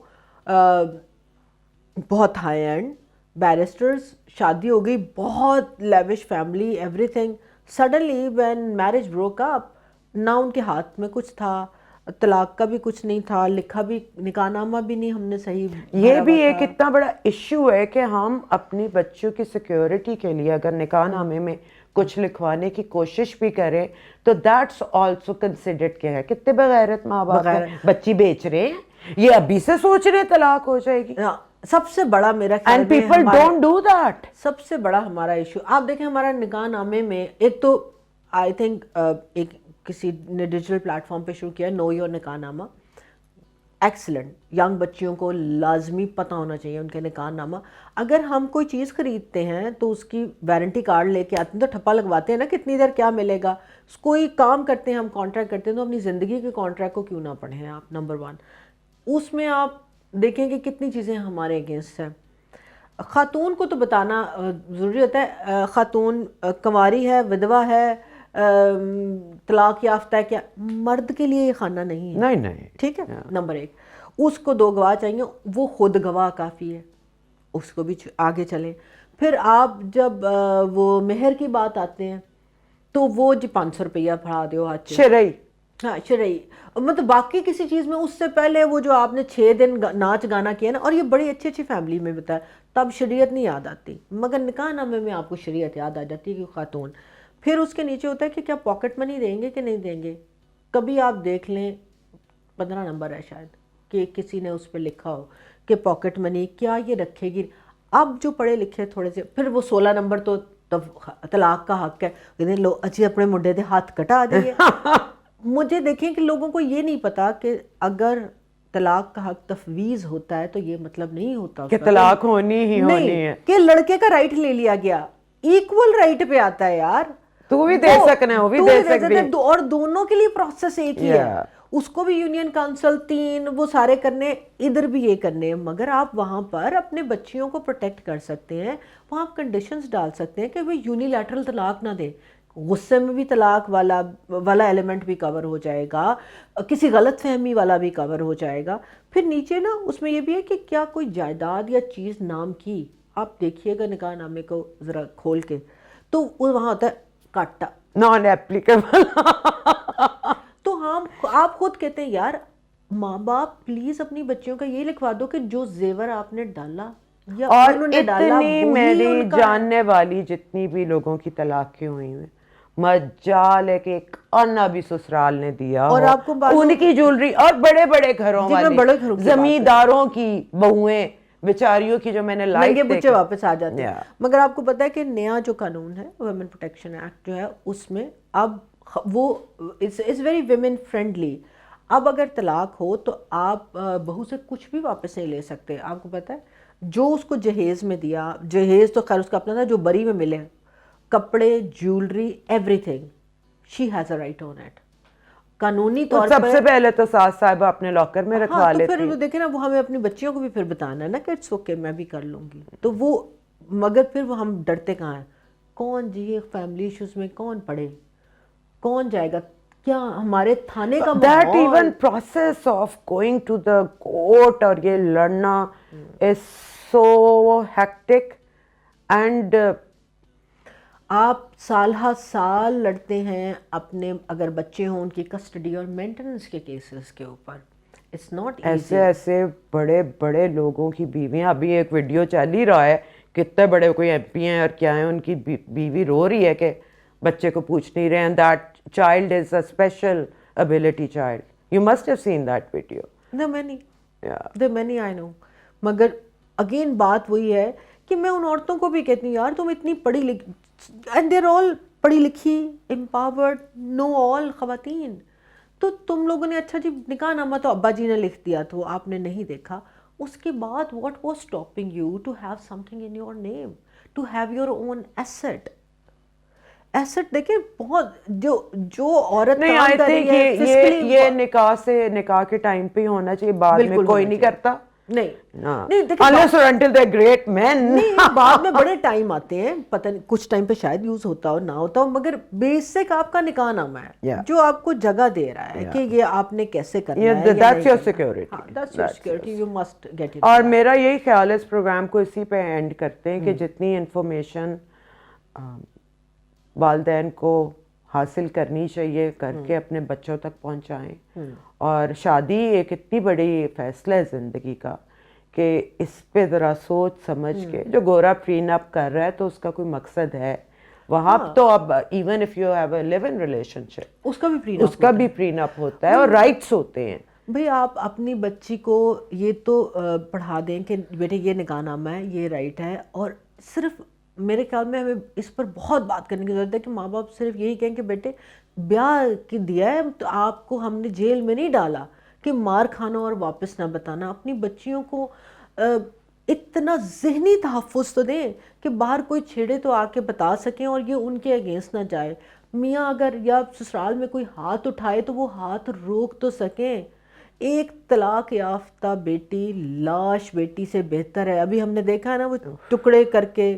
بہت ہائی اینڈ بیرسٹرز, شادی ہو گئی, بہت lavish family, everything. Suddenly when marriage broke up, نہ ان کے ہاتھ میں کچھ تھا, طلاق کا بھی کچھ نہیں تھا, لکھا بھی نکاح نامہ بھی نہیں ہم نے صحیح. یہ بھی ایک اتنا بڑا ایشو ہے کہ ہم اپنی بچوں کی سیکیورٹی کے لیے اگر نکاح نامے میں کچھ لکھوانے کی کوشش بھی کریں تو دیٹس آلسو کنسیڈرڈ کیا ہے. کتنے بغیرت ماں باپ بچی بیچ رہے ہیں, یہ ابھی سے سوچ رہے طلاق ہو جائے گی. سب سے بڑا میرا and people don't do that. سب سے بڑا ہمارا ایشو آپ دیکھیں, ہمارا نکاح نامے میں ایک تو آئی تھنک ایک کسی نے ڈیجیٹل پلیٹ فارم پہ شروع کیا نو یور نکاح نامہ, ایکسلنٹ. ینگ بچیوں کو لازمی پتہ ہونا چاہیے ان کے نکاح نامہ. اگر ہم کوئی چیز خریدتے ہیں تو اس کی وارنٹی کارڈ لے کے آتے ہیں تو ٹھپا لگواتے ہیں نا کتنی دیر کیا ملے گا. کوئی کام کرتے ہیں ہم کانٹریکٹ کرتے ہیں تو اپنی زندگی کے کانٹریکٹ کو کیوں نہ پڑھیں آپ. نمبر 1 اس میں آپ دیکھیں کہ کتنی چیزیں ہمارے اگینسٹ ہیں. خاتون کو تو بتانا ضروری ہوتا ہے, خاتون کنواری ہے, ودوا ہے, طلاق یافتہ ہے, کیا مرد کے لیے یہ خانہ نہیں ہے. نہیں ٹھیک ہے. نمبر 1 اس کو 2 گواہ چاہیے, وہ خود گواہ کافی ہے, اس کو بھی آگے چلیں. پھر آپ جب وہ مہر کی بات آتے ہیں تو وہ جی 500 روپیہ پڑھا دو ہاتھ شرعی. ہاں شرعی, مطلب باقی کسی چیز میں اس سے پہلے وہ جو آپ نے 6 دن ناچ گانا کیا نا, اور یہ بڑی اچھی اچھی فیملی میں بتایا, تب شریعت نہیں یاد آتی, مگر نکاح نامے میں آپ کو شریعت یاد آ جاتی ہے کہ خاتون. پھر اس کے نیچے ہوتا ہے کہ کیا پاکٹ منی دیں گے کہ نہیں دیں گے. کبھی آپ دیکھ لیں 15 نمبر ہے شاید کہ کسی نے اس پہ لکھا ہو کہ پاکٹ منی کیا یہ رکھے گی. اب جو پڑھے لکھے تھوڑے سے, پھر وہ 16 نمبر تو طلاق کا حق ہے, لو اچھی اپنے منڈے دے ہاتھ کٹا دیں. مجھے دیکھیں کہ لوگوں کو یہ نہیں پتا کہ اگر طلاق کا حق تفویض ہوتا ہے تو یہ مطلب نہیں ہوتا کہ طلاق ہونی ہی ہونی ہے, کہ لڑکے کا رائٹ لے لیا گیا. ایکول رائٹ پہ آتا ہے یار, تو بھی دے سکنا ہے, وہ بھی دے سکتے ہیں, اور دونوں کے لیے پروسیس ایک ہی ہے. اس کو بھی یونین کاؤنسل 3 وہ سارے کرنے, ادھر بھی یہ کرنے. مگر آپ وہاں پر اپنے بچیوں کو پروٹیکٹ کر سکتے ہیں, وہاں آپ کنڈیشنز ڈال سکتے ہیں کہ وہ یونیلیٹرل طلاق نہ دیں. غصے میں بھی طلاق والا ایلیمنٹ بھی کور ہو جائے گا, کسی غلط فہمی والا بھی کور ہو جائے گا. پھر نیچے نا اس میں یہ بھی ہے کہ کیا کوئی جائیداد یا چیز نام کی, آپ دیکھیے گا نکاح نامے کو ذرا کھول کے, تو وہاں ہوتا ہے کاٹا نان ایپلیکیبل. تو ہم آپ خود کہتے ہیں یار ماں باپ پلیز اپنی بچیوں کا یہ لکھوا دو کہ جو زیور آپ نے ڈالا یا اور انہوں نے ڈالا, اتنی میری جاننے والی جتنی بھی لوگوں کی طلاقیں ہوئی ہیں, مجال ہے کہ ایک انا بھی سسرال نے دیا, اور آپ کو ان کی جولری, اور بڑے بڑے گھروں والے زمینداروں کی بہویں بیچاریوں کی جو میں نے لائف ننگے بچے واپس آ جاتے ہیں. مگر آپ کو پتا ہے کہ نیا جو قانون ہے ویمن پروٹیکشن ایکٹ جو ہے, اس میں اب وہ از ویری ویمن فرینڈلی. اب اگر طلاق ہو تو آپ بہو سے کچھ بھی واپس نہیں لے سکتے. آپ کو پتا ہے جو اس کو جہیز میں دیا, جہیز تو خیر اس کا اپنا تھا, جو بری میں ملے کپڑے, jewellery, every thing, she has a right on it. قانونی طور سب پر سے پہلے تو ساس صاحبہ اپنے لاکر میں رکھوا ہاں, تو لیتے پھر دیکھیں نا, وہ ہمیں اپنی بچیوں کو بھی پھر بتانا ہے نا کہ اٹس اوکے, میں بھی کر لوں گی. تو وہ مگر پھر وہ ہم ڈرتے کہاں ہیں, کون جی فیملی ایشوز میں کون پڑے, کون جائے گا, کیا ہمارے تھانے کا دیٹ ماحول. Even process of going to the court اور یہ لڑنا از سو ہیکٹک. اینڈ آپ سال ہر سال لڑتے ہیں اپنے, اگر بچے ہوں ان کی کسٹڈی اور مینٹیننس کے کیسز کے اوپر. It's not easy. ایسے بڑے بڑے لوگوں کی بیویاں, ابھی ایک ویڈیو چل ہی رہا ہے, کتنے بڑے کوئی ایم پی ہیں اور کیا ہیں, ان کی بیوی رو رہی ہے کہ بچے کو پوچھ نہیں رہے ہیں. That child is a special ability child. You must have seen that video. No, many I know. مگر اگین بات وہی ہے کہ میں ان عورتوں کو بھی کہتی ہوں, یار تم اتنی پڑھی لکھی, اینڈ دیر آل پڑھی لکھی, امپاورڈ, نو آل خواتین, تو تم لوگوں نے اچھا جی نکاح نامہ تو ابا جی نے لکھ دیا, تو آپ نے نہیں دیکھا. اس کے بعد what was stopping you to have سم تھنگ in your name, to have your own asset. Asset دیکھیں بہت, جو عورت نہیں, آئی تھنک یہ نکاح کے ٹائم پہ ہی ہونا چاہیے, بعد میں کوئی نہیں کرتا. نہیں unless or until they're great men. بعد میں بڑے ٹائم آتے ہیں, پتہ نہیں کچھ ٹائم پہ شاید یوز ہوتا ہو نہ ہوتا ہو, مگر بیسک آپ کا نکاح نامہ ہے جو آپ کو جگہ دے رہا ہے کہ یہ آپ نے کیسے کرنا ہے. That's your security. That's your security, you must get it. اور میرا یہی خیال ہے, اس پروگرام کو اسی پہ اینڈ کرتے ہیں کہ جتنی انفارمیشن والدین کو حاصل کرنی چاہیے کر کے اپنے بچوں تک پہنچائیں. اور شادی ایک اتنی بڑی فیصلہ ہے زندگی کا کہ اس پہ ذرا سوچ سمجھ کے, جو گورا پرین اپ کر رہا ہے تو اس کا کوئی مقصد ہے وہاں تو. اب even if you have a live in relationship, اس کا بھی پرین اپ ہوتا ہے اور رائٹس ہوتے ہیں. بھئی آپ اپنی بچی کو یہ تو پڑھا دیں کہ بیٹے یہ نکاح نامہ ہے, یہ رائٹ ہے. اور صرف میرے خیال میں ہمیں اس پر بہت بات کرنے کی ضرورت ہے کہ ماں باپ صرف یہی کہیں کہ بیٹے بیاہ کی دیا ہے تو آپ کو ہم نے جیل میں نہیں ڈالا کہ مار کھانا اور واپس نہ بتانا. اپنی بچیوں کو اتنا ذہنی تحفظ تو دیں کہ باہر کوئی چھیڑے تو آ کے بتا سکیں اور یہ ان کے اگینسٹ نہ جائے. میاں اگر یا سسرال میں کوئی ہاتھ اٹھائے تو وہ ہاتھ روک تو سکیں. ایک طلاق یافتہ بیٹی لاش بیٹی سے بہتر ہے. ابھی ہم نے دیکھا ہے نا, وہ ٹکڑے کر کے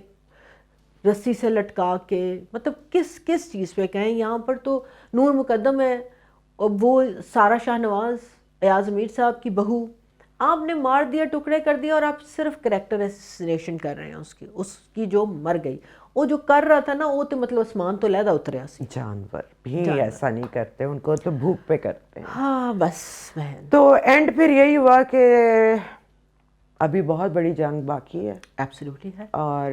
رسی سے لٹکا کے, مطلب کس چیز پہ کہیں. یہاں پر تو نور مقدم ہے, اور وہ سارا شاہ نواز ایاز میر صاحب کی بہو, آپ نے مار دیا, ٹکڑے کر دیا, اور آپ صرف کریکٹر اسیسینیشن کر رہے ہیں اس کی جو مر گئی. وہ جو کر رہا تھا نا, وہ تو مطلب آسمان تو علیحدہ اتریا سی. جانور بھی ایسا نہیں کرتے, ان کو تو بھوک پہ کرتے ہیں. ہاں بس بہن. تو اینڈ پھر یہی ہوا کہ ابھی بہت بڑی جنگ باقی ہے. ایبسلیوٹلی ہے. اور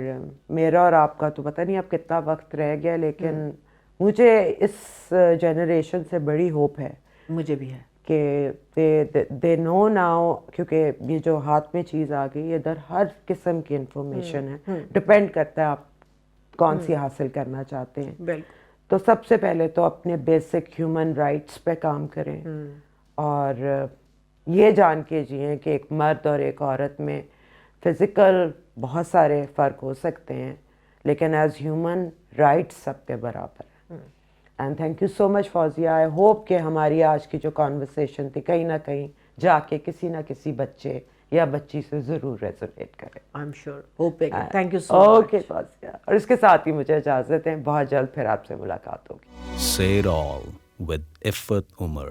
میرا اور آپ کا تو پتہ نہیں اب کتنا وقت رہ گیا, لیکن مجھے اس جنریشن سے بڑی ہوپ ہے. مجھے بھی ہے کہ دے نو ناؤ, کیونکہ یہ جو ہاتھ میں چیز آ گئی, ادھر ہر قسم کی انفارمیشن ہے, ڈپینڈ کرتا ہے آپ کون سی حاصل کرنا چاہتے ہیں. بالکل. تو سب سے پہلے تو اپنے بیسک ہیومن رائٹس پہ کام کریں, اور یہ جان کے جئیں کہ ایک مرد اور ایک عورت میں فزیکل بہت سارے فرق ہو سکتے ہیں, لیکن ایز ہیومن رائٹس سب کے برابر ہیں. And thank you so much Fauzia. I hope کہ ہماری آج کی جو کانورسیشن تھی کہیں نہ کہیں جا کے کسی نہ کسی بچے یا بچی سے ضرور ریزونیٹ کرے. I am sure. Hoping. Thank you so much. Okay Fauzia, اور اس کے ساتھ ہی مجھے اجازت ہے, بہت جلد پھر آپ سے ملاقات ہوگی. Say it all with Iffat Umar.